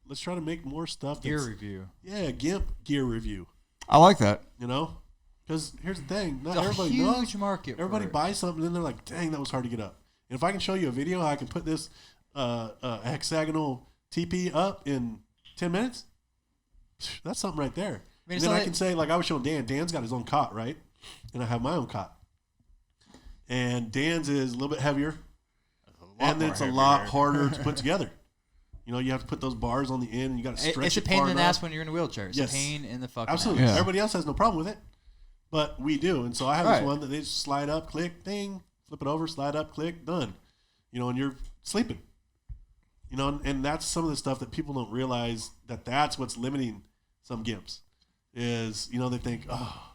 let's try to make more stuff. Gear review. Yeah, GIMP gear review. I like that. Because here's the thing: not it's everybody a huge knows. Market. Everybody buys something, and then they're like, "Dang, that was hard to get up." And if I can show you a video how I can put this hexagonal TP up in 10 minutes, that's something right there. And then I can say, like I was showing Dan, Dan's got his own cot, right? And I have my own cot. And Dan's is a little bit heavier, and it's a lot harder to put together. You have to put those bars on the end, and you got to stretch it. It's a pain in the ass when you're in a wheelchair. It's a pain in the fucking absolutely. ass. Everybody else has no problem with it, but we do. And so I have this one that they just slide up, click, ding, flip it over, slide up, click, done. And you're sleeping. And that's some of the stuff that people don't realize that's what's limiting some Gimps. Is they think, oh,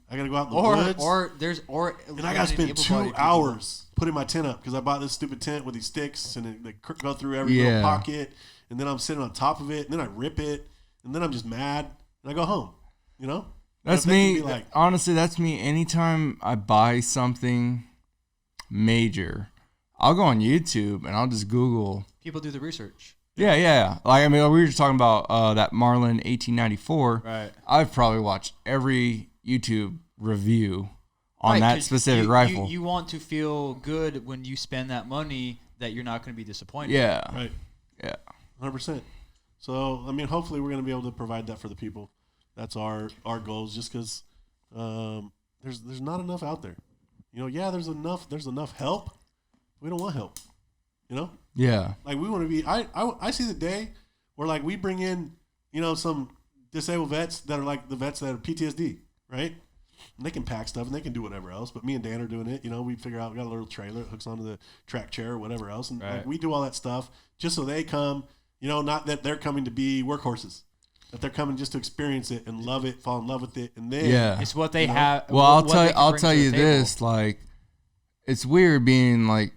I gotta go out in the woods, and I gotta spend 2 hours putting my tent up because I bought this stupid tent with these sticks and they go through every little pocket, and then I'm sitting on top of it, and then I rip it, and then I'm just mad, and I go home. That's me. Honestly, that's me. Anytime I buy something major, I'll go on YouTube and I'll just Google. People do the research. Yeah. Like, I mean, we were just talking about that Marlin 1894. Right. I've probably watched every YouTube review on that specific rifle. You want to feel good when you spend that money that you're not going to be disappointed. Yeah. Right. Yeah. 100%. So, I mean, hopefully we're going to be able to provide that for the people. That's our goals, just because there's not enough out there. There's enough help. We don't want help. Yeah. Like we want to be. I see the day where like we bring in some disabled vets that are like the vets that have PTSD, right? And they can pack stuff and they can do whatever else. But me and Dan are doing it. We figure out we got a little trailer that hooks onto the track chair or whatever else, and like, we do all that stuff just so they come. Not that they're coming to be workhorses. That they're coming just to experience it and love it, fall in love with it, and then it's what they have. Well, I'll tell you this, like, it's weird being like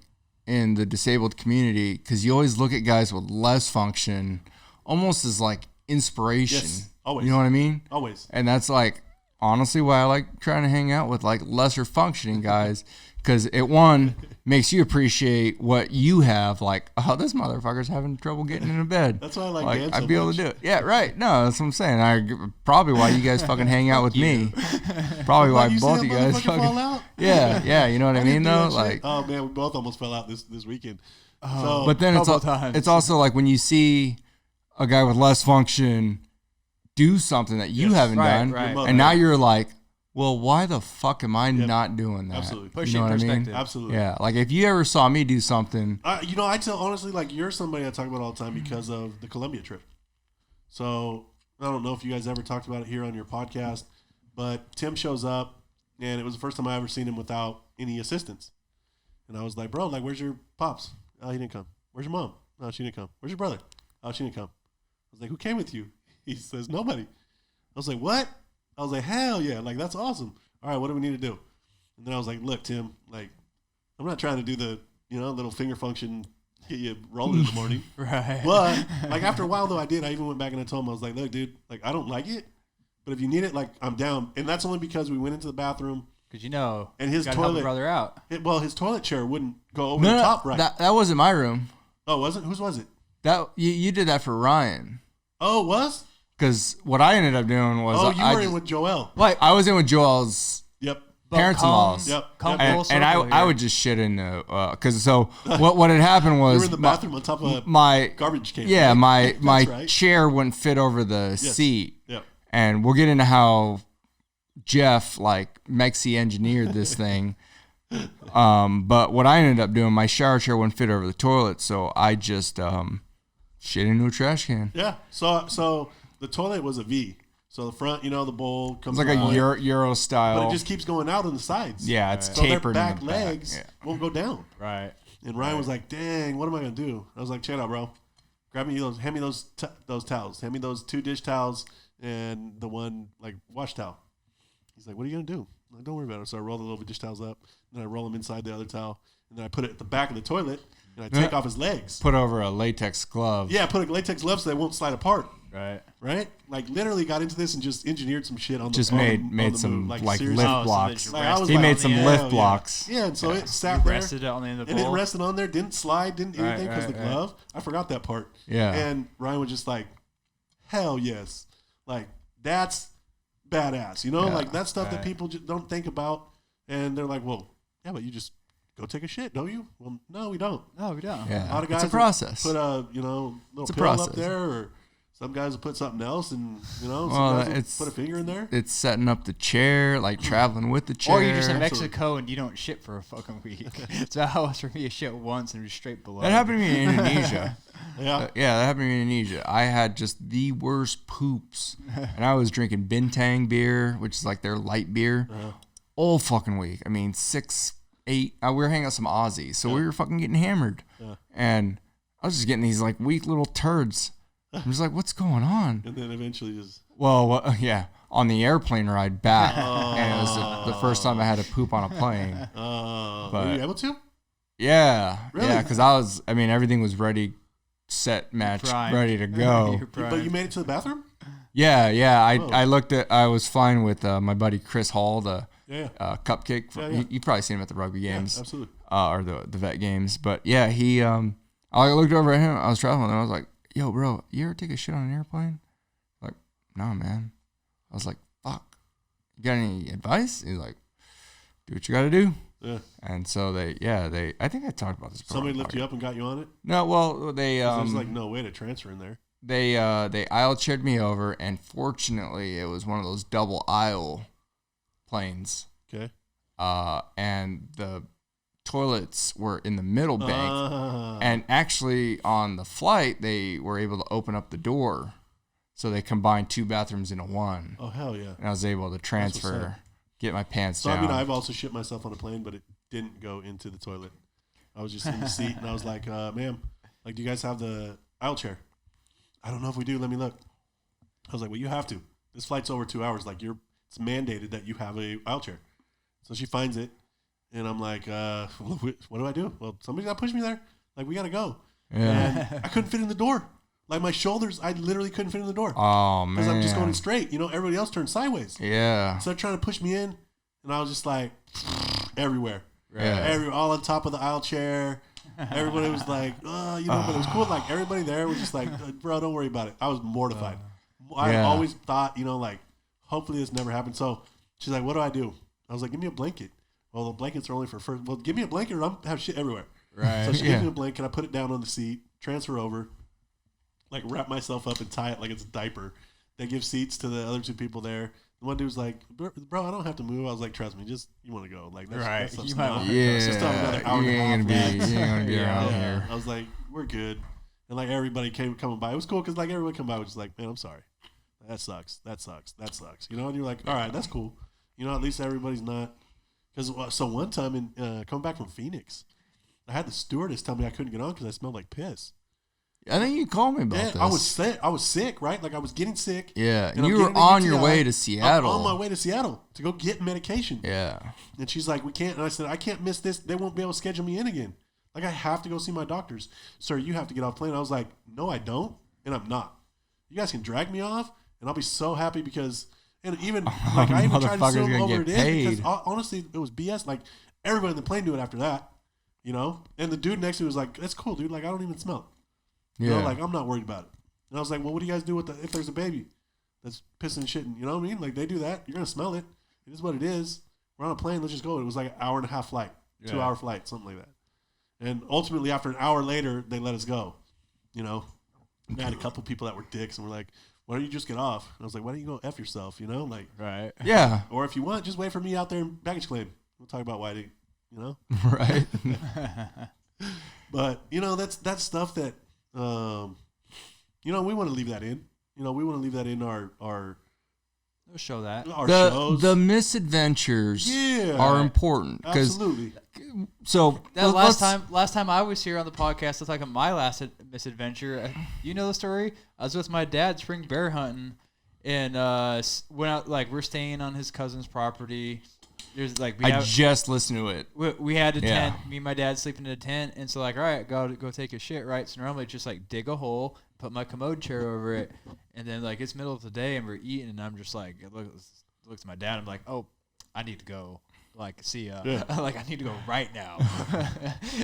in the disabled community because you always look at guys with less function almost as like inspiration. Yes, always. You know what I mean? Always. And that's like honestly why I like trying to hang out with like lesser functioning guys because it makes you appreciate what you have. Like, oh, this motherfucker's having trouble getting into bed. That's why I like Dan so I'd be able much. to do it. Yeah, right. No, that's what I'm saying. Probably why you guys fucking hang out with me. Probably why both of you guys fucking fall out. Yeah. You know what I mean though? Like, oh man, we both almost fell out this weekend. Oh, but then it's also like when you see a guy with less function do something that you haven't done, right. and now you're like, well, why the fuck am I not doing that? Absolutely. Pushing you know what perspective. I mean? Absolutely. Yeah. Like if you ever saw me do something, I tell honestly, like you're somebody I talk about all the time because of the Colombia trip. So I don't know if you guys ever talked about it here on your podcast, but Tim shows up, and it was the first time I ever seen him without any assistance. And I was like, bro, like, where's your pops? Oh, he didn't come. Where's your mom? No, she didn't come. Where's your brother? Oh, she didn't come. I was like, who came with you? He says, nobody. I was like, what? I was like, hell yeah, like that's awesome. All right, what do we need to do? And then I was like, look, Tim, like I'm not trying to do the, little finger function, get you rolling in the morning. Right. But like after a while though, I even went back and I told him, I was like, look, dude, like I don't like it, but if you need it, like I'm down. And that's only because we went into the bathroom. Because and his gotta help toilet a brother out. His toilet chair wouldn't go over the top right. That wasn't my room. Oh, was it? Whose was it? That you did that for Ryan. Oh, it was? Because what I ended up doing was you were in with Joel. Like I was in with Joel's Yep. parents-in-laws. Yep. And I would just shit in the because what had happened was you were in the bathroom on top of my garbage can. Yeah, right? my right. chair wouldn't fit over the seat. Yep. And we'll get into how Jeff like Mexi engineered this thing. But what I ended up doing, my shower chair wouldn't fit over the toilet, so I just shit into a trash can. Yeah. So the toilet was a V. So the front, the bowl comes It's like out, a Euro style. but it just keeps going out on the sides. Yeah, it's so tapered. their back in the back. legs won't go down. Right. And Ryan was like, "Dang, what am I gonna do?" I was like, "Check it out, bro. Hand me those towels. Hand me those 2 dish towels and the one like wash towel." He's like, "What are you gonna do?" I'm like, "Don't worry about it." So I roll the little dish towels up, and then I roll them inside the other towel, and then I put it at the back of the toilet, and I take off his legs. Put over a latex glove. Yeah, put a latex glove so they won't slide apart. Right. Like literally got into this and just engineered some shit on the Just on made the some move. like seriously. lift blocks. Like, I was He like, made some hell lift yeah. blocks. Yeah, and so it sat there. Rested it on the end of the And it bowl. rested on there, didn't slide, didn't do anything because right, the glove. I forgot that part. Yeah. And Ryan was just like, hell yes. Like, that's badass. Like that stuff that people just don't think about. And they're like, well, yeah, but you just go take a shit, don't you? Well, no, we don't. No, we don't. Yeah. A lot of guys it's a process. put a, little a pill up process. there, or some guys will put something else, and, some Well, guys will put a finger in there. It's setting up the chair, like traveling with the chair. Or you're just in Absolutely. Mexico and you don't shit for a fucking week. So how was for me to shit once and just straight below. That happened to me in Indonesia. Yeah. Yeah, that happened to me in Indonesia. I had just the worst poops. And I was drinking Bintang beer, which is like their light beer, all fucking week. I mean, 6, 8. We were hanging out with some Aussies, so we were fucking getting hammered. Yeah. And I was just getting these like weak little turds. I'm just like, what's going on? And then eventually just... Well, yeah, on the airplane ride back. And it was the first time I had to poop on a plane. Were you able to? Yeah. Really? Yeah, because everything was ready, set, match, Primed. ready to go. But you made it to the bathroom? Yeah. Whoa. I was flying with my buddy Chris Hall, the Yeah. Cupcake. Yeah. You probably seen him at the rugby games. Yeah, absolutely. Or the vet games. But yeah, I looked over at him. I was traveling and I was like, yo, bro, you ever take a shit on an airplane? Like, no, man. I was like, fuck. You got any advice? He's like, do what you got to do. Yeah. And so I think I talked about this before. Somebody lifted you up and got you on it? No, well, There's like no way to transfer in there. They aisle chaired me over, and fortunately, it was one of those double aisle planes. Okay. And the toilets were in the middle bank, and actually on the flight they were able to open up the door, so they combined 2 bathrooms into one. Oh hell yeah! And I was able to transfer, get my pants So down. I mean, I've also shit myself on a plane, but it didn't go into the toilet. I was just in the seat, and I was like, "Ma'am, like, do you guys have the aisle chair?" I don't know if we do. Let me look. I was like, "Well, you have to. This flight's over 2 hours. Like, it's mandated that you have a aisle chair." So she finds it, And I'm like, what do I do? Well, somebody's got to push me there. Like, we got to go. Yeah. And I couldn't fit in the door. Like, my shoulders, I literally couldn't fit in the door. Oh, man. Because I'm just going straight. You know, everybody else turned sideways. Yeah. So they're trying to push me in. And I was just like, everywhere. Yeah. All on top of the aisle chair. Everybody was like, but it was cool. Like, everybody there was just like, bro, don't worry about it. I was mortified. I always thought, like, hopefully this never happened. So she's like, what do I do? I was like, give me a blanket. Well, the blankets are only for first. Well, give me a blanket or I'll have shit everywhere. Right. So she gives me a blanket. I put it down on the seat, transfer over, like wrap myself up and tie it like it's a diaper. They give seats to the other two people there. The one dude was like, bro, I don't have to move. I was like, trust me, just you want to go. Like, that's You might want to yeah. It's just another hour You and a half. ain't gonna be around here. I was like, we're good. And like everybody coming by. It was cool because like everyone come by was just like, man, I'm sorry. That sucks. And you're like, all right, that's cool. At least everybody's not. Because so one time in coming back from Phoenix, I had the stewardess tell me I couldn't get on because I smelled like piss. I think you called me about this. I was sick, right? Like I was getting sick. Yeah, and you were on your way to Seattle. I'm on my way to Seattle to go get medication. Yeah. And she's like, we can't. And I said, I can't miss this. They won't be able to schedule me in again. Like I have to go see my doctors. Sir, you have to get off plane. I was like, no, I don't. And I'm not. You guys can drag me off and I'll be so happy because, and even, like I even tried to assume over it in because honestly, it was BS. Like everybody in the plane knew it after that, And the dude next to me was like, that's cool, dude. Like I don't even smell it. Like I'm not worried about it. And I was like, well, what do you guys do if there's a baby that's pissing and shitting? You know what I mean? Like they do that. You're going to smell it. It is what it is. We're on a plane. Let's just go. It was like an hour and a half flight, 2 hour flight, something like that. And ultimately after an hour later, they let us go, I had a couple people that were dicks and were like, why don't you just get off? And I was like, why don't you go F yourself, Like, right. Yeah. Or if you want, just wait for me out there in baggage claim. We'll talk about why, Right. But, that's stuff that, we want to leave that in. We want to leave that in our We'll show that. Our shows. The misadventures are important. Absolutely. So that last time I was here on the podcast, it's like my last misadventure. You know the story? I was with my dad spring bear hunting, and went out. Like we're staying on his cousin's property. There's like just listened to it. We had a tent. Me and my dad sleeping in a tent, and so like, all right, go take a shit, right? So normally just like dig a hole, put my commode chair over it, and then like it's middle of the day and we're eating, and I'm just like, look at my dad. I'm like, oh, I need to go. Like, see ya. Yeah. Like, I need to go right now.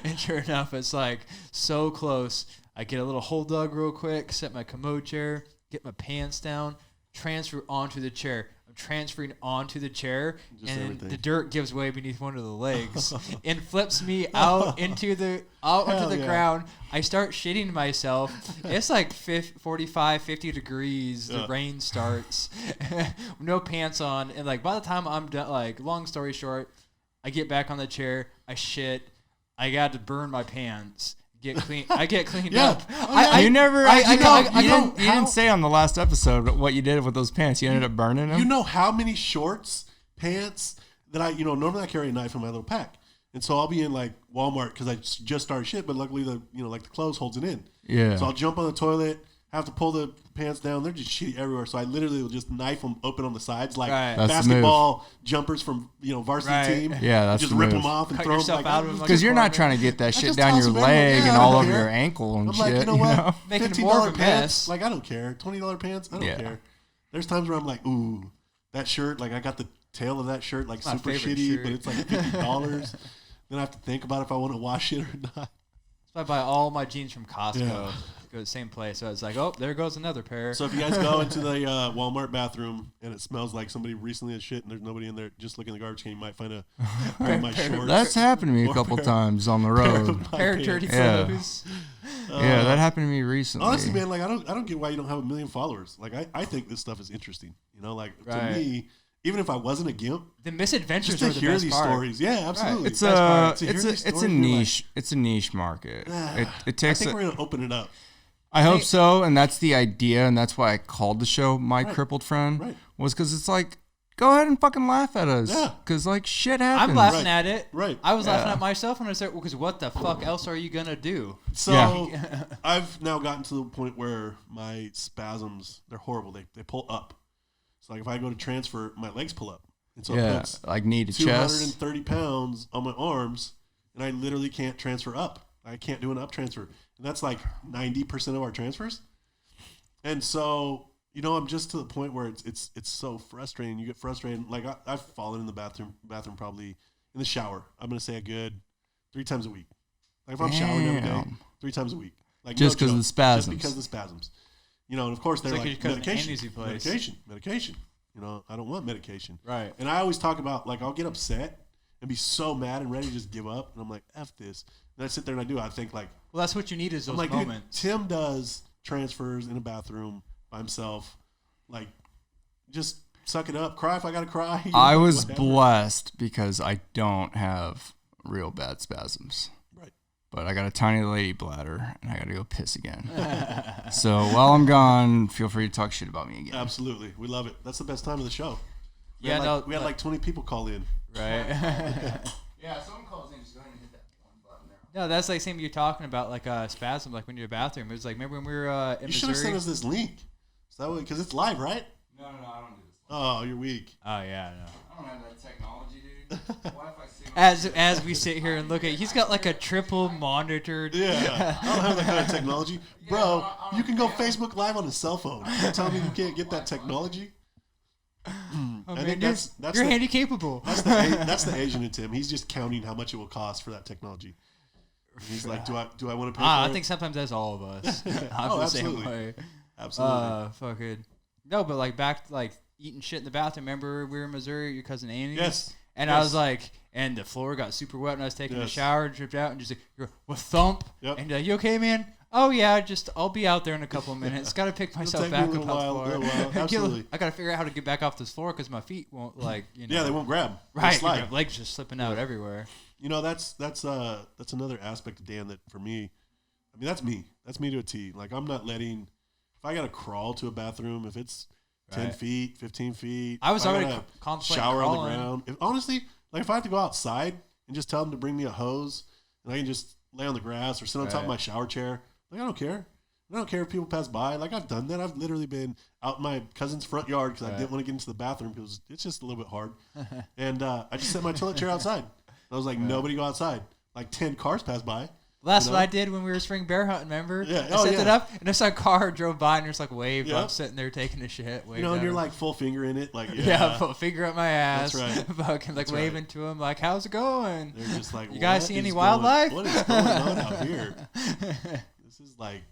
And sure enough, it's like so close. I get a little hole dug real quick, set my commode chair, get my pants down, transfer onto the chair. I'm transferring onto the chair, and the dirt gives way beneath one of the legs and flips me out onto the ground. I start shitting myself. It's like 45, 50 degrees. The rain starts. No pants on. And like by the time I'm done, like long story short, I get back on the chair. I shit. I got to burn my pants. I get cleaned up. You didn't say on the last episode what you did with those pants. You ended up burning them. You know how many shorts, pants that normally I carry a knife in my little pack. And so I'll be in like Walmart because I just started shit, but luckily the clothes holds it in. Yeah. So I'll jump on the toilet, have to pull the pants down. They're just shitty everywhere. So I literally will just knife them open on the sides like basketball jumpers from varsity team. Yeah, that's just rip them off and throw them out of them because you're not trying to get that shit down your leg and all over your ankle and I'm shit. Like, you know what? Making more of a mess. Like I don't care. $20 pants. I don't care. There's times where I'm like, ooh, that shirt. Like I got the tail of that shirt like super shitty, but it's like $50. Then I have to think about if I want to wash it or not. So I buy all my jeans from Costco. Yeah. Go to the same place. So it's like, oh, there goes another pair. So if you guys go into the Walmart bathroom and it smells like somebody recently had shit and there's nobody in there, just look in the garbage can. You might find a pair of my shorts. That's happened to me a couple times on the road. Pair of dirty clothes. Yeah, that happened to me recently. Honestly, man, like I don't get why you don't have 1 million followers. Like I think this stuff is interesting. To me. Even if I wasn't a gimp, the misadventures just to are the hear best these part. stories, yeah, absolutely. It's a niche. It's a niche market. It takes. I think we're gonna open it up. I hope so, and that's the idea, and that's why I called the show "My Crippled Friend." Was because it's like, go ahead and fucking laugh at us, because like shit happens. I'm laughing at it. Right. I was laughing at myself when I said, because what the fuck else are you gonna do? So I've now gotten to the point where my spasms, they're horrible. They pull up. So like if I go to transfer, my legs pull up. And so it puts like knee to chest. 230 pounds on my arms, and I literally can't transfer up. I can't do an up transfer. And that's like 90% of our transfers. And so, I'm just to the point where it's so frustrating. You get frustrated. Like I've fallen in the bathroom probably in the shower. I'm going to say a good 3 times a week. Like if I'm showering every day, 3 times a week. Like just because of the spasms. Just because of the spasms. And of course they're like medication. I don't want medication. Right. And I always talk about, like, I'll get upset and be so mad and ready to just give up. And I'm like, F this. And I sit there and I do. I think, like... Well, that's what you need is those like, moments. Dude, Tim does transfers in a bathroom by himself. Like, just suck it up. Cry if I got to cry. I was blessed because I don't have real bad spasms. Right. But I got a tiny lady bladder, and I got to go piss again. So while I'm gone, feel free to talk shit about me again. Absolutely. We love it. That's the best time of the show. We Yeah, had like 20 people call in. Right. Yeah, someone calls in, just go ahead and hit that one button there. No, that's like same you're talking about, like spasm, like when you're in the bathroom. It was like, remember when we were in You should Missouri? have sent us this link. Is that because it's live, right? No, I don't do this. Oh, you're weak. Oh, yeah, no. I don't have that technology, dude. Wi-Fi signal. As we sit here and look at, he's got like a triple monitored. Yeah, I don't have that kind of technology, bro. I don't You can go Facebook Live on a cell phone. You're telling me you can't get that technology? Oh, I man, think you're the, handy capable. that's the Asian in Tim. He's just counting how much it will cost for that technology. And he's like, do I want to pay? I for think sometimes that's all of us. I'm Oh, the same absolutely. way. Absolutely. Fucking no, but like back to like eating shit in the bathroom. Remember we were in Missouri at your cousin Amy's? Yes. And I was like, and the floor got super wet, and I was taking a Yes. shower, dripped out, and just like, with thump. Yep. And you okay, man? Oh yeah, I'll be out there in a couple of minutes. Got to pick myself take me a back up little off while, the little floor. while. Absolutely. I got to figure out how to get back off this floor because my feet won't Yeah, they won't grab. They Right, slide. your legs just slipping out everywhere. That's another aspect of Dan that for me, I mean, that's me. That's me to a T. Like, I'm not letting, if I got to crawl to a bathroom, if it's 10 Right. feet, 15 feet. I was if already gotta contemplating shower on the crawling. ground. Honestly, like if I have to go outside and just tell them to bring me a hose and I can just lay on the grass or sit on top of Right. my shower chair, like, I don't care. I don't care if people pass by. Like, I've done that. I've literally been out in my cousin's front yard because I didn't want to get into the bathroom because it's just a little bit hard. And I just set my toilet chair outside. I was like, nobody go outside. Like 10 cars passed by. Well, that's what I did when we were spring bear hunting, remember? Yeah. I set it up, and I saw a car drove by, and there's like waved. Yeah. I'm sitting there taking a shit. And you're like full finger in it. Like, yeah, put a finger up my ass. That's right. Fucking like That's waving right. to him, like, how's it going? They're just like, You guys what see any is wildlife? What is going on out here? This is like,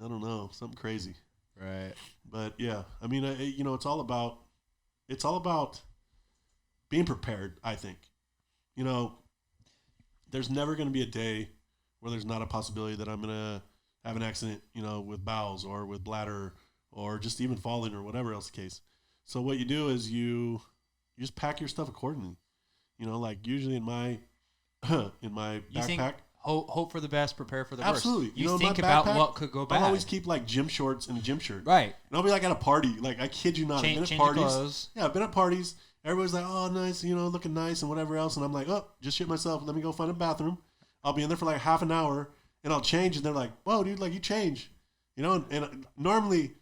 I don't know, something crazy. Right. But yeah, I mean, it's all about being prepared. I think, there's never going to be a day where there's not a possibility that I'm going to have an accident, with bowels or with bladder or just even falling or whatever else the case. So what you do is you just pack your stuff accordingly. Like usually in my You think backpack. hope for the best, prepare for the worst. Absolutely. You in think my about backpack, what could go bad. I'll always keep like gym shorts and a gym shirt. Right. And I'll be like at a party. Like, I kid you not. I've been at Change your parties. clothes. Yeah, I've been at parties. Everybody's like, oh, nice, looking nice and whatever else. And I'm like, oh, just shit myself. Let me go find a bathroom. I'll be in there for like half an hour and I'll change. And they're like, whoa, dude, like you change. And normally,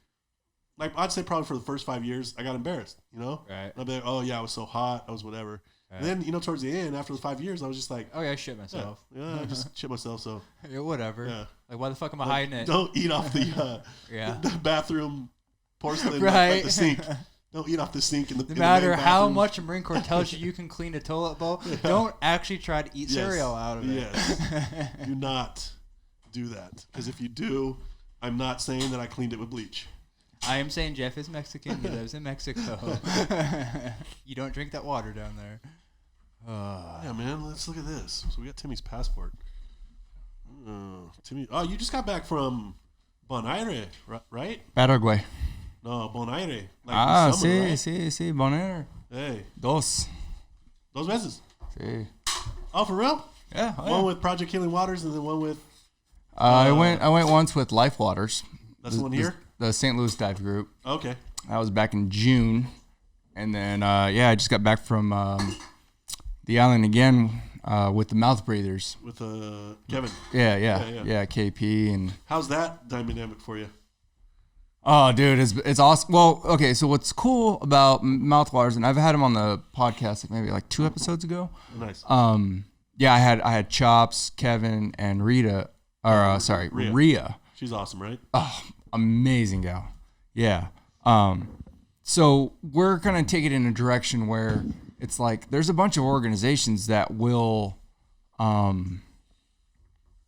like I'd say probably for the first 5 years, I got embarrassed, Right. And I'd be like, oh, yeah, I was so hot. I was whatever. Right. And then, towards the end, after the 5 years, I was just like, Oh, yeah, I shit myself. yeah, I just shit myself. So Yeah, whatever. Yeah. Like, why the fuck am I hiding it? don't eat off the, Yeah. the bathroom porcelain, like Right. the sink. Don't eat off the sink in the No in the matter main how bathroom. much a Marine Corps tells you can clean a toilet bowl, don't actually try to eat Yes. cereal out of it. Yes. Do not do that. Because if you do, I'm not saying that I cleaned it with bleach. I am saying Jeff is Mexican. He lives in Mexico. You don't drink that water down there. Yeah, man. Let's look at this. So we got Timmy's passport. Timmy. Oh, you just got back from Bonaire, right? Paraguay. No, Bonaire. Like Ah, summer, sí, right? sí, sí, Bonaire. Hey, Dos. those meses. Sí. Oh, for real? Yeah. Oh, One yeah. with Project Healing Waters and then one with. I went once with Life Waters. That's the one here? The St. Louis dive group. Okay. That was back in June. And then, I just got back from the island again with the Mouth Breathers. With Kevin. Yeah, Yeah. KP. And How's that dynamic for you? Oh, dude, it's awesome. Well, okay, so what's cool about mouthwaters, and I've had him on the podcast maybe like 2 episodes ago. Nice. Yeah, I had Chops, Kevin, and Rita, or Rhea. She's awesome, right? Oh, amazing gal. Yeah. So we're gonna take it in a direction where it's like there's a bunch of organizations that will,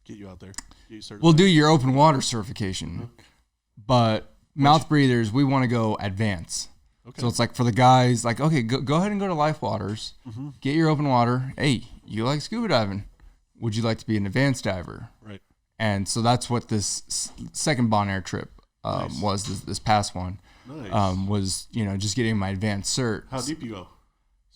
get you out there. Get you certified. We'll do your open water certification, but mouth breathers, we want to go advance. Okay. So it's like for the guys, like, okay, go ahead and go to Life Waters, get your open water. Hey, you like scuba diving? Would you like to be an advanced diver? Right. And so that's what this second Bonaire trip was. This past one was just getting my advanced cert. How deep you go?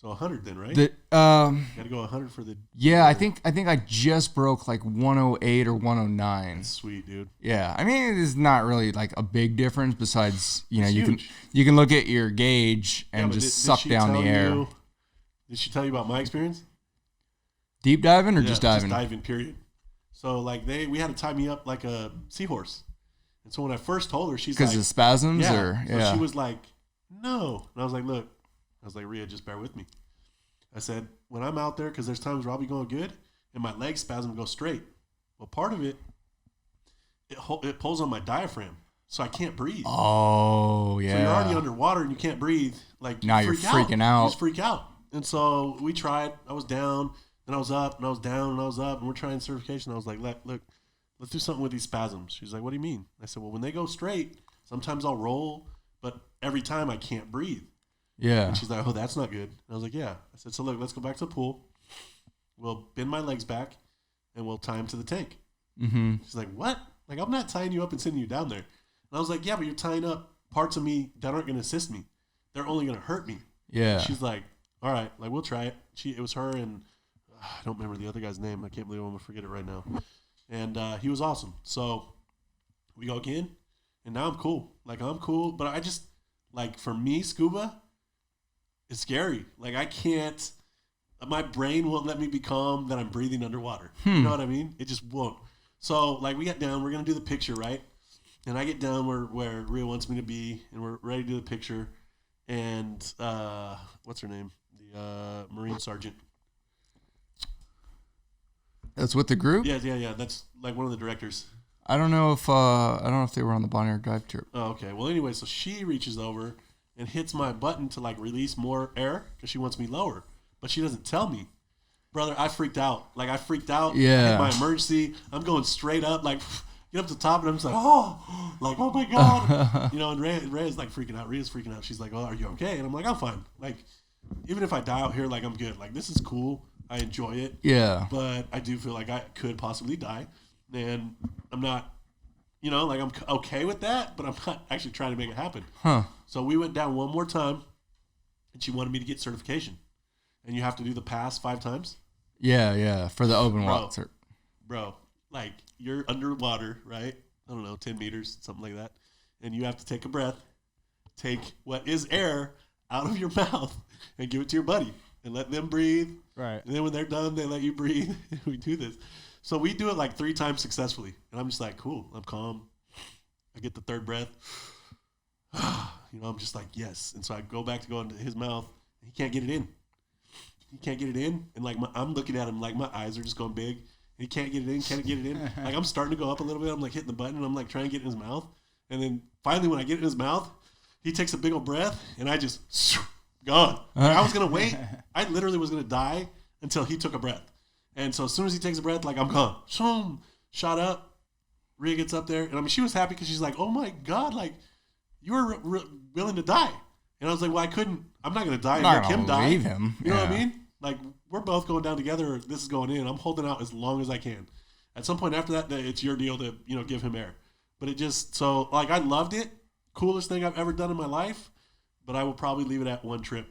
So 100 then, right? Got to go 100 for the. Yeah, I think I just broke like 108 or 109. That's sweet, dude. Yeah, I mean it's not really like a big difference. Besides, you can look at your gauge and just suck down the air. Did she tell you about my experience? Deep diving or just diving? Just diving, period. So like we had to tie me up like a seahorse, and so when I first told her, she's like, because of spasms, So she was like, no, and I was like, look. I was like, Rhea, just bear with me. I said, when I'm out there, because there's times where I'll be going good, and my leg spasm go straight. Well, part of it pulls on my diaphragm, so I can't breathe. Oh, yeah. So you're already underwater and you can't breathe. Like now you're freaking out. You just freak out. And so we tried. I was down, then I was up, and I was down, and I was up, and we're trying certification. I was like, look, let's do something with these spasms. She's like, what do you mean? I said, well, when they go straight, sometimes I'll roll, but every time I can't breathe. Yeah. And she's like, oh, that's not good. And I was like, yeah. I said, so look, let's go back to the pool. We'll bend my legs back, and we'll tie them to the tank. Mm-hmm. She's like, what? Like, I'm not tying you up and sending you down there. And I was like, yeah, but you're tying up parts of me that aren't going to assist me. They're only going to hurt me. Yeah. And she's like, all right, like, we'll try it. It was her and I don't remember the other guy's name. I can't believe I'm going to forget it right now. And he was awesome. So we go again, and now I'm cool. Like, I'm cool, but I just, like, for me, scuba, it's scary. Like, I can't, my brain won't let me be calm that I'm breathing underwater. You know what I mean? It just won't. So, like, we get down, we're going to do the picture, right? And I get down where Rhea wants me to be, and we're ready to do the picture. And what's her name? The Marine Sergeant. That's with the group? Yeah. That's like one of the directors. I don't know if they were on the Bonaire Drive trip. Oh, okay. Well, anyway, so she reaches over and hits my button to like release more air because she wants me lower, but she doesn't tell me. Brother, I freaked out. Like, I freaked out. Yeah. I hit my emergency. I'm going straight up, like, get up to the top, and I'm just like, oh my God. And Rhea's like freaking out. Rhea's freaking out. She's like, oh, are you okay? And I'm like, I'm fine. Like, even if I die out here, like, I'm good. Like, this is cool. I enjoy it. Yeah. But I do feel like I could possibly die. And I'm not, like, I'm okay with that, but I'm not actually trying to make it happen. Huh. So we went down one more time, and she wanted me to get certification. And you have to do the pass 5 times? Yeah, for the open water. Bro, like, you're underwater, right? I don't know, 10 meters, something like that. And you have to take a breath, take what is air out of your mouth, and give it to your buddy, and let them breathe. Right. And then when they're done, they let you breathe. We do this. So we do it like 3 times successfully. And I'm just like, cool, I'm calm. I get the 3rd breath. I'm just like, yes. And so I go back to go into his mouth. He can't get it in. And like, I'm looking at him like my eyes are just going big. He can't get it in. Like, I'm starting to go up a little bit. I'm like hitting the button, and I'm like trying to get it in his mouth. And then finally, when I get it in his mouth, he takes a big old breath, and I just gone. Like, I was gonna wait. I literally was gonna die until he took a breath. And so as soon as he takes a breath, like, I'm gone. Shoom, shot up. Rhea gets up there, and I mean, she was happy because she's like, "Oh my God, like, you were willing to die." And I was like, "Well, I couldn't. I'm not gonna die and make him die. Leave him. You know what I mean? Like, we're both going down together. This is going in. I'm holding out as long as I can. At some point after that, it's your deal to, give him air. But it just, so, like, I loved it. Coolest thing I've ever done in my life. But I will probably leave it at 1 trip.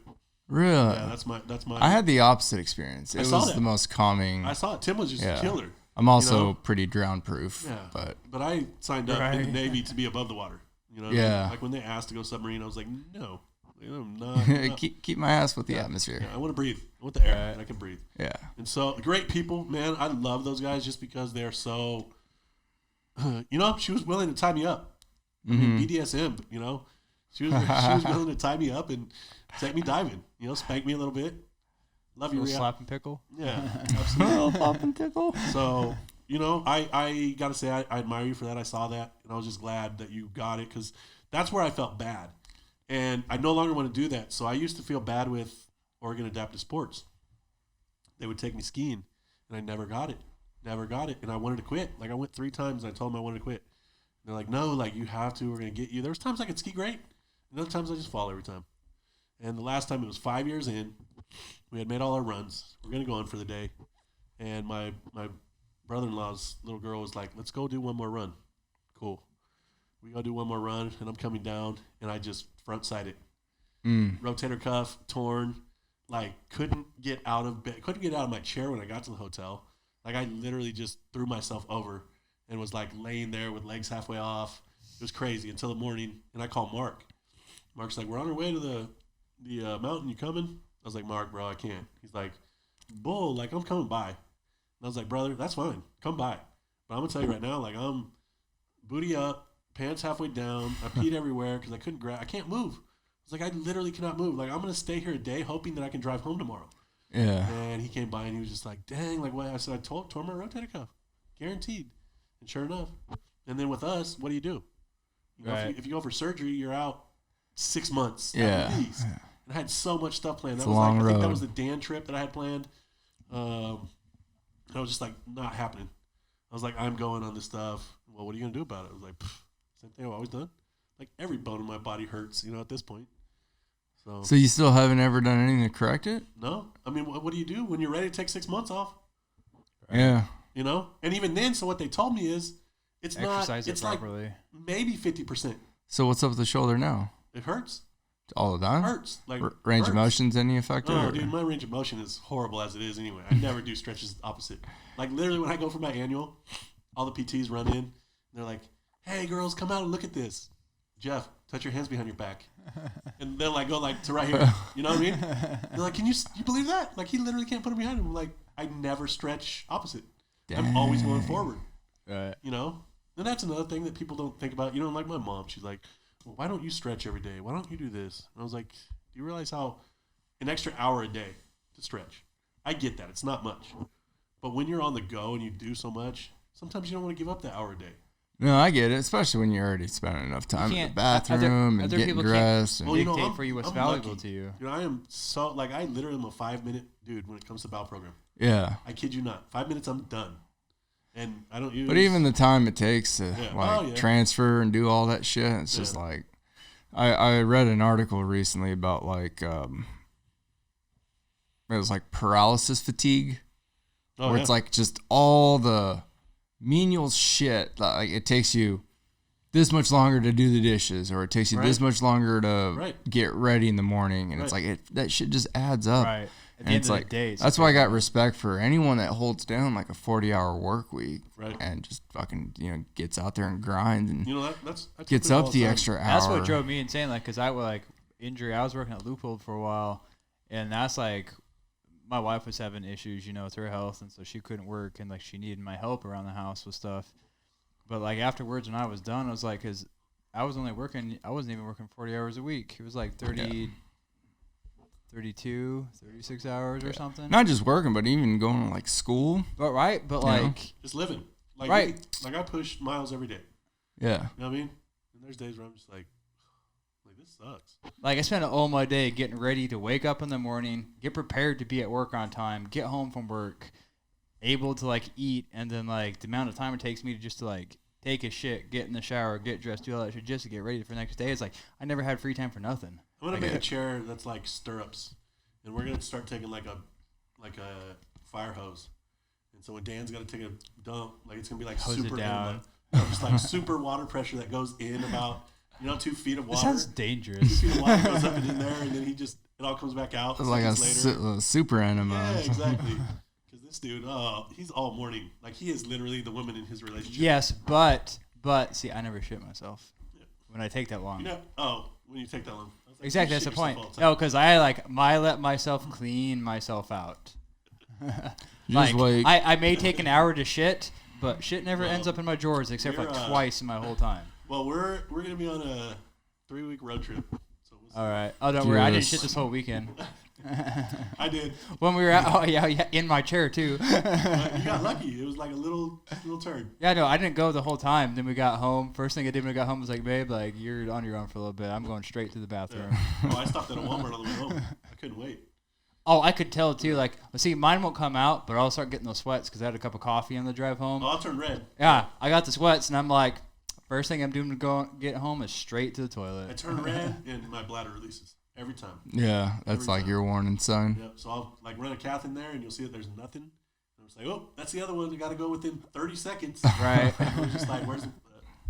Really? Yeah, that's my. I had the opposite experience. It was the most calming. I saw it. Tim was just a killer. I'm also pretty drown proof. Yeah. But I signed up in the Navy to be above the water. You know what I mean? Like, when they asked to go submarine, I was like, no. I'm not. Keep my ass with the atmosphere. Yeah, I want to breathe. I want the air. And I can breathe. Yeah. And so, great people, man. I love those guys just because they're so. She was willing to tie me up. I mean, BDSM, you know. She was willing to tie me up and take me diving, you know, spank me a little bit. Love you, Rhea. Slap and pickle. Yeah, absolutely. Pop and tickle. So, you know, I got to say, I admire you for that. I saw that, and I was just glad that you got it because that's where I felt bad. And I no longer want to do that. So I used to feel bad with Oregon Adaptive Sports. They would take me skiing, and I never got it. Never got it. And I wanted to quit. Like, I went 3 times, and I told them I wanted to quit. And they're like, no, like, you have to. We're going to get you. There was times I could ski great, and other times I just fall every time. And the last time, it was 5 years in. We had made all our runs. We're going to go on for the day. And my brother-in-law's little girl was like, let's go do one more run. Cool. We go do one more run, and I'm coming down, and I just front-side it. Rotator cuff torn. Like, couldn't get out of bed. Couldn't get out of my chair when I got to the hotel. Like, I literally just threw myself over and was, like, laying there with legs halfway off. It was crazy until the morning, and I called Mark. Mark's like, we're on our way to the mountain. You coming? I was like, Mark, bro, I can't. He's like, bull, like, I'm coming by. And I was like, brother, that's fine. Come by. But I'm going to tell you right now, like, I'm booty up, pants halfway down. I peed everywhere because I couldn't I can't move. I was like, I literally cannot move. Like, I'm going to stay here a day hoping that I can drive home tomorrow. Yeah. And he came by and he was just like, dang, like, what? I said, I tore my rotator cuff. Guaranteed. And sure enough. And then with us, what do? You know, right. if you go for surgery, you're out 6 months Yeah. at least. And I had so much stuff planned. It's That a was long like, I think that road. was the Dan trip that I had planned. I was just like, not happening. I was like, I'm going on this stuff. Well, what are you going to do about it? I was like, same thing I've always done. Like, every bone in my body hurts, you know, at this point. So you still haven't ever done anything to correct it? No. I mean, what do you do when you're ready to take 6 months off? Yeah. You know? And even then, so what they told me is, it's Exercise not, it's it properly. like maybe 50%. So what's up with the shoulder now? It hurts. All the time? Hurts. Like range hurts. of motion's any affected? Oh, dude, my range of motion is horrible as it is anyway. I never do stretches opposite. Like, literally, when I go for my annual, all the PTs run in, and they're like, hey, girls, come out and look at this. Jeff, touch your hands behind your back. And they'll, like, go, like, to right here. You know what I mean? They're like, you believe that? Like, he literally can't put them behind him. I'm like, I never stretch opposite. Dang. I'm always going forward. Right. You know? And that's another thing that people don't think about. You know, like my mom, she's like, well, why don't you stretch every day? Why don't you do this? And I was like, do you realize how an extra hour a day to stretch? I get that. It's not much. But when you're on the go and you do so much, sometimes you don't want to give up that hour a day. No, I get it, especially when you're already spending enough time in the bathroom and other getting people dressed. can't And, dictate for you what's I'm valuable lucky. to you. You know, I am so, like, I literally am a 5-minute dude when it comes to bowel program. yeah. I kid you not. 5 minutes, I'm done. And I don't use... But even the time it takes to Yeah. transfer and do all that shit, it's just like I read an article recently about like it was like paralysis fatigue, where it's like just all the menial shit. Like it takes you this much longer to do the dishes, or it takes you this much longer to get ready in the morning, and it's like that shit just adds up. Right. At And it's like that's why I got respect for anyone that holds down like a 40-hour work week and just fucking gets out there and grinds and that's gets up the extra hour. That's what drove me insane. Like, cause I was like injury. I was working at Loophole for a while, and that's like my wife was having issues, with her health, and so she couldn't work, and like she needed my help around the house with stuff. But like afterwards, when I was done, I was like, cause I was only working. I wasn't even working 40 hours a week. It was like 30. Yeah. 32, 36 hours or something. Not just working, but even going to like school. But like just living. Like like I push miles every day. Yeah. You know what I mean? And there's days where I'm just like this sucks. Like I spend all my day getting ready to wake up in the morning, get prepared to be at work on time, get home from work, able to like eat, and then like the amount of time it takes me to just to like take a shit, get in the shower, get dressed, do all that shit just to get ready for the next day. It's like I never had free time for nothing. I'm gonna make a chair that's like stirrups, and we're gonna start taking like a fire hose, and so when Dan's gonna take a dump, like it's gonna be like hose super it down. Just like super water pressure that goes in about 2 feet of water. That sounds dangerous. 2 feet of water goes up and in there, and then it all comes back out. It's like a super enema. Yeah, exactly. Because this dude, he's all morning. Like he is literally the woman in his relationship. Yes, but see, I never shit myself when I take that long. When you take that long. Like, exactly, that's the point. No, because I let myself clean myself out. I may take an hour to shit, but shit never ends up in my drawers except for like twice in my whole time. Well, we're gonna be on a 3-week road trip. So All right. Oh, don't worry. I didn't shit this whole weekend. I did. When we were at, oh yeah, in my chair too. You got lucky. It was like a little turn. Yeah, no, I didn't go the whole time. Then we got home. First thing I did when I got home was like, babe, like you're on your own for a little bit. I'm going straight to the bathroom. Yeah. I stopped at a Walmart on the way home. I couldn't wait. Oh, I could tell too. Like, see, mine won't come out, but I'll start getting those sweats because I had a cup of coffee on the drive home. Oh, I'll turn red. Yeah, I got the sweats, and I'm like, first thing I'm doing to go get home is straight to the toilet. I turn red, and my bladder releases every time. Yeah, that's every like time. your warning sign. Yep. So I'll like run a cath in there, and you'll see that there's nothing. And I was like, oh, that's the other one. You got to go within 30 seconds. Right. I was just like, where's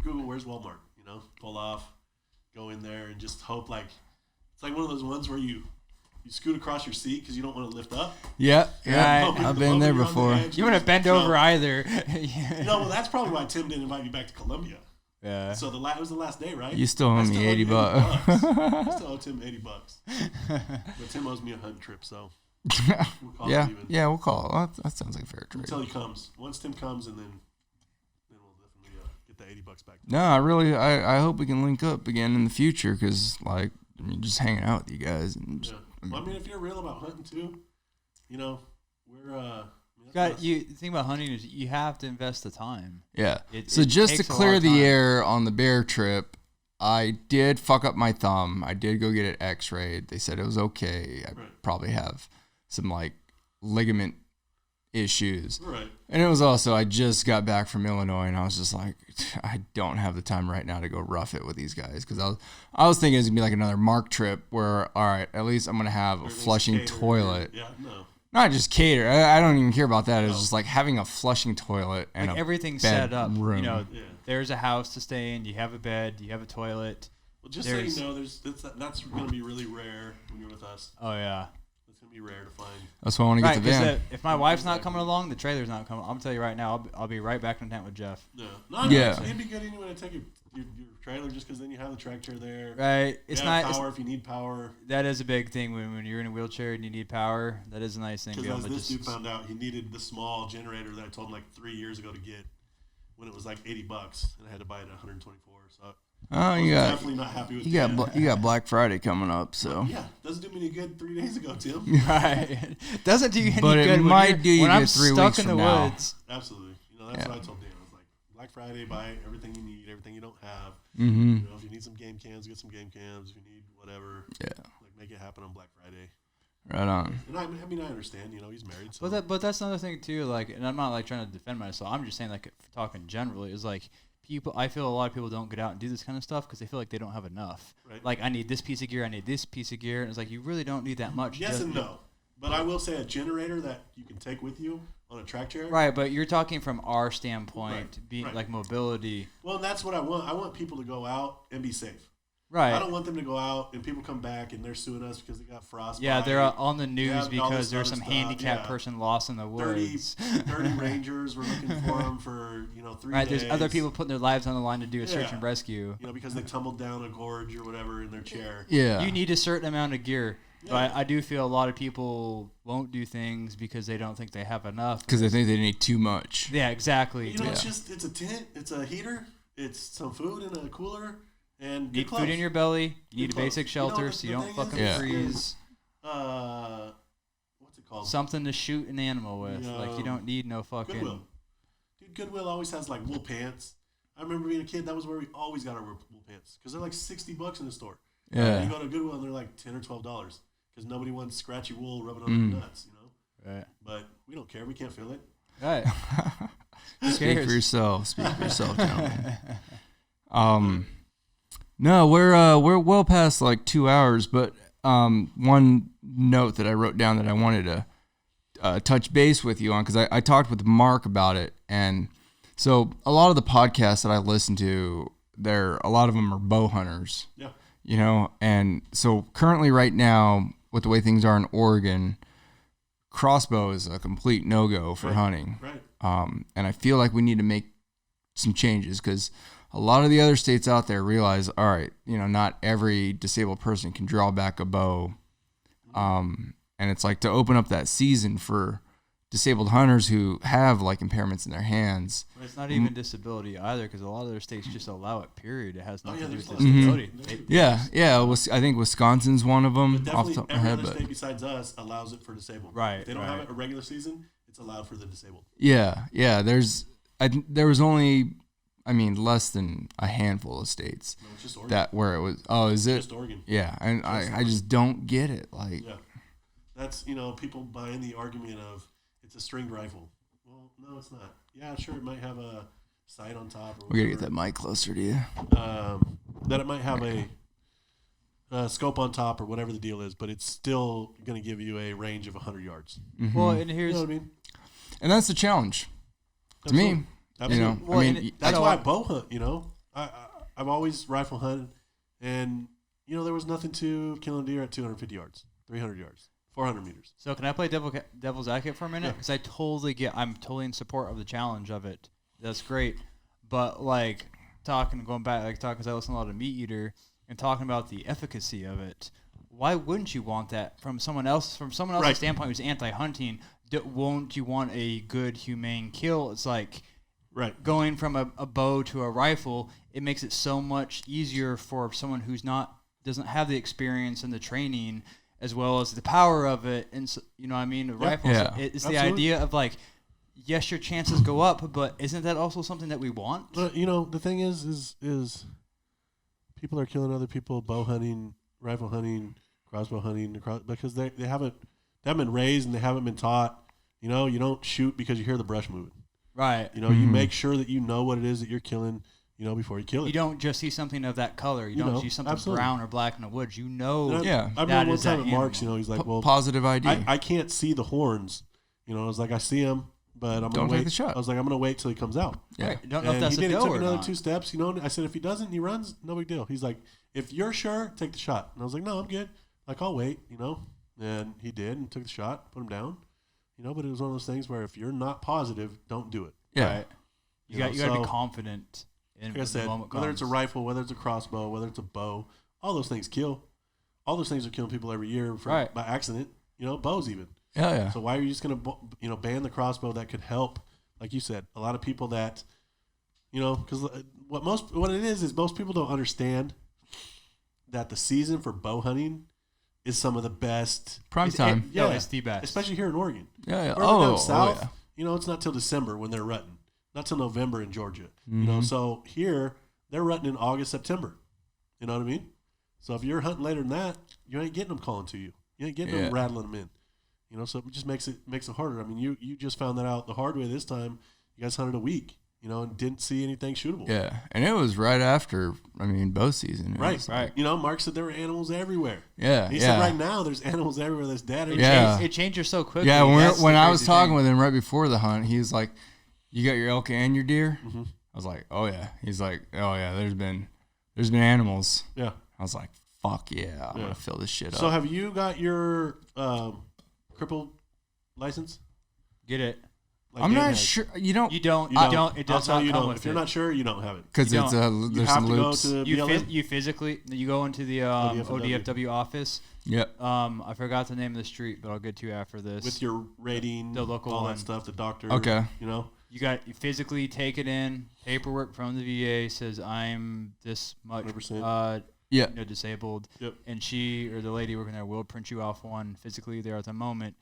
Google? Where's Walmart? You know, pull off, go in there, and just hope like it's like one of those ones where you scoot across your seat because you don't want to lift up. Yeah, Right. I've been there before. You want to bend over either. No, well, that's probably why Tim didn't invite me back to Columbia. Yeah. So it was the last day, right? You still owe me $80. I still owe Tim $80. But Tim owes me a hunt trip, so we'll call it even. Yeah, we'll call it. That sounds like a fair trade. Until he comes. Once Tim comes, and then we'll definitely get the $80 back. No, I hope we can link up again in the future because, like, I mean, just hanging out with you guys. And just, Well, I mean, if you're real about hunting too, you know, we're The thing about hunting is you have to invest the time. Yeah. It just to takes a lot clear of the time. air on the bear trip, I did fuck up my thumb. I did go get it x-rayed. They said it was okay. I probably have some like ligament issues. Right. And it was also, I just got back from Illinois and I was just like, I don't have the time right now to go rough it with these guys. Cause I was thinking it was gonna be like another Mark trip where, all right, at least I'm going to have a flushing toilet. Yeah, no. Not just cater. I don't even care about that. It's just like having a flushing toilet and like everything's bed set up. room. You know, there's a house to stay in. You have a bed. You have a toilet. Well, just so you know, that's going to be really rare when you're with us. Oh yeah. It's going to be rare to find. That's why I want to get the van. If my wife's not coming along, the trailer's not coming. I'm gonna tell you right now, I'll be right back in town with Jeff. Yeah. It'd be good anyway to take your trailer just because then you have the tractor there. Right. It's not power if you need power. That is a big thing when you're in a wheelchair and you need power. That is a nice thing. Because this dude found out he needed the small generator that I told him like 3 years ago to get when it was like $80 and I had to buy it at 124. So definitely not happy with that. You got Black Friday coming up, so yeah, doesn't do me any good 3 days ago, Tim. Right. Doesn't do you any but good. It might do you when good I'm 3 stuck weeks in the from now. woods. Absolutely. You know, that's what I told Dan. I was like, Black Friday, buy everything you need, everything you don't have. Mm-hmm. You know, if you need some game cams, get some game cams. If you need whatever, like make it happen on Black Friday. Right on. And I mean, I understand. You know, he's married. So. But that's another thing too. Like, and I'm not like trying to defend myself. I'm just saying, like, talking generally, is like people. I feel a lot of people don't get out and do this kind of stuff because they feel like they don't have enough. Right. Like, I need this piece of gear. I need this piece of gear. And it's like you really don't need that much. Yes and no. But I will say a generator that you can take with you on a track chair. Right, but you're talking from our standpoint, being like mobility. Well, and that's what I want. I want people to go out and be safe. Right. I don't want them to go out and people come back and they're suing us because they got frostbite. Yeah, they're on the news because there's some stuff. handicapped person lost in the woods. 30 rangers were looking for them for 3 days. Right, there's other people putting their lives on the line to do a search and rescue. You know, because they tumbled down a gorge or whatever in their chair. Yeah. You need a certain amount of gear. Yeah. But I do feel a lot of people won't do things because they don't think they have enough. Because they think they need too much. Yeah, exactly. You know, it's a tent, it's a heater, it's some food in a cooler, and you need food in your belly. You need a basic shelter so you don't fucking freeze. What's it called? Something to shoot an animal with. Like, you don't need no fucking... Goodwill. Dude, Goodwill always has, like, wool pants. I remember being a kid, that was where we always got our wool pants. Because they're like $60 in the store. Yeah. You go to Goodwill and they're like $10 or $12. Because nobody wants scratchy wool rubbing on their nuts, you know? Right. But we don't care. We can't feel it. Right. Speak for yourself. Speak for yourself, gentlemen. No, we're well past like 2 hours, but one note that I wrote down that I wanted to touch base with you on, because I talked with Mark about it, and so a lot of the podcasts that I listen to, a lot of them are bow hunters. Yeah. You know, and so currently right now, with the way things are in Oregon, crossbow is a complete no-go for hunting. Right. And I feel like we need to make some changes because a lot of the other states out there realize, all right, you know, not every disabled person can draw back a bow. And it's like to open up that season for disabled hunters who have like impairments in their hands. But it's not even disability either, because a lot of their states just allow it. Period. It has nothing to do with there's disability. Yeah. I think Wisconsin's one of them. But Off the definitely top of my every head, other but state besides us allows it for disabled. Right. If they don't have it a regular season, it's allowed for the disabled. yeah. There was only, less than a handful of states No, it's just Oregon. that where it was. Oh, is it? Just Oregon. Yeah, and I just don't get it. Like, Yeah. That's, people buying the argument of it's a stringed rifle. Well, no, it's not. Yeah, sure, it might have a sight on top. Or we gotta get that mic closer to you. That it might have a scope on top or whatever the deal is, but it's still going to give you a range of 100 yards. Mm-hmm. Well, and here's You know what I mean? And that's the challenge to me. Absolutely. Well, That's why I bow hunt, I've always rifle hunted, and, there was nothing to killing deer at 250 yards, 300 yards, 400 meters. So can I play devil's advocate for a minute? Because I'm totally in support of the challenge of it. That's great. But going back, because I listen a lot of Meat Eater and talking about the efficacy of it. Why wouldn't you want that from someone else? From someone else's standpoint who's anti-hunting, won't you want a good, humane kill? It's like going from a bow to a rifle. It makes it so much easier for someone who's doesn't have the experience and the training, as well as the power of it. And so, the rifles. Yeah. It's the idea of yes, your chances go up, but isn't that also something that we want? But the thing is people are killing other people bow hunting, rifle hunting, crossbow hunting, because they haven't been raised and they haven't been taught. You don't shoot because you hear the brush moving. Right. You make sure that you know what it is that you're killing. Before you kill it. You don't just see something of that color. You don't see something brown or black in the woods. I remember that one is time that at Mark's, animal. he's like, well, positive ID. I can't see the horns. I was like, I see him, but I'm going to wait. Take the shot. I was like, I'm going to wait till he comes out. Yeah. Right. Don't know if And that's he a did. He doe took or another not. 2 steps. I said, if he doesn't, he runs, no big deal. He's like, if you're sure, take the shot. And I was like, no, I'm good. Like, I'll wait, And he did and took the shot, put him down. But it was one of those things where if you're not positive, don't do it. Yeah. Right. You got to be confident in Like I said, the moment whether it's a comes. rifle, whether it's a crossbow, whether it's a bow, all those things kill. All those things are killing people every year by accident. Bows even. Yeah. So why are you just going to ban the crossbow that could help? Like you said, a lot of people that, because what it is most people don't understand that the season for bow hunting is some of the best. Prime time. It's the best. Especially here in Oregon. Yeah. Down south, it's not till December when they're rutting. Not till November in Georgia. Mm-hmm. So here they're rutting in August, September. You know what I mean? So if you're hunting later than that, you ain't getting them calling to you. You ain't getting them rattling them in. So it just makes it harder. I mean, you just found that out the hard way this time. You guys hunted a week, and didn't see anything shootable. Yeah, and it was right after, bow season. Right. Mark said there were animals everywhere. Yeah, He said right now there's animals everywhere that's dead. It changes so quickly. Yeah, when I was talking with him right before the hunt, he was like, you got your elk and your deer? Mm-hmm. I was like, oh yeah. He's like, oh yeah, there's been animals. Yeah. I was like, fuck yeah, I'm gonna fill this shit up. So have you got your crippled license? Get it. Like I'm not has? sure. You don't. It does I'll not tell you come don't. with If you're it. not sure, you don't have it. Because You it's don't. You there's have some to go loops. to You BLM. you physically go into the ODFW office. Yep. I forgot the name of the street, but I'll get to you after this. With your rating, The local all one. that stuff, the doctor. Okay. You physically take it in. Paperwork from the VA says I'm this much 100%. disabled. Yep. And she or the lady working there will print you off one physically there at the moment.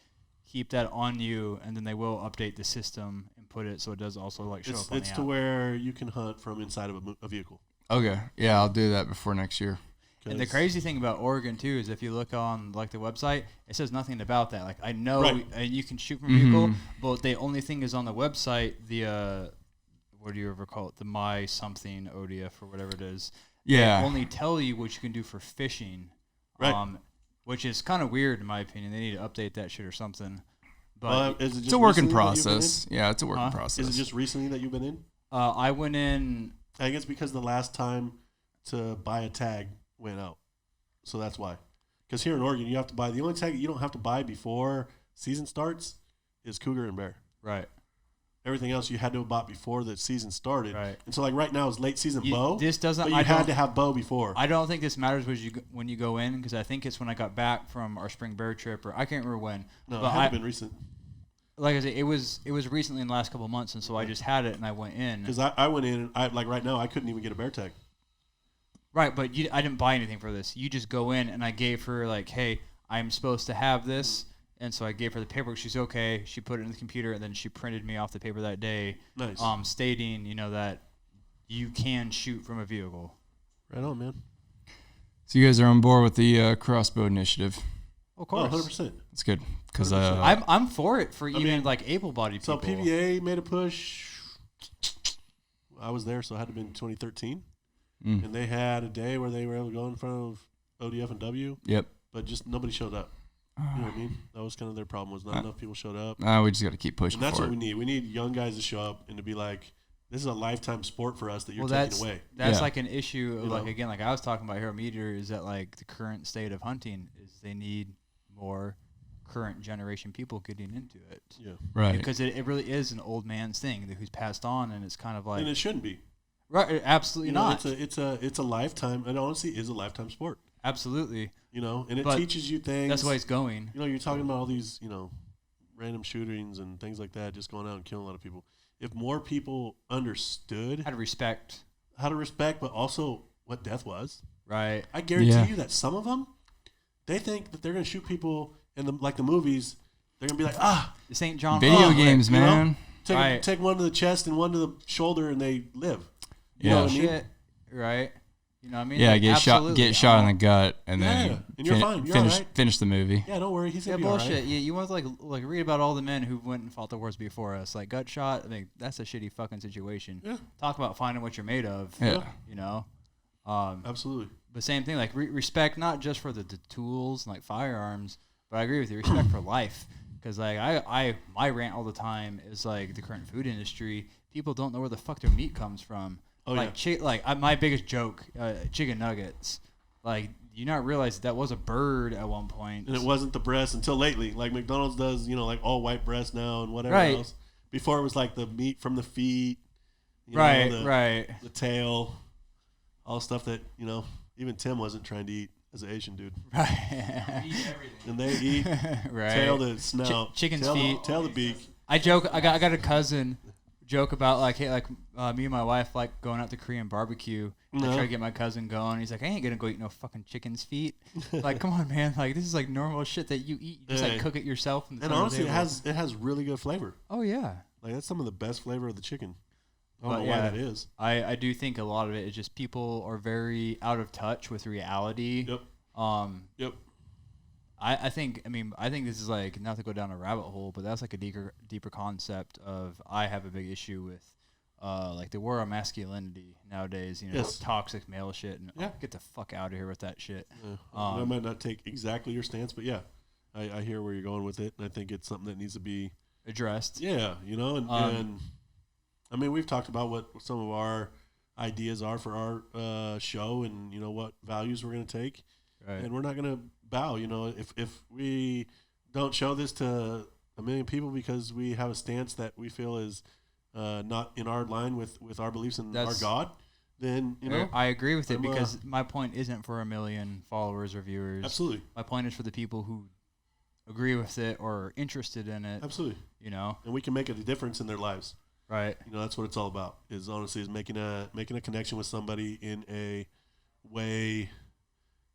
Keep that on you, and then they will update the system and put it so it does also show up on It's the to app. where you can hunt from inside of a vehicle. Okay. Yeah, I'll do that before next year. And the crazy thing about Oregon too is if you look on the website, it says nothing about that. Like I know you can shoot from a vehicle, but the only thing is on the website the what do you ever call it? The my something ODF or whatever it is. Yeah. They only tell you what you can do for fishing. Right. Which is kind of weird in my opinion. They need to update that shit or something. But is it just It's a work in recently that you've been process. Yeah, it's a work in process. Is it just recently that you've been in? I went in. I think it's because the last time to buy a tag went out. So that's why. Because here in Oregon, you have to buy, the only tag that you don't have to buy before season starts is cougar and bear. Right. Everything else you had to have bought before the season started. Right. And so like right now is late season bow. This doesn't. But you had to have bow before. I don't think this matters when you go in because I think it's when I got back from our spring bear trip or I can't remember when. No, but it hadn't been recent. like I said, it was recently in the last couple of months, and so I just had it and I went in. Because I went in and I like right now I couldn't even get a bear tag. Right, but I didn't buy anything for this. You just go in and I gave her like, hey, I'm supposed to have this, and so I gave her the paperwork. She's okay. She put it in the computer, and then she printed me off the paper that day, Nice. Stating that you can shoot from a vehicle. Right on, man. So you guys are on board with the crossbow initiative? Of course, 100%. That's good because I'm for it for like able-bodied people. So PVA made a push. I was there, so it had to have been 2013. And they had a day where they were able to go in front of ODF and W. Yep. But just nobody showed up. You know what I mean? That was kind of their problem, was not enough people showed up. We just got to keep pushing. And that's for what it. we need. We need young guys to show up and to be like, this is a lifetime sport for us that you're taking away. That's like an issue of again, like I was talking about Hero Meteor, is that like the current state of hunting is they need more current generation people getting into it. Yeah. Right. Because it really is an old man's thing who's passed on, and it's kind of like. And it shouldn't be. Right, absolutely not. It's a lifetime. It honestly is a lifetime sport. Absolutely. And it teaches you things. That's the way it's going. You're talking about all these, random shootings and things like that, just going out and killing a lot of people. If more people understood how to respect, but also what death was. Right. I guarantee you that some of them, they think that they're going to shoot people in the movies. They're going to be like, this ain't John. Video games, man. Take one to the chest and one to the shoulder, and they live. You know what I mean? Right. You know what I mean? Yeah, like, get shot in the gut, and then and you're fine. You're finish the movie. Yeah, don't worry. He's gonna be bullshit. all right. Yeah, you want to like read about all the men who went and fought the wars before us. Like gut shot. I mean, that's a shitty fucking situation. Yeah. Talk about finding what you're made of. Yeah. Absolutely. But same thing. Like respect, not just for the tools like firearms, but I agree with you. Respect for life. Because like my rant all the time is like the current food industry. People don't know where the fuck their meat comes from. Oh, like my biggest joke, chicken nuggets. Like, you not realize that was a bird at one point, and it wasn't the breast until lately. Like McDonald's does, like all white breast now and whatever else. Before it was like the meat from the feet, the tail, all stuff that even Tim wasn't trying to eat as an Asian dude. Right. Eat everything. And they eat tail to snout, chicken's feet, tail to beak. I joke. I got a cousin. Joke about like, hey, like me and my wife like going out to Korean barbecue. I try to get my cousin going. He's like, I ain't gonna go eat no fucking chicken's feet. Like, come on, man. Like, this is like normal shit that you eat. You just like cook it yourself. And honestly, it has really good flavor. Oh yeah. Like that's some of the best flavor of the chicken. I don't know why that is. I do think a lot of it is just people are very out of touch with reality. Yep. Yep. I think this is like, not to go down a rabbit hole, but that's like a deeper concept of, I have a big issue with like the war on masculinity nowadays, toxic male shit, and get the fuck out of here with that shit. Yeah. I might not take exactly your stance, but yeah, I hear where you're going with it, and I think it's something that needs to be addressed. Yeah, and I mean, we've talked about what some of our ideas are for our show, and what values we're going to take, and we're not going to bow. If we don't show this to a million people because we have a stance that we feel is not in our line with our beliefs and our God, then I agree with it, because my point isn't for 1 million followers or viewers. Absolutely. My point is for the people who agree with it or are interested in it. Absolutely. And we can make a difference in their lives. Right. That's what it's all about. Is making a connection with somebody in a way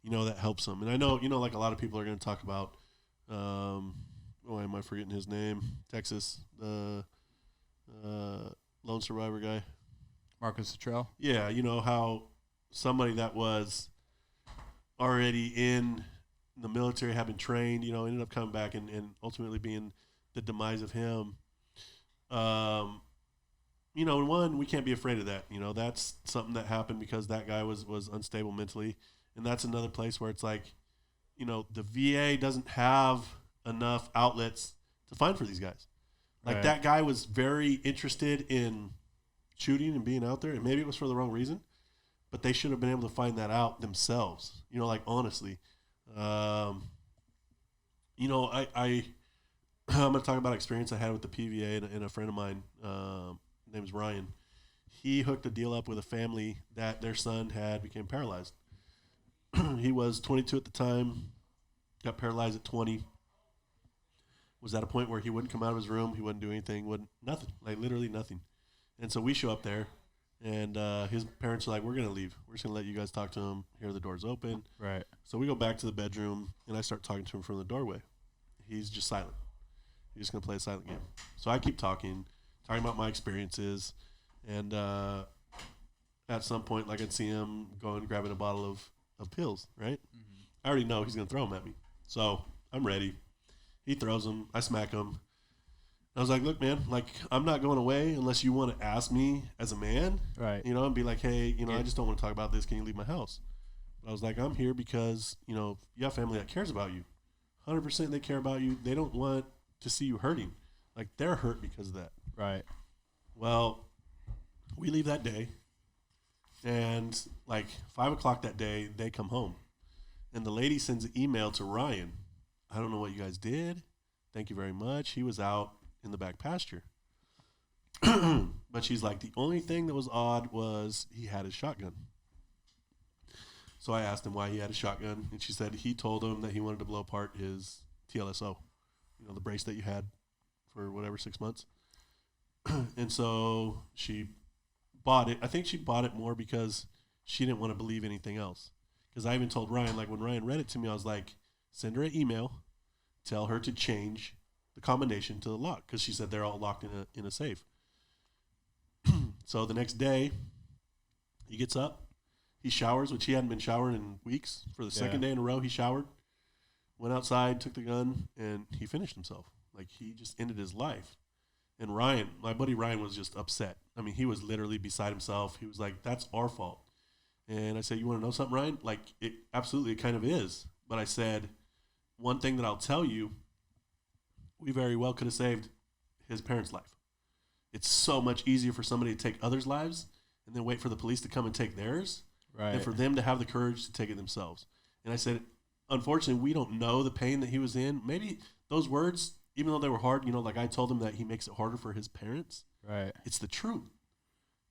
that helps them. And I know, like a lot of people are going to talk about, why am I forgetting his name? Texas, the lone survivor guy. Marcus Luttrell. Yeah, how somebody that was already in the military, had been trained, ended up coming back and ultimately being the demise of him. One, we can't be afraid of that. That's something that happened because that guy was unstable mentally. And that's another place where it's like, the VA doesn't have enough outlets to find for these guys. Like that guy was very interested in shooting and being out there, and maybe it was for the wrong reason, but they should have been able to find that out themselves. Like honestly, I'm going to talk about experience I had with the PVA and a friend of mine, name's Ryan. He hooked a deal up with a family that their son became paralyzed. He was 22 at the time, got paralyzed at 20. was at a point where he wouldn't come out of his room. He wouldn't do anything. Nothing. Like literally nothing. And so we show up there, and his parents are like, "We're gonna leave. We're just gonna let you guys talk to him. Here, the door's open." Right. So we go back to the bedroom, and I start talking to him from the doorway. He's just silent. He's just gonna play a silent game. So I keep talking about my experiences, and at some point, like I'd see him going grabbing a bottle of pills. Right. Mm-hmm. I already know he's gonna throw them at me, so I'm ready. He throws them. I smack him. I was like, look, man, like, I'm not going away unless you want to ask me as a man, right? You know, and be like, hey, you know, I just don't want to talk about this. Can you leave my house? But I was like, I'm here because, you know, you have family that cares about you. 100% they care about you. They don't want to see you hurting. Like, they're hurt because of that. Right. Well, we leave that day, and, like, 5 o'clock that day, they come home. And the lady sends an email to Ryan. I don't know what you guys did. Thank you very much. He was out in the back pasture. But she's like, the only thing that was odd was he had his shotgun. So I asked him why he had a shotgun, and she said he told him that he wanted to blow apart his TLSO, you know, the brace that you had for whatever 6 months. And so she bought it. I think she bought it more because she didn't want to believe anything else. Because I even told Ryan, like when Ryan read it to me, I was like, send her an email, tell her to change the combination to the lock, because she said they're all locked in a safe. So the next day, he gets up, he showers, which he hadn't been showering in weeks. For the second day in a row, he showered, went outside, took the gun, and he finished himself. Like, he just ended his life. And Ryan, my buddy Ryan, was just upset. I mean, he was literally beside himself. He was like, that's our fault. And I said, you want to know something, Ryan? Like, it absolutely, it kind of is. But I said, one thing that I'll tell you, we very well could have saved his parents' life. It's so much easier for somebody to take others' lives and then wait for the police to come and take theirs than for them to have the courage to take it themselves. And I said, unfortunately, we don't know the pain that he was in. Maybe those words, even though they were hard, you know, like I told him that he makes it harder for his parents. Right. It's the truth.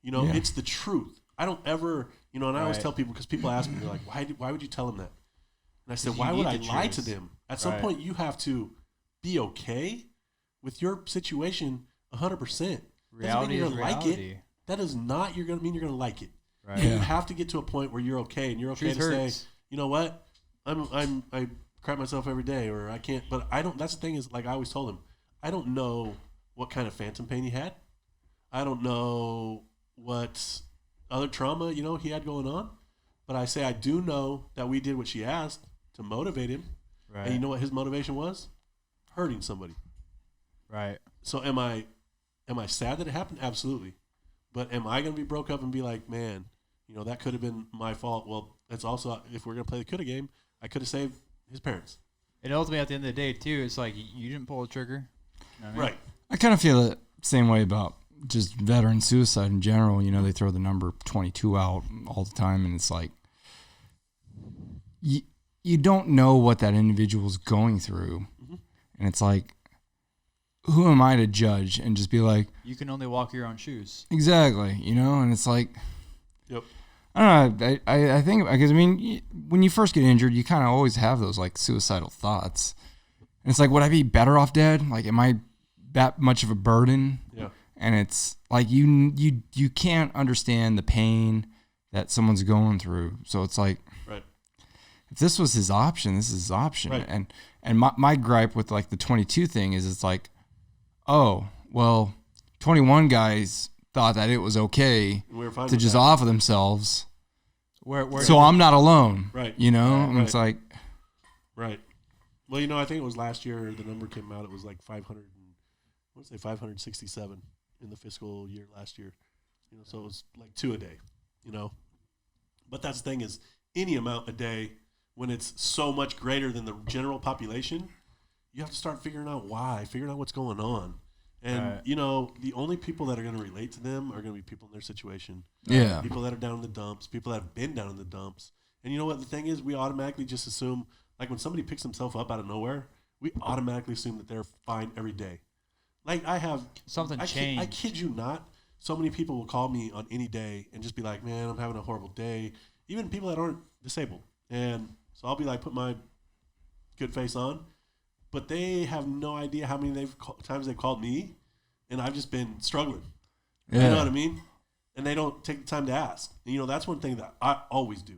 You know, it's the truth. I don't ever, you know, and I always tell people, because people ask me, they're like, why would you tell them that? And I said, why would I lie to them? At some point, you have to be okay with your situation 100%. Reality is reality. Like it. That does not mean you're going to like it. Right. You have to get to a point where you're okay, and you're okay to say, you know what, I crap myself every day, or I can't. But I don't. That's the thing is, like I always told him, I don't know what kind of phantom pain he had. I don't know what other trauma, you know, he had going on. But I say I do know that we did what she asked to motivate him. Right. And you know what his motivation was? Hurting somebody. Right. So am I sad that it happened? Absolutely. But am I going to be broke up and be like, man, you know, that could have been my fault? Well, it's also, if we're going to play the coulda game, I could have saved his parents. And ultimately, at the end of the day, too, it's like you didn't pull the trigger. You know what I mean? Right. I kind of feel the same way about just veteran suicide in general. You know, they throw the number 22 out all the time, and it's like, you don't know what that individual's going through. Mm-hmm. And it's like, who am I to judge and just be like, you can only walk your own shoes. Exactly. You know, and it's like, yep. I don't know. I think, because I mean, when you first get injured, you kind of always have those like suicidal thoughts. And it's like, would I be better off dead? Like, am I that much of a burden? Yeah. And it's like, you can't understand the pain that someone's going through. So it's like, right. If this was his option, this is his option. Right. And my gripe with like the 22 thing is, it's like, oh, well, 21 guys thought that it was okay to just offer themselves. So I'm not alone. Right. You know? Right. And it's like. Right. Well, you know, I think it was last year, the number came out, it was like 567 in the fiscal year last year. You know, so it was like 2 a day, you know. But that's the thing is, any amount a day, when it's so much greater than the general population, you have to start figuring out why, figuring out what's going on. And, you know, the only people that are going to relate to them are going to be people in their situation. Yeah. People that are down in the dumps, people that have been down in the dumps. And you know what the thing is? We automatically just assume, like when somebody picks themselves up out of nowhere, we automatically assume that they're fine every day. Like I have something changed. I kid you not. So many people will call me on any day and just be like, man, I'm having a horrible day. Even people that aren't disabled. And so I'll be like, put my good face on. but they have no idea how many times they've called me, and I've just been struggling. Yeah. You know what I mean? And they don't take the time to ask. And, you know, that's one thing that I always do.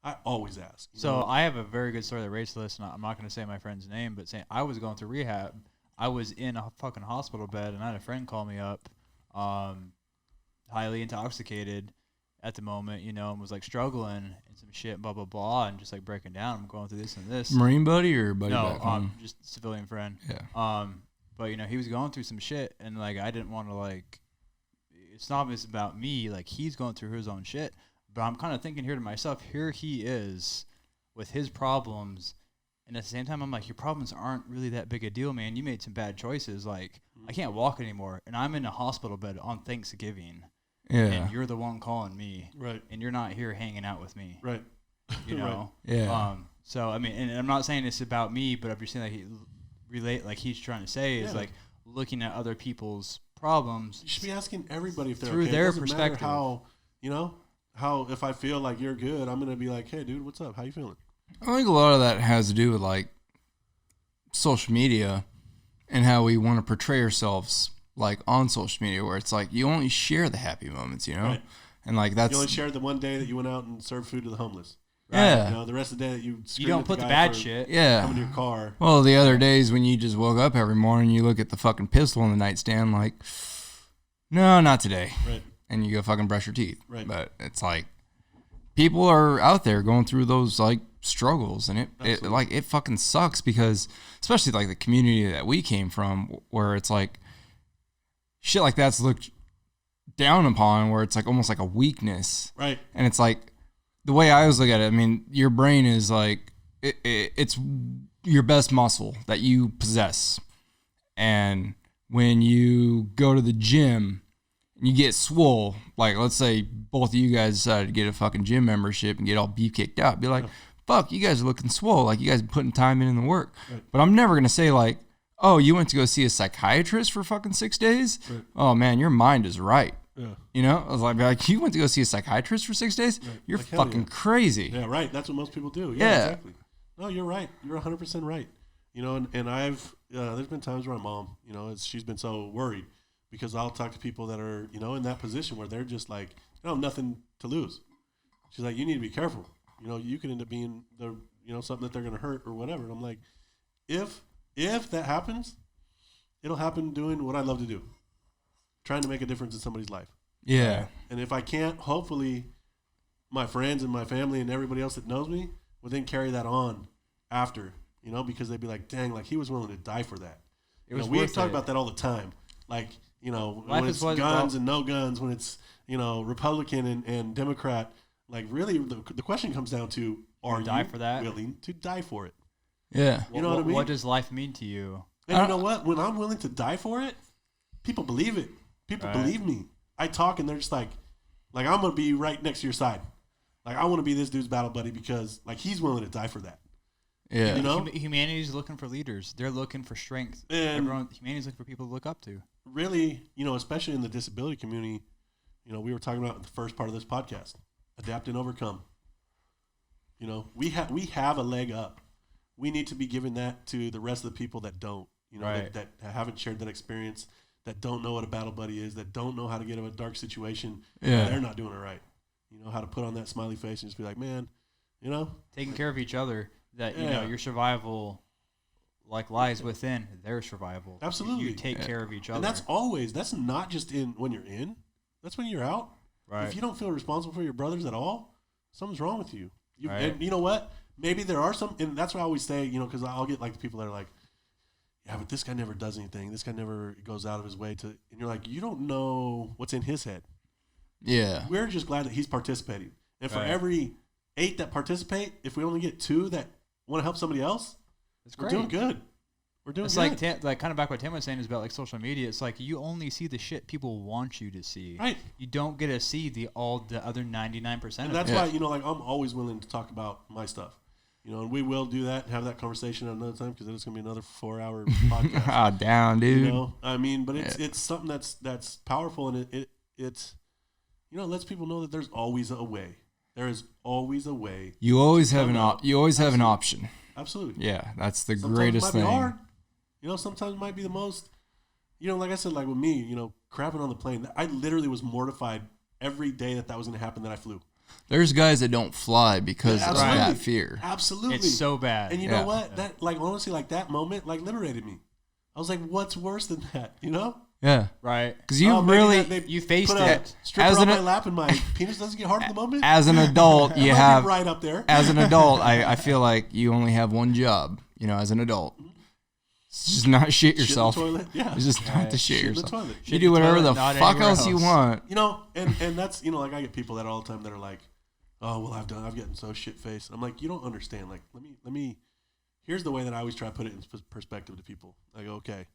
I always ask. So I have a very good story that relates to this, and I'm not going to say my friend's name, but saying I was going through rehab. I was in a fucking hospital bed, and I had a friend call me up, highly intoxicated at the moment, you know, and was like struggling and some shit, blah, blah, blah, and just like breaking down. I'm going through this and this. Marine buddy or buddy back No, home? just civilian friend. Yeah. But, you know, he was going through some shit, and like I didn't want to like, it's not just about me, like he's going through his own shit. But I'm kind of thinking here to myself, here he is with his problems. And at the same time, I'm like, your problems aren't really that big a deal, man. You made some bad choices. Like, I can't walk anymore. And I'm in a hospital bed on Thanksgiving. Yeah. And you're the one calling me. Right. And you're not here hanging out with me. Right. You know? Right. Yeah. So, I mean, and I'm not saying it's about me, but I'm just saying like he's trying to say is like looking at other people's problems. You should be asking everybody if they're through okay. their It doesn't perspective. matter how, you know, how if I feel like you're good, I'm going to be like, hey, dude, what's up? How you feeling? I think a lot of that has to do with like social media and how we want to portray ourselves like on social media, where it's like you only share the happy moments, you know, Right. and like that's You only shared the one day that you went out and served food to the homeless. Right? Yeah. You know, the rest of the day that you don't put the bad shit. Yeah. Coming to your car. Well, the other days when you just woke up every morning, you look at the fucking pistol on the nightstand, like, no, not today. Right. And you go fucking brush your teeth. Right. But it's like people are out there going through those like struggles, and it fucking sucks because especially like the community that we came from, where it's like shit like that's looked down upon, where it's like almost like a weakness. Right. And it's like the way I always look at it, I mean, your brain is like it's your best muscle that you possess. And when you go to the gym and you get swole, like let's say both of you guys decided to get a fucking gym membership and get all beef kicked out, be like, fuck, you guys are looking swole, like you guys are putting time in the work. Right. But I'm never gonna say like, oh, you went to go see a psychiatrist for fucking 6 days? Right. Oh man, your mind is right. Yeah. You know, I was like, you went to go see a psychiatrist for 6 days? Right. You're like, fucking crazy. Yeah, right. That's what most people do. Yeah, exactly. No, you're right. You're 100% right. You know, and I've, there's been times where my mom, you know, she's been so worried because I'll talk to people that are, you know, in that position where they're just like, you know, nothing to lose. She's like, you need to be careful. You know, you could end up being the, you know, something that they're going to hurt or whatever. And I'm like, if that happens, it'll happen doing what I love to do. Trying to make a difference in somebody's life. Yeah. And if I can't, hopefully my friends and my family and everybody else that knows me will then carry that on after, you know, because they'd be like, dang, like he was willing to die for that. We talk about that all the time. Like, you know, when it's guns and no guns, when it's, you know, Republican and Democrat, like really the question comes down to, are you willing to die for it? Yeah. You know what I mean? What does life mean to you? And you know what? When I'm willing to die for it, people believe it. People believe me. I talk and they're just like I'm going to be right next to your side. Like I want to be this dude's battle buddy because like he's willing to die for that. Yeah. You know? Humanity's looking for leaders. They're looking for strength. And humanity's looking for people to look up to. Really, you know, especially in the disability community, you know, we were talking about in the first part of this podcast, adapt and overcome. You know, we have a leg up. We need to be giving that to the rest of the people that don't, you know, that haven't shared that experience, that don't know what a battle buddy is, that don't know how to get out of a dark situation. Yeah. They're not doing it right. You know, how to put on that smiley face and just be like, man, you know. Taking care of each other, that, you know, your survival, like, lies within their survival. Absolutely. You take care of each other. And that's not just when you're in. That's when you're out. Right. If you don't feel responsible for your brothers at all, something's wrong with you. And you know what? Maybe there are some, and that's what I always say, you know, because I'll get like the people that are like, yeah, but this guy never does anything. This guy never goes out of his way to, and you're like, you don't know what's in his head. Yeah. We're just glad that he's participating. And for every 8 that participate, if we only get 2 that want to help somebody else, we're doing good. We're doing good. It's like kind of back what Tim was saying is about like social media. It's like you only see the shit people want you to see. Right. You don't get to see the other 99%. And that's why, you know, like I'm always willing to talk about my stuff. You know, and we will do that and have that conversation at another time because it's going to be another 4-hour podcast. Ah, down, dude. You know, I mean, but it's something that's powerful, and it's you know, it lets people know that there's always a way. There is always a way. You always have an option. Absolutely. Yeah, that's the Sometimes greatest thing. It might be hard. You know, sometimes it might be the most, you know, like I said, like with me, you know, crapping on the plane, I literally was mortified every day that was going to happen that I flew. There's guys that don't fly because of that fear. Absolutely. It's so bad. And you know what? That, like, honestly, like that moment, like, liberated me. I was like, what's worse than that? You know? Yeah. Right. Because you you faced put it. a stripper on my lap and my penis doesn't get hard in the moment. As an adult, you have right up there. As an adult, I feel like you only have one job. You know, as an adult, it's just not shit yourself. Shit in the toilet. Yeah. It's just not to shit Shit yourself. in the toilet. You do whatever the fuck else you want. You know, and that's, you know, like I get people that all the time that are like, oh, well, I've gotten so shit faced. I'm like, you don't understand. Like, let me. Here's the way that I always try to put it in perspective to people. I go, okay,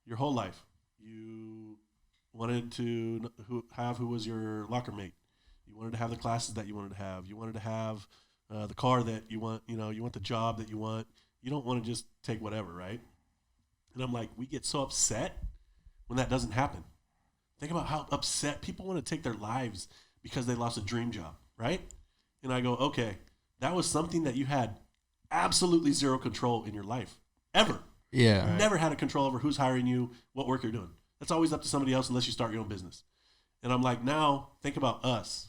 your whole life you wanted to who was your locker mate. You wanted to have the classes that you wanted to have. You wanted to have the car that you want. You know, you want the job that you want. You don't want to just take whatever, right? And I'm like, we get so upset when that doesn't happen. Think about how upset people want to take their lives because they lost a dream job, right? And I go, okay, that was something that you had absolutely zero control in your life, ever. Yeah. Right. Never had a control over who's hiring you, what work you're doing. That's always up to somebody else unless you start your own business. And I'm like, now think about us.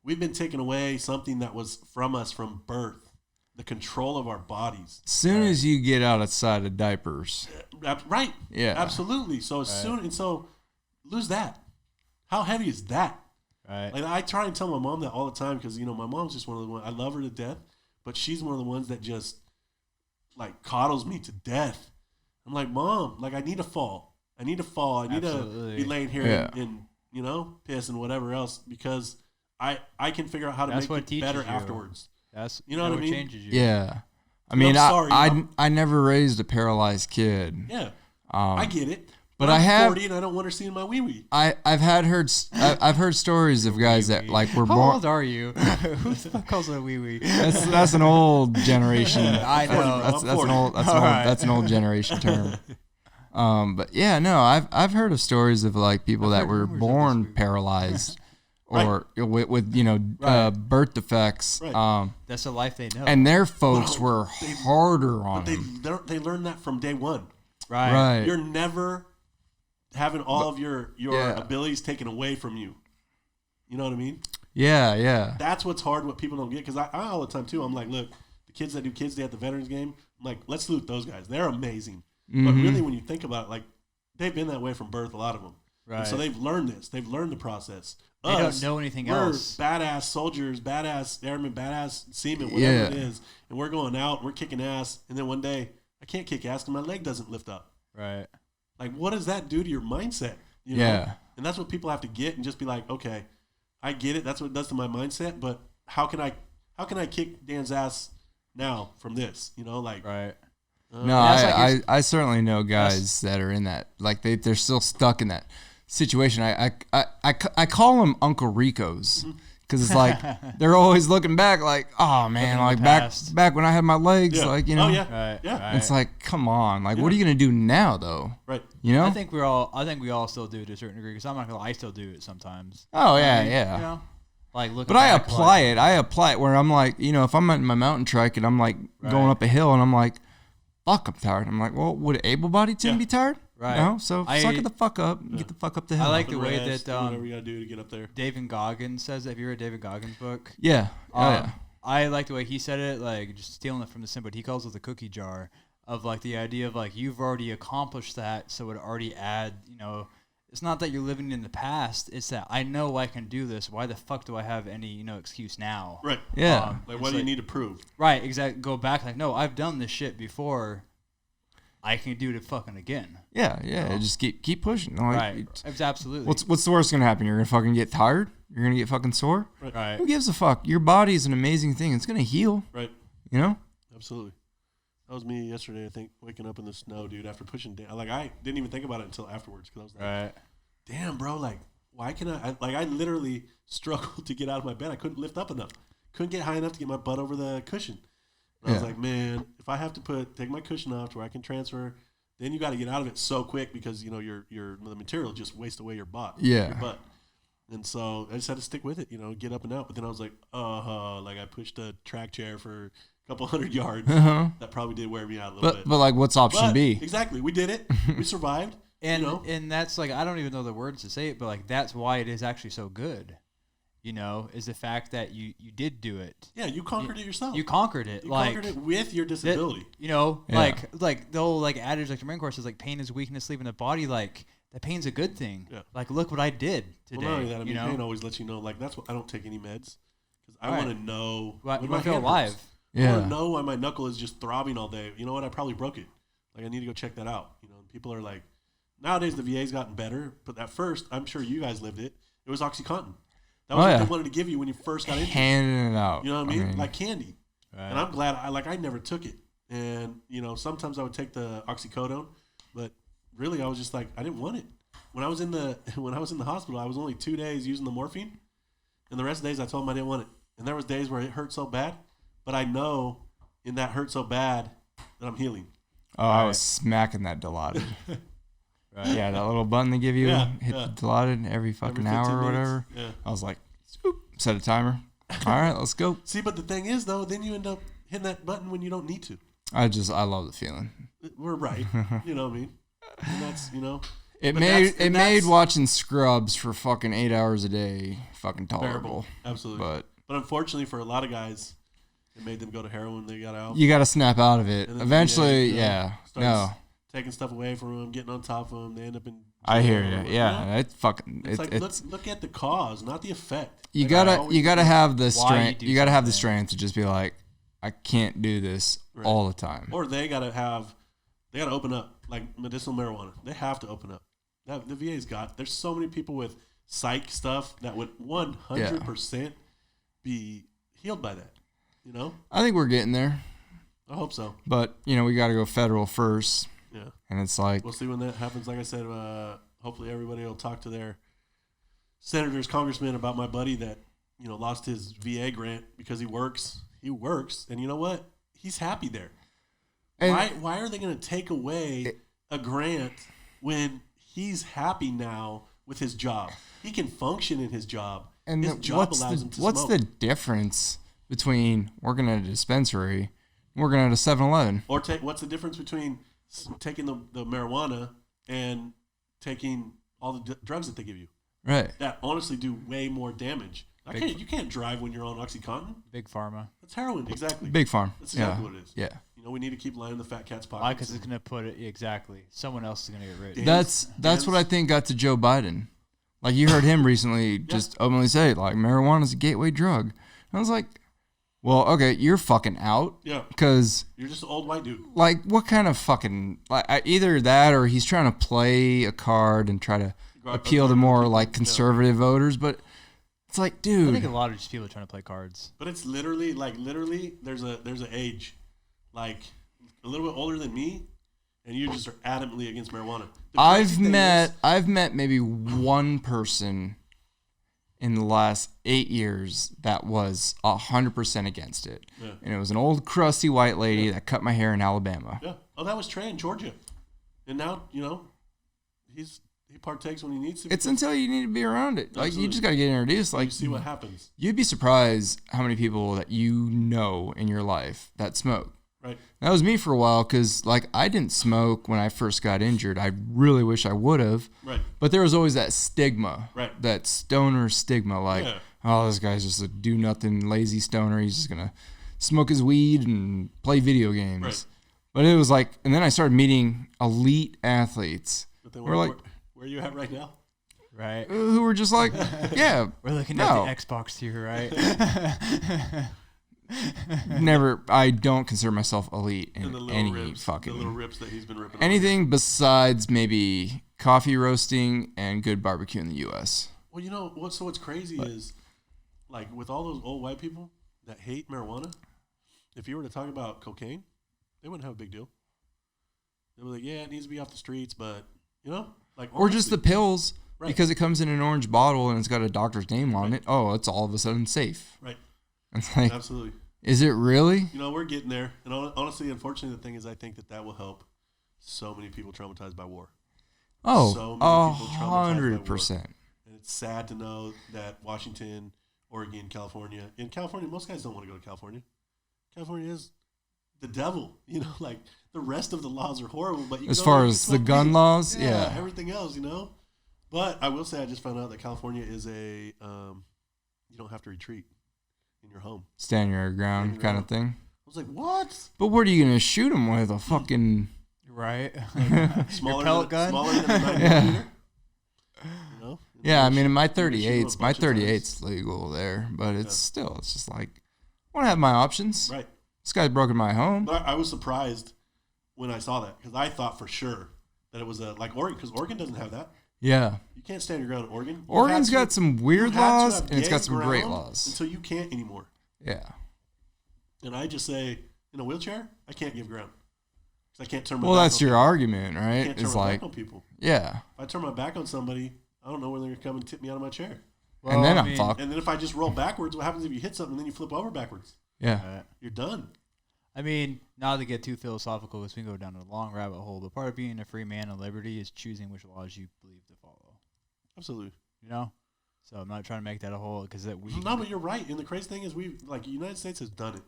We've been taking away something that was from us from birth, the control of our bodies. As soon as you get outside of diapers. Right. Yeah. Absolutely. So so lose that. How heavy is that? Right. Like, I try and tell my mom that all the time because, you know, my mom's just one of the ones, I love her to death, but she's one of the ones that just, like, coddles me to death. I'm like, Mom, like, I need to fall. I need to be laying here and, you know, piss and whatever else because I can figure out how to make it better afterwards. That's, you know what I mean? Changes you. Yeah. I mean, I never raised a paralyzed kid. Yeah. I get it. But I'm 40 and I don't want her seeing my wee-wee. I've heard stories of guys that like were born. How old are you? Who the fuck calls it a wee-wee? That's an old generation. I know. That's an old generation term. But yeah, no, I've heard of stories of like people that were born paralyzed or with you know birth defects. Right. That's the life they know. And their folks were harder on them. They learned that from day one. Right. You're never having all of your abilities taken away from you. You know what I mean? Yeah. That's what's hard, what people don't get. Because I all the time, too, I'm like, look, the kids that do Kids Day at the Veterans Game, I'm like, let's salute those guys. They're amazing. Mm-hmm. But really, when you think about it, like, they've been that way from birth, a lot of them. Right. And so they've learned this. They've learned the process. They don't know anything else. We're badass soldiers, badass airmen, badass seamen, whatever it is. And we're going out, we're kicking ass. And then one day, I can't kick ass because my leg doesn't lift up. Right. Like, what does that do to your mindset? You know? Yeah. And that's what people have to get and just be like, okay, I get it. That's what it does to my mindset. But how can I kick Dan's ass now from this? You know, like. Right. No, I certainly know guys that are in that. Like, they're still stuck in that situation. I call them Uncle Ricos. Because it's like they're always looking back, like, oh man, like back when I had my legs, like, you know, Right. It's like, come on, like, what are you gonna do now, though? Right. You know, I think we all still do it to a certain degree. Because I'm not gonna lie, I still do it sometimes. Oh yeah, You know, like looking. But I apply it where I'm like, you know, if I'm in my mountain trike and I'm like going up a hill and I'm like, fuck, I'm tired. I'm like, well, would an able-bodied team be tired? Right. No, so suck it the fuck up and get the fuck up the hill. I like the way that whatever you gotta do to get up there. David Goggins says that. Have you read David Goggins' book? Yeah. I like the way he said it, like just stealing it from the sim, but he calls it the cookie jar of like the idea of like you've already accomplished that, so it already add, you know, it's not that you're living in the past, it's that I know I can do this. Why the fuck do I have any, you know, excuse now? Right. Yeah. Like, what do you need to prove? Right, exactly. Go back, like, no, I've done this shit before. I can do it fucking again. Yeah. Just keep pushing. Like, right. It's absolutely. What's the worst gonna happen? You're gonna fucking get tired? You're gonna get fucking sore? Right. Who gives a fuck? Your body is an amazing thing. It's gonna heal. Right. You know? Absolutely. That was me yesterday, I think, waking up in the snow, dude, after pushing down. Like, I didn't even think about it until afterwards because I was like, damn, bro, like, why can I literally struggled to get out of my bed. I couldn't lift up enough. Couldn't get high enough to get my butt over the cushion. And I was like, man, if I have to take my cushion off to where I can transfer, then you got to get out of it so quick because, you know, the material just wastes away your butt. Yeah. Your butt. And so I just had to stick with it, you know, get up and out. But then I was like, like I pushed a track chair for a couple hundred yards. Uh-huh. That probably did wear me out a little bit. But like, what's option B? Exactly, we did it. We survived. And that's like, I don't even know the words to say it, but like that's why it is actually so good. Is the fact that you did do it. Yeah, you conquered it yourself. You conquered it. You like, conquered it with your disability. Like the whole like adage, like the Marine Corps says, like pain is weakness leaving the body. Like that pain's a good thing. Yeah. Like look what I did today. Well, not only that, I mean, pain always lets you know. Like that's what I don't take any meds because I want to know. You want to feel alive. I want to know why my knuckle is just throbbing all day. You know what? I probably broke it. Like I need to go check that out. People are like, nowadays the VA's gotten better, but at first, I'm sure you guys lived it. It was OxyContin. That was what they wanted to give you when you first got into it. Handing it out. You know what I mean? Like candy. Right. And I'm glad I never took it. And, sometimes I would take the oxycodone, but really I was just like, I didn't want it. When I was in the hospital, I was only 2 days using the morphine. And the rest of the days I told them I didn't want it. And there was days where it hurt so bad, but I know in that hurt so bad that I'm healing. Oh, I was smacking that Dilaudid. Right. Yeah, that little button they give you, hit the Dilaudid every fucking hour or whatever. Yeah. I was like, swoop, set a timer. All right, let's go. See, but the thing is, though, then you end up hitting that button when you don't need to. I love the feeling. We're right. You know what I mean? And that's, It made watching Scrubs for fucking 8 hours a day fucking tolerable. Bearable. Absolutely. But unfortunately for a lot of guys, it made them go to heroin when they got out. You got to snap out of it. Eventually, taking stuff away from them, getting on top of them, they end up in. I hear you. Yeah, it's fucking. It's like look at the cause, not the effect. You gotta have the strength. You gotta have the strength to just be like, I can't do this all the time. Or they gotta open up, like medicinal marijuana. They have to open up. The VA's got. There's so many people with psych stuff that would 100% be healed by that. I think we're getting there. I hope so. But we got to go federal first. Yeah. And it's like, we'll see when that happens. Like I said, hopefully everybody will talk to their senators, congressmen about my buddy that, lost his VA grant because he works. He works. And you know what? He's happy there. And why are they going to take away a grant when he's happy now with his job? He can function in his job. And his job allows him to what's smoke. the difference between working at a dispensary and working at a 7-Eleven? Or what's the difference between taking the marijuana and taking all the drugs that they give you? Right. That honestly do way more damage. You can't drive when you're on OxyContin. Big pharma. That's heroin, exactly. Big farm. That's exactly what it is. Yeah. We need to keep lining the fat cat's pockets. Why? Because it's going to put it, exactly. Someone else is going to get rich. That's what I think got to Joe Biden. Like, you heard him recently just openly say, like, marijuana is a gateway drug. I was like, well, okay, you're fucking out. Yeah. Because you're just an old white dude. Like, what kind of fucking, either that or he's trying to play a card and try to appeal to more, like, conservative voters. But it's like, dude. I think a lot of just people are trying to play cards. But it's literally, there's an age, like, a little bit older than me, and you just are adamantly against marijuana. I've met maybe one person in the last 8 years that was 100% against it. Yeah. And it was an old crusty white lady that cut my hair in Alabama. Yeah. Oh, that was Trey in Georgia. And now, he partakes when he needs to. It's until you need to be around it. Absolutely. Like, you just got to get introduced. Like, you see what happens. You'd be surprised how many people that you know in your life that smoke. Right. That was me for a while because, like, I didn't smoke when I first got injured. I really wish I would have. Right. But there was always that stigma. Right. That stoner stigma. Like, oh, this guy's just a do-nothing, lazy stoner. He's just going to smoke his weed and play video games. Right. But it was like, and then I started meeting elite athletes. But then where are you at right now? Right. Who were just like, yeah. We're looking at the Xbox here, right? Never. I don't consider myself elite in any ribs, fucking. The little rips that he's been ripping. Anything besides maybe coffee roasting and good barbecue in the U.S. Well, what's crazy is, like, with all those old white people that hate marijuana, if you were to talk about cocaine, they wouldn't have a big deal. They were like, yeah, it needs to be off the streets, but like, or just the pills right. because it comes in an orange bottle and it's got a doctor's name on it. Oh, it's all of a sudden safe. Right. It's like, absolutely. Is it really? We're getting there. And honestly, unfortunately, the thing is, I think that will help so many people traumatized by war. Oh, so many people traumatized 100%. And it's sad to know that Washington, Oregon, California. In California, most guys don't want to go to California. California is the devil. You know, like the rest of the laws are horrible, but you As far as the gun laws, yeah. Everything else, you know. But I will say, I just found out that California is a you don't have to retreat in your home. Stand your ground kind of thing. I was like, what? But what are you gonna shoot him with? A fucking right? Smaller pellet gun? Smaller than a 9 Yeah. millimeter. You know? Yeah, I mean, my shoot him a 38's bunch of times. 38's legal there, but it's just like I want to have my options. Right. This guy's broken my home. But I was surprised when I saw that because I thought for sure that it was like Oregon, because Oregon doesn't have that. Yeah. You can't stand your ground in Oregon. Oregon's got some weird you had to laws, have and it's got gay some great ground laws. Until you can't anymore. Yeah. And I just say, in a wheelchair, I can't give ground. Because I can't turn my Well, back that's on your people. argument, I right? can't turn It's my like, back on people. yeah. If I turn my back on somebody, I don't know when they're going to come and tip me out of my chair. Well, And then I I'm mean, fucked. And then if I just roll backwards, what happens if you hit something and then you flip over backwards? Yeah. You're done. I mean, not to get too philosophical, because we can go down a long rabbit hole. But part of being a free man of liberty is choosing which laws you believe to follow. Absolutely. You know, so I'm not trying to make that a whole because that we. No, but you're right. And the crazy thing is, the United States has done it.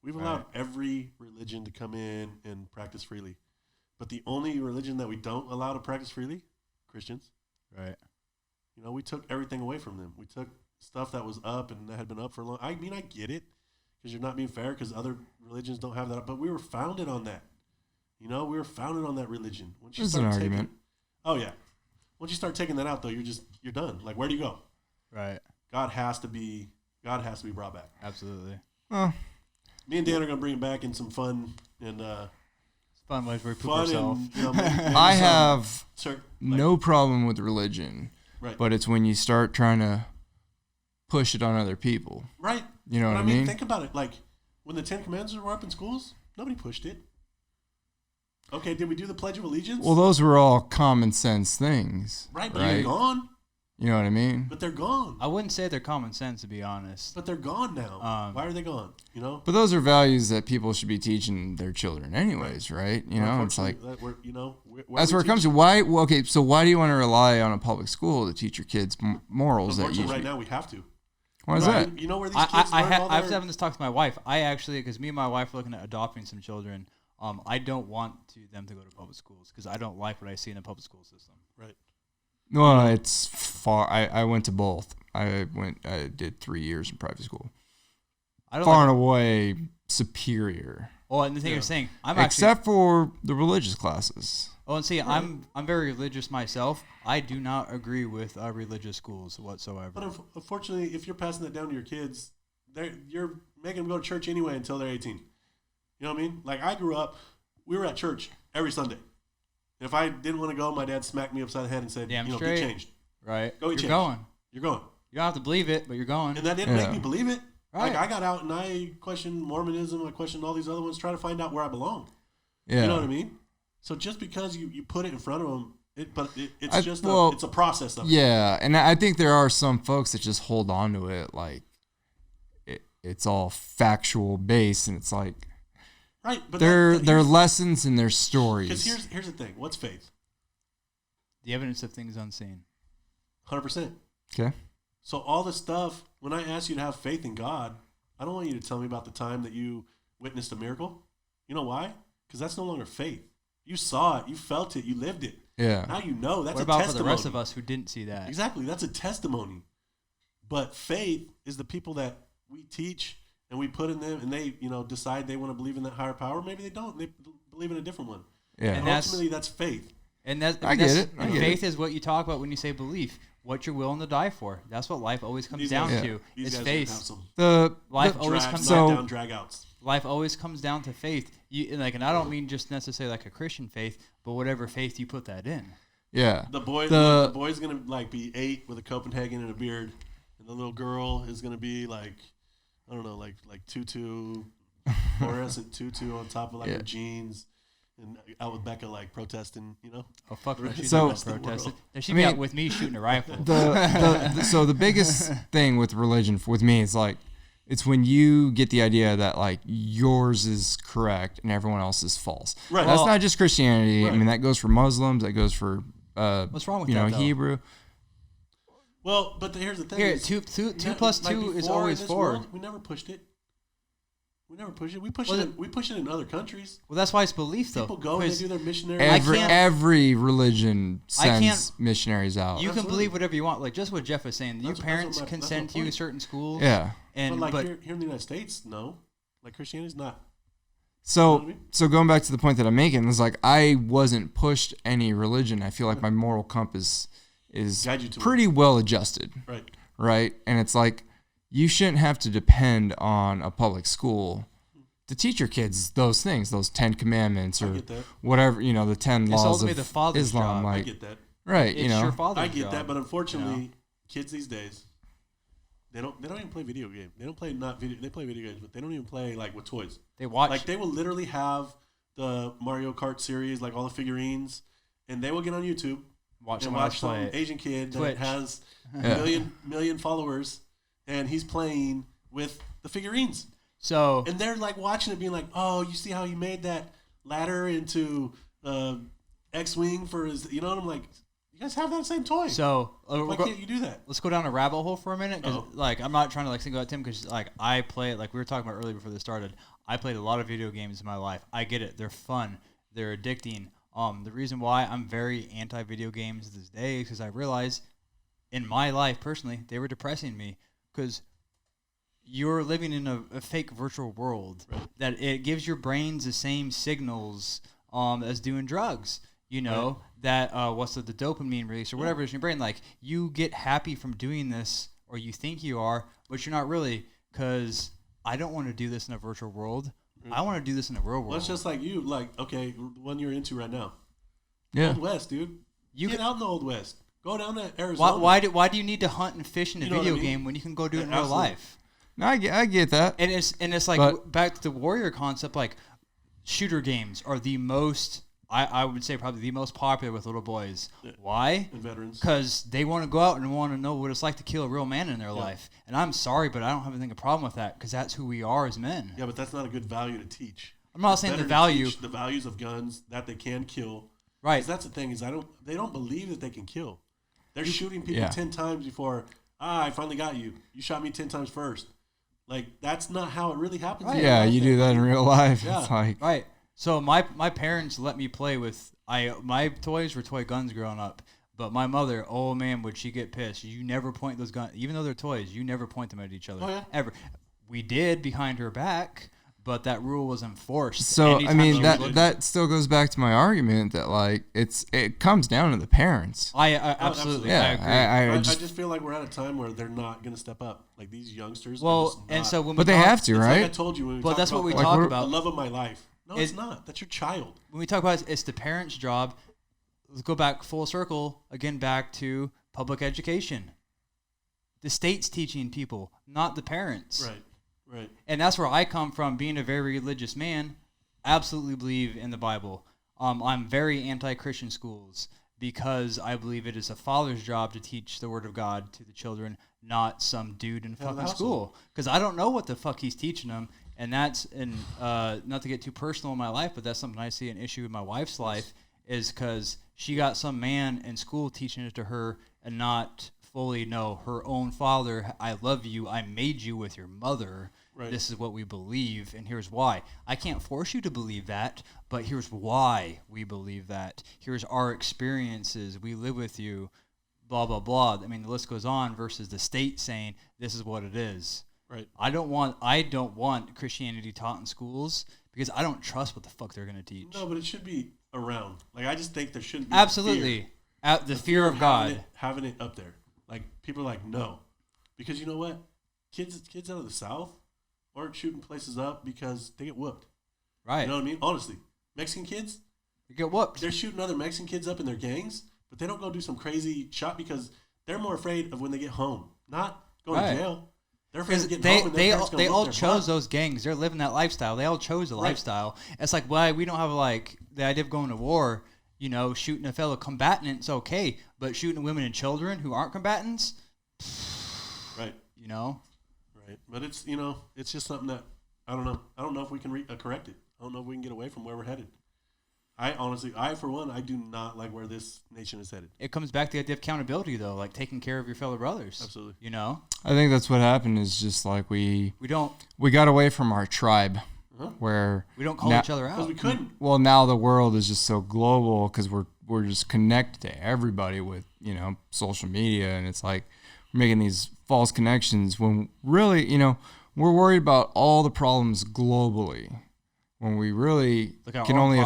We've allowed every religion to come in and practice freely. But the only religion that we don't allow to practice freely, Christians. Right. You know, we took everything away from them. We took stuff that was up and that had been up for a long. I mean, I get it because you're not being fair because other religions don't have that. But we were founded on that. You know, we were founded on that religion. Once you There's an argument. Oh yeah. Once you start taking that out, though, you're done. Like, where do you go? Right. God has to be brought back. Absolutely. Oh, Me and Dan are gonna bring it back in some fun and It's fun ways where we poop fun ourselves. and maybe I some have like, no problem with religion, right, but it's when you start trying to push it on other people. right. You know But what I mean? Think about it. Like when the 10 Commandments were up in schools, nobody pushed it. Okay, did we do the Pledge of Allegiance? Well, those were all common sense things. right, but they're gone. You know what I mean? But they're gone. I wouldn't say they're common sense, to be honest. But they're gone now. Why are they gone? You know. But those are values that people should be teaching their children anyways, right? You know, it's like that's where it comes to. Why? Well, okay, so why do you want to rely on a public school to teach your kids morals that you? Right now we have to. Why is that? You know where these kids I learn all was their... having this talk to my wife. I actually, because me and my wife are looking at adopting some children. I don't want them to go to public schools because I don't like what I see in the public school system. Right. No, it's far. I went to both. I did 3 years in private school. I don't Far like, and away superior. well, and the thing you're saying, Except for the religious classes. Oh, and see, I'm very religious myself. I do not agree with religious schools whatsoever. But unfortunately, if you're passing that down to your kids, you're making them go to church anyway until they're 18. You know what I mean? Like I grew up, we were at church every Sunday. And if I didn't want to go, my dad smacked me upside the head and said, Damn be straight. changed. Right. Go get You're changed. going. You're going. You don't have to believe it, but you're going. And that didn't make me believe it. Right. Like I got out and I questioned Mormonism, I questioned all these other ones, trying to find out where I belong. Yeah. You know what I mean? So just because you put it in front of them, it's a process of it. Yeah, and I think there are some folks that just hold on to it like it's all factual based, and it's like right. But they're lessons and their stories. Because here's the thing: what's faith? The evidence of things unseen. 100%. Okay. So all the stuff, when I ask you to have faith in God, I don't want you to tell me about the time that you witnessed a miracle. You know why? Because that's no longer faith. You saw it, you felt it, you lived it. Yeah. Now you know. That's what a about testimony. for the rest of us who didn't see that? Exactly. That's a testimony. But faith is the people that we teach and we put in them, and they, decide they want to believe in that higher power. Maybe they don't. They believe in a different one. Yeah. And ultimately, that's faith. And I get it. Faith is what you talk about when you say belief. What you're willing to die for. That's what life always comes down to. It's faith. Life always comes down dragouts. Life always comes down to faith. And I don't mean just necessarily like a Christian faith, but whatever faith you put that in. Yeah. The boy's gonna be 8 with a Copenhagen and a beard, and the little girl is gonna be like tutu, fluorescent tutu on top of her jeans. And out with Becca protesting, Oh fuck! No, she's So- not protesting. She'd be out with me shooting a rifle. So the biggest thing with religion with me is it's when you get the idea that yours is correct and everyone else is false. Right. That's not just Christianity. Right. I mean that goes for Muslims. That goes for what's wrong with that, though? Hebrew. Well, but here's the thing. Here, two plus two is always 4. We never pushed it. We never push it. We push it. We push it in other countries. Well, that's why it's belief, though. People go and they do their missionary. Every religion sends missionaries out. You can believe whatever you want. Like just what Jeff was saying. Your parents can send you to certain schools. Yeah. But here in the United States, no. Like Christianity's not. So, You know what I mean? so going back to the point that I'm making is like I wasn't pushed any religion. I feel like my moral compass is pretty well adjusted. Right. Right. And it's like you shouldn't have to depend on a public school to teach your kids those things, those 10 commandments or whatever, the 10 laws of Islam. Job. Like, I get that. Right. It's your father's I get job, that, but unfortunately, kids these days, they don't even play video games. They don't play they play video games, but they don't even play like with toys. They watch. Like they will literally have the Mario Kart series, like all the figurines, and they will get on YouTube and watch some Asian kid that has a million followers, and he's playing with the figurines. So and they're like watching it, being like, "Oh, you see how he made that ladder into X-wing for his?" And I'm like, "You guys have that same toy. So why can't you do that?" Let's go down a rabbit hole for a minute, because I'm not trying to single out Tim, because I play it, like we were talking about earlier before this started. I played a lot of video games in my life. I get it; they're fun, they're addicting. The reason why I'm very anti-video games this day is because I realize in my life personally they were depressing me, because you're living in a fake virtual world that it gives your brains the same signals as doing drugs. That what's the dopamine release or whatever is in your brain. Like you get happy from doing this, or you think you are, but you're not really, because I don't want to do this in a virtual world. I want to do this in a real world. Well, it's just like you, the one you're into right now. Yeah. Old West, dude. You get out in the Old West. Go down to Arizona. Why do you need to hunt and fish in a video game when you can go do it in real life? No, I get that. And it's like back to the warrior concept. Like shooter games are the most, I would say probably the most popular with little boys. Yeah. Why? And veterans. Because they want to go out and want to know what it's like to kill a real man in their life. And I'm sorry, but I don't have a problem with that, because that's who we are as men. Yeah, but that's not a good value to teach. I'm not saying the value. The values of guns, that they can kill. Right. That's the thing, is they don't believe that they can kill. They're shooting people 10 times before, I finally got you. You shot me 10 times first. Like, that's not how it really happens. Right. Yeah, you do that in real life. Yeah. It's like, right. So my parents let me play with my toys were toy guns growing up, but my mother, oh man, would she get pissed? You never point those guns, even though they're toys. You never point them at each other. Oh, yeah. Ever. We did behind her back, but that rule was enforced. So I mean that still goes back to my argument that it comes down to the parents. I absolutely. Yeah, I agree. I just feel like we're at a time where they're not going to step up. Like these youngsters. Well, and so when but they have to, right? Like I told you when we but that's about what we talk about. The love of my life. No, it's not. That's your child. When we talk about it's the parents' job. Let's go back full circle again, back to public education. The state's teaching people, not the parents. Right. And that's where I come from, being a very religious man. Absolutely believe in the Bible. I'm very anti-Christian schools because I believe it is a father's job to teach the Word of God to the children, not some dude in fucking school. Because I don't know what the fuck he's teaching them. And that's, not to get too personal in my life, but that's something I see an issue in my wife's life, is because she got some man in school teaching it to her and not fully know her own father. I love you. I made you with your mother. Right. This is what we believe, and here's why. I can't force you to believe that, but here's why we believe that. Here's our experiences. We live with you, blah, blah, blah. I mean, the list goes on, versus the state saying this is what it is. Right. I don't want Christianity taught in schools because I don't trust what the fuck they're going to teach. No, but it should be around. Like, I just think there shouldn't be absolutely the fear of God. Having it up there. Like, people are like, no. Because you know what? Kids out of the South aren't shooting places up because they get whooped. Right. You know what I mean? Honestly. Mexican kids, they get whooped. They're shooting other Mexican kids up in their gangs, but they don't go do some crazy shot because they're more afraid of when they get home, not going to jail. They're afraid of getting home, and they all chose those gangs. They're living that lifestyle. They all chose the lifestyle. It's like, why we don't have the idea of going to war, shooting a fellow combatant, it's okay, but shooting women and children who aren't combatants, right. Right. But it's, it's just something that, I don't know. I don't know if we can correct it. I don't know if we can get away from where we're headed. I honestly, for one, I do not like where this nation is headed. It comes back to the idea of accountability, though, like taking care of your fellow brothers. Absolutely. You know? I think that's what happened is just like we don't got away from our tribe where we don't call each other out. Because we couldn't. Well, now the world is just so global because we're just connected to everybody with, social media. And it's like we're making these false connections when really, we're worried about all the problems globally. When we really can only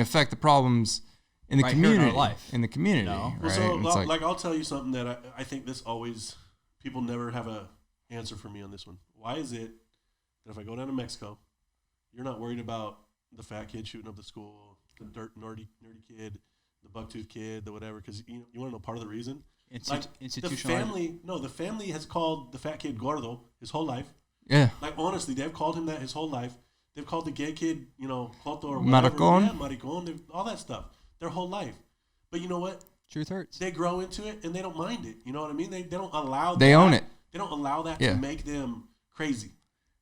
affect the problems in the community, here in our life. in the community, No. right? Well, so like I'll tell you something that I think this always people never have a answer for me on this one. Why is it that if I go down to Mexico, you're not worried about the fat kid shooting up the school, the nerdy kid, the bucktooth kid, the whatever? Because you want to know part of the reason. The family has called the fat kid gordo his whole life. Yeah. Like honestly, they've called him that his whole life. They've called the gay kid, joto or whatever. Maricón. Yeah, maricón, all that stuff. Their whole life. But you know what? Truth hurts. They grow into it and they don't mind it. You know what I mean? They don't allow that. They own it. They don't allow that to make them crazy.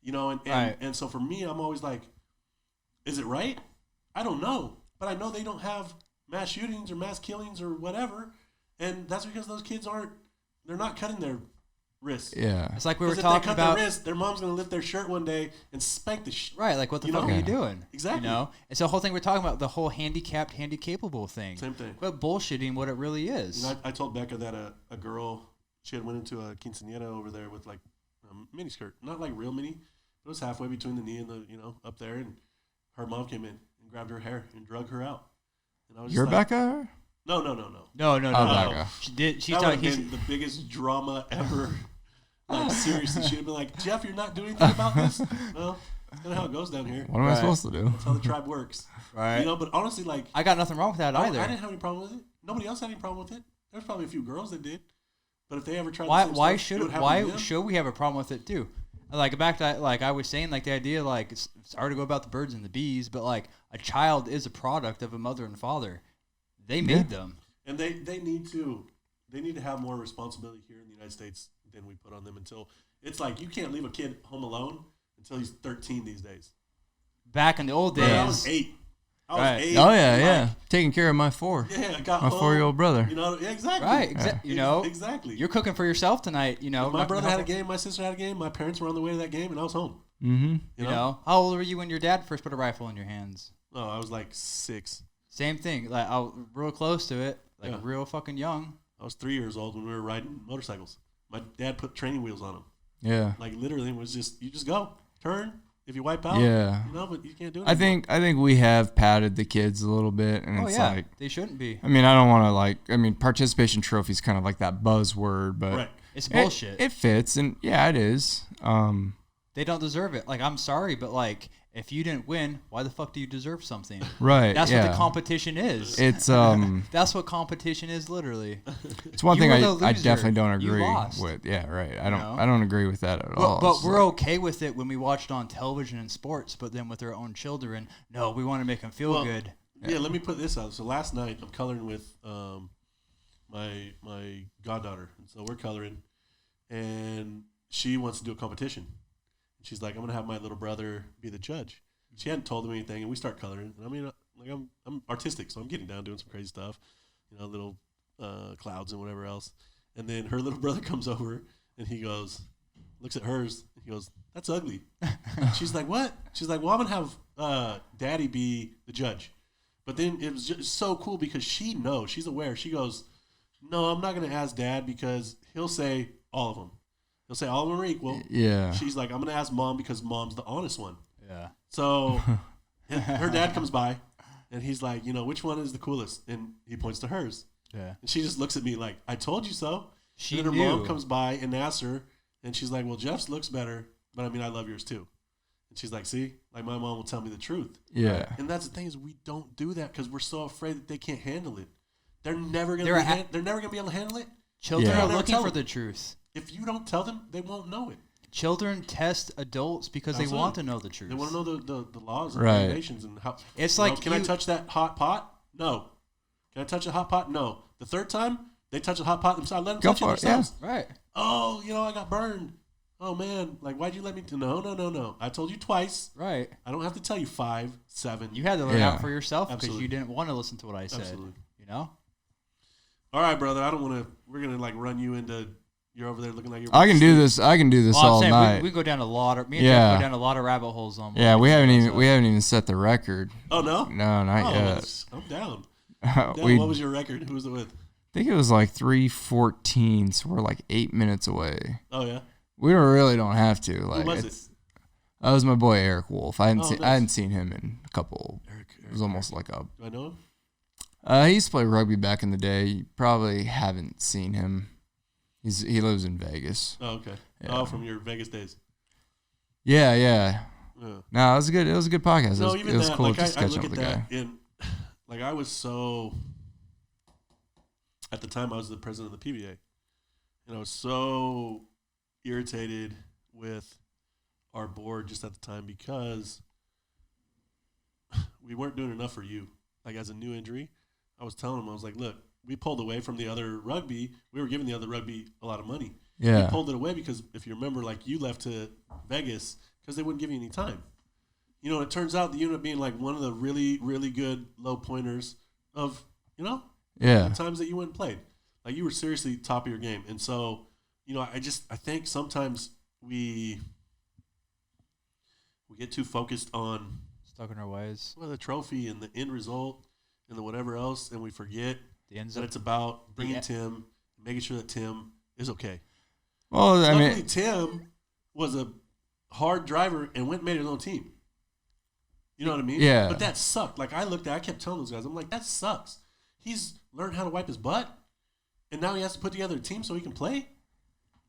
And so for me, I'm always like, is it right? I don't know. But I know they don't have mass shootings or mass killings or whatever. And that's because those kids they're not cutting their wrists. Yeah. It's like we were if talking they cut about. their wrist, their mom's going to lift their shirt one day and spank the shit. Right, like what the fuck are you doing? Exactly. It's the whole thing we're talking about, the whole handicapped, handicapable thing. Same thing. But bullshitting what it really is. I told Becca that a girl, she had went into a quinceañera over there with like a mini skirt. Not like real mini, but it was halfway between the knee and the, up there. And her mom came in and grabbed her hair and drug her out. And I was You're like, Becca? No. No. Becca. She did. She that thought would have been the biggest drama ever. Like, seriously, she'd have been like, Jeff, you're not doing anything about this? Well, that's kind of how it goes down here. What am I supposed to do? That's how the tribe works. Right. But honestly, like... I got nothing wrong with that either. I didn't have any problem with it. Nobody else had any problem with it. There's probably a few girls that did. But if they ever tried why should we have a problem with it too? Like back to like I was saying, like the idea, like it's hard to go about the birds and the bees, but like a child is a product of a mother and father. They made them. And they need to have more responsibility here in the United States than we put on them until it's like you can't leave a kid home alone until he's 13 these days. Back in the old days, I was 8. I was 8. Oh yeah. Taking care of my 4. Yeah, I got my home, 4-year-old brother. Exactly. Right. Exactly. You're cooking for yourself tonight. My brother had a game. My sister had a game. My parents were on the way to that game, and I was home. Mm-hmm. You know, how old were you when your dad first put a rifle in your hands? Oh, I was like 6. Same thing. Like I was real close to it. Like real fucking young. I was 3 years old when we were riding motorcycles. My dad put training wheels on them. Yeah. Like literally, it was just you just go turn. If you wipe out, but you can't do it. I think we have padded the kids a little bit, and it's like they shouldn't be. I mean, I don't want to participation trophy is kind of like that buzzword, but it's bullshit. It fits, and it is. They don't deserve it. Like I'm sorry, but like if you didn't win, why the fuck do you deserve something? Right. That's what the competition is. It's that's what competition is literally. It's one thing I definitely don't agree with. Yeah, right. I don't agree with that at all. But we're okay with it when we watch it on television and sports. But then with our own children, no, we want to make them feel good. Yeah, let me put this out. So last night I'm coloring with my goddaughter, and so we're coloring, and she wants to do a competition. She's like, I'm gonna have my little brother be the judge. She hadn't told him anything, and we start coloring. And I mean, like I'm artistic, so I'm getting down doing some crazy stuff, little clouds and whatever else. And then her little brother comes over, and he goes, looks at hers, and he goes, "That's ugly." She's like, "What?" She's like, "Well, I'm gonna have Daddy be the judge." But then it was just so cool because she knows, she's aware. She goes, "No, I'm not gonna ask Dad because he'll say all of them." He'll say all of them are equal. Yeah. She's like, I'm going to ask Mom because Mom's the honest one. Yeah. So her dad comes by, and he's like, which one is the coolest? And he points to hers. Yeah. And she just looks at me like, I told you so. She and then her knew. mom comes by and asks her, and she's like, well, Jeff's looks better, but I mean, I love yours too. And she's like, see, like my mom will tell me the truth. Yeah. And that's the thing is we don't do that because we're so afraid that they can't handle it. They're never going to be able to handle it. Children are looking for the truth. If you don't tell them, they won't know it. Children test adults because they want to know the truth. They want to know the laws and regulations and how. It's like, can I touch that hot pot? No. Can I touch a hot pot? No. The third time they touch a hot pot themselves. Let them touch it themselves. Yeah. Right. Oh, I got burned. oh man, like why'd you let me? No. I told you twice. Right. I don't have to tell you 5, 7. You had to learn out for yourself because Absolutely. you didn't want to listen to what I said. Absolutely. You know. All right, brother. I don't want to. We're gonna like run you into. You're over there looking like you're. I can do this. I can do this all night. We go down a lot of. Me and Jeff go down a lot of rabbit holes on. Yeah, we haven't even set the record. Oh no. No, not yet. I'm down. What was your record? Who was it with? I think it was like 3:14, so we're like 8 minutes away. Oh yeah. We really don't have to. Like, Who was it? That was my boy Eric Wolf. I Nice. hadn't seen him in a couple. Eric, it was almost like a. Do I know him? He used to play rugby back in the day. You probably haven't seen him. He lives in Vegas. Oh okay. Yeah. Oh, from your Vegas days. Yeah. Yeah. No, it was good. It was a good podcast. No, it was cool like just I catching look up at with the that guy. and like I was so. At the time, I was the president of the PBA, and I was so irritated with our board just at the time because we weren't doing enough for you. Like as a new injury, I was telling them, I was like, look, we pulled away from the other rugby. We were giving the other rugby a lot of money. Yeah. We pulled it away because if you remember, like you left to Vegas because they wouldn't give you any time. You know, it turns out that you ended up being like one of the really, really good low pointers of, the times that you went and played. Like you were seriously top of your game. And so, I think sometimes we get too focused on stuck in our ways. Well, the trophy and the end result and the whatever else, and we forget that it's about bringing Tim, making sure that Tim is okay. Well, Luckily, Tim was a hard driver and went and made his own team. You know what I mean? Yeah. But that sucked. Like I kept telling those guys, I'm like, that sucks. He's learned how to wipe his butt, and now he has to put together a team so he can play.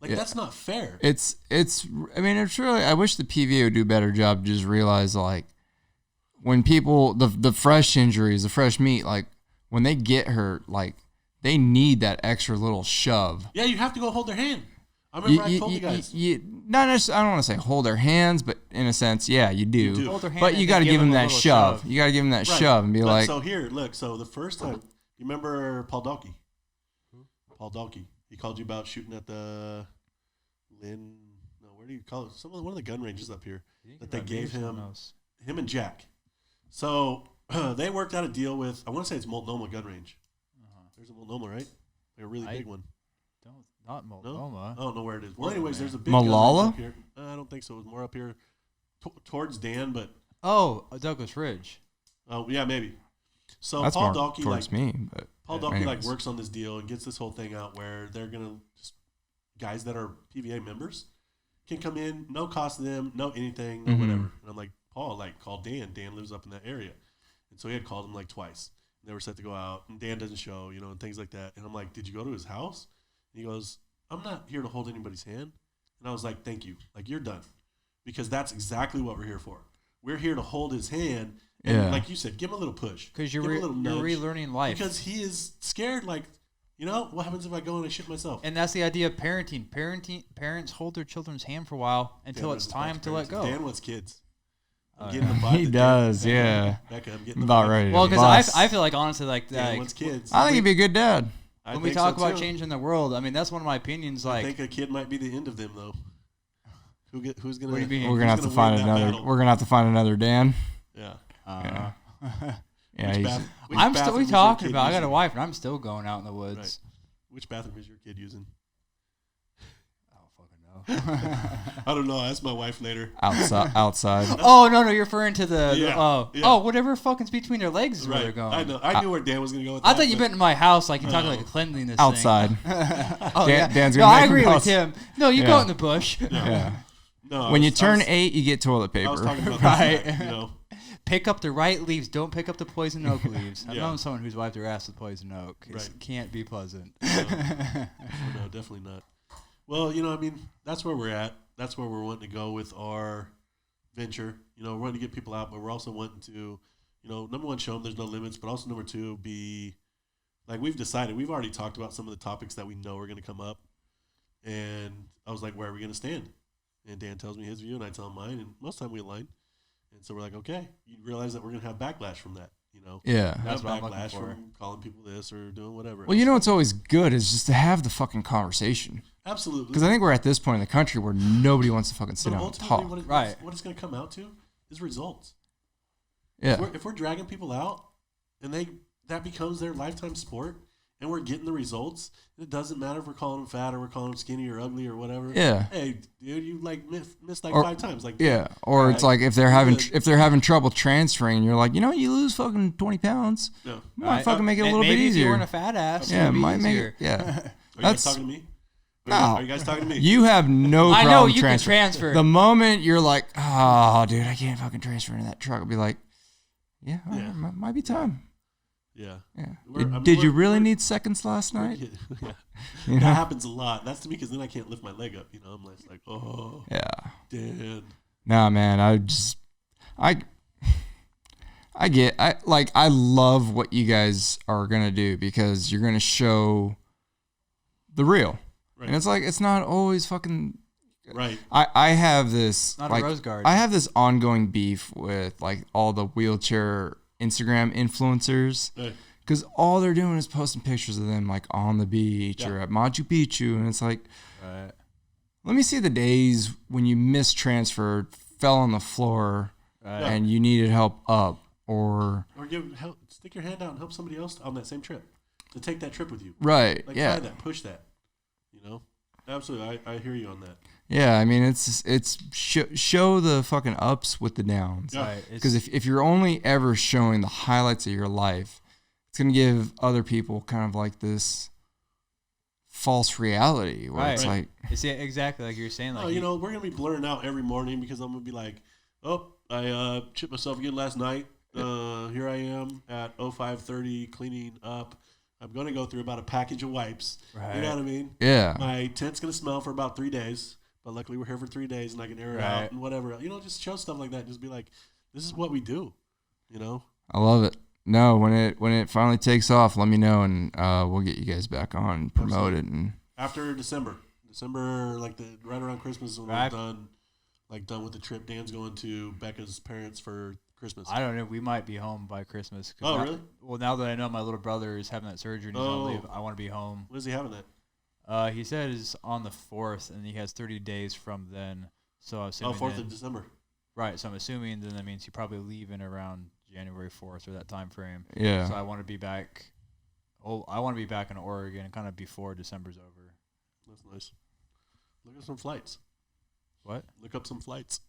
Like that's not fair. It's really. I wish the PVA would do a better job to just realize like when people the fresh injuries, the fresh meat, like when they get hurt, like they need that extra little shove. Yeah, you have to go hold their hand. I remember I told the guys. Not necessarily, I don't want to say hold their hands, but in a sense, yeah, you do. You do. Hold their hand but you got to give them that shove. shove. You got to give them that Right. shove and be like. So here, look. So the first time, you remember Paul Dalkey? Paul Dalkey. He called you about shooting at the where do you call it? One of the gun ranges up here that they gave him and Jack. So they worked out a deal with, I want to say it's Multnomah Gun Range. There's a Multnomah, right? Like a really big one. Not Multnomah. No? I don't know where it is. Well, anyways, there's a big Malala? gun range up here. I don't think so. It was more up here towards Dan, but. Oh, Douglas Ridge. Oh, yeah, maybe. So that's Paul more Dalkey, towards me, but Paul Dalkey works on this deal and gets this whole thing out where they're gonna guys that are PVA members can come in, no cost to them, no anything, no whatever. And I'm like, Paul, call Dan. Dan lives up in that area, and so he had called him twice. And they were set to go out, and Dan doesn't show, and things like that. And I'm like, did you go to his house? And he goes, I'm not here to hold anybody's hand. And I was like, thank you, you're done, because that's exactly what we're here for. We're here to hold his hand. And like you said, give him a little push. Because you're relearning life. Because he is scared, what happens if I go and I shit myself? And that's the idea of parenting. Parents hold their children's hand for a while until it's time to let go. Dan wants kids. He does, yeah. Becca, I'm getting about ready. Well, because I feel like, honestly, Dan wants kids. I think he'd be a good dad. When we talk about changing the world, I mean, that's one of my opinions. I think a kid might be the end of them, though. Who's gonna? We're gonna have to find another. We're gonna have to find another Dan. Yeah. Yeah, I'm still. We talking about? I got a wife, and I'm still going out in the woods. Right. Which bathroom is your kid using? I don't fucking know. I don't know. Ask my wife later. Outside. Oh no, you're referring to the. Yeah. Whatever fucking's between their legs is where they're going. I know. I knew where Dan was gonna go with I that. thought you meant in my house, like you're talking like a cleanliness outside. Thing. Dan's no, gonna I agree with him. No, you go in the bush. Yeah. No, when you turn 8, you get toilet paper. I was talking about right. Pick up the right leaves. Don't pick up the poison oak leaves. I've known someone who's wiped their ass with poison oak. It can't be pleasant. No, definitely not. Well, that's where we're at. That's where we're wanting to go with our venture. We're wanting to get people out, but we're also wanting to, number one, show them there's no limits, but also number two, be like we've decided. We've already talked about some of the topics that we know are going to come up, and I was like, where are we going to stand? And Dan tells me his view, and I tell him mine, and most of the time we align. And so we're like, okay, you realize that we're going to have backlash from that, Yeah. That's what I'm looking backlash for. from calling people this or doing whatever. Well, what's always good is just to have the fucking conversation. Absolutely. Because I think we're at this point in the country where nobody wants to fucking sit down and talk. What it's going to come out to is results. Yeah. If we're dragging people out and that becomes their lifetime sport and we're getting the results, it doesn't matter if we're calling them fat or we're calling them skinny or ugly or whatever. Yeah. Hey, dude, you like missed like 5 times. Like, yeah. Or it's like if they're having trouble transferring, you're like, you lose fucking 20 pounds. Yeah. Might fucking make it a little bit maybe easier. If you weren't a fat ass, yeah, might make easier. it. Yeah. Are you guys talking to me? Are you guys talking to me? You have no problem. I know you transfer. can transfer. The moment you're like, oh, dude, I can't fucking transfer into that truck, I'll be like, yeah, might be time. Yeah. Yeah. Did you really need seconds last night? Yeah. You know? That happens a lot. That's to me because then I can't lift my leg up. I'm like, oh. Yeah. Damn. Nah, man, I love what you guys are gonna do because you're gonna show the real. Right. And it's like it's not always fucking right. I have this not like a rose garden. I have this ongoing beef with like all the wheelchair Instagram influencers because all they're doing is posting pictures of them like on the beach or at Machu Picchu, and it's like, let me see the days when you mistransferred, fell on the floor, and you needed help up, or stick your hand out and help somebody else on that same trip to take that trip with you. Right. Like, yeah. try that, push that. Absolutely. I hear you on that. Yeah, I mean it's show the fucking ups with the downs. Yeah. Because if you're only ever showing the highlights of your life, it's gonna give other people kind of like this false reality where it's like it's exactly like you're saying. Like, we're gonna be blurring out every morning because I'm gonna be like, oh, I chipped myself again last night. Here I am at 05:30 cleaning up. I'm going to go through about a package of wipes. Right. You know what I mean? Yeah. My tent's going to smell for about 3 days, but luckily we're here for 3 days and I can air it out and whatever. Just show stuff like that. Just be like, this is what we do, I love it. No, when it finally takes off, let me know and we'll get you guys back on and promote it. And after December, like right around Christmas when we're done with the trip. Dan's going to Becca's parents for Christmas. I don't know. We might be home by Christmas. Oh, really? Well, now that I know my little brother is having that surgery and he's on leave, I want to be home. When is he having that? He said it's on the 4th, and he has 30 days from then. So I'm assuming 4th of December. Right. So I'm assuming then that means he's probably leaving around January 4th or that time frame. Yeah. So I want to be back. I want to be back in Oregon kind of before December's over. That's nice. Look at some flights. What? Look up some flights.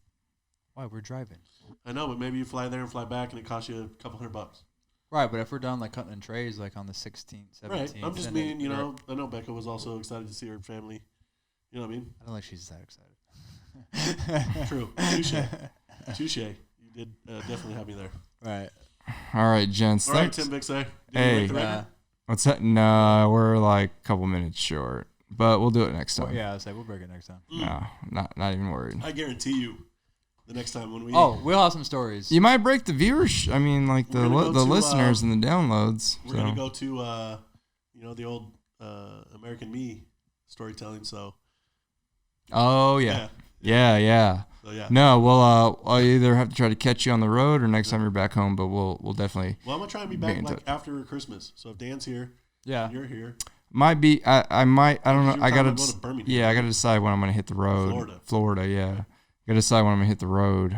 Why? We're driving. I know, but maybe you fly there and fly back, and it costs you a couple $100. Right, but if we're done like cutting and trays like on the 16th, 17th. Right. I'm just meaning, I know Becca was also excited to see her family. You know what I mean? I don't think she's that excited. True. Touche. You did definitely have me there. Right. All right, gents. All right, Tim Bixay. Hey. What's that? No, we're like a couple minutes short, but we'll do it next time. Well, yeah, we'll break it next time. No, not even worried. I guarantee you. The next time when we we'll have some stories. You might break the viewers. I mean, like the listeners and the downloads. We're gonna go to the old American Me storytelling. So. Oh yeah. So, yeah. No, well, I'll either have to try to catch you on the road or next time you're back home. But we'll definitely. Well, I'm gonna try and be back like after Christmas. So if Dan's here, and you're here. Might be. I might. I don't know. I gotta. I gotta decide when I'm gonna hit the road. Florida. Yeah. Gotta decide when I'm gonna hit the road.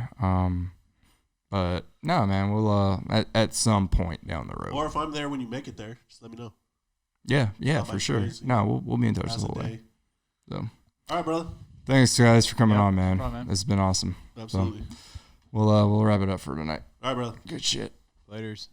But no, man, we'll at some point down the road. Or if I'm there when you make it there, just let me know. Yeah, for sure. Crazy. No, we'll be in touch the whole way. So. All right, brother. Thanks, guys, for coming on, man. No problem, man. This has been awesome. Absolutely. So, we'll wrap it up for tonight. All right, brother. Good shit. Laters.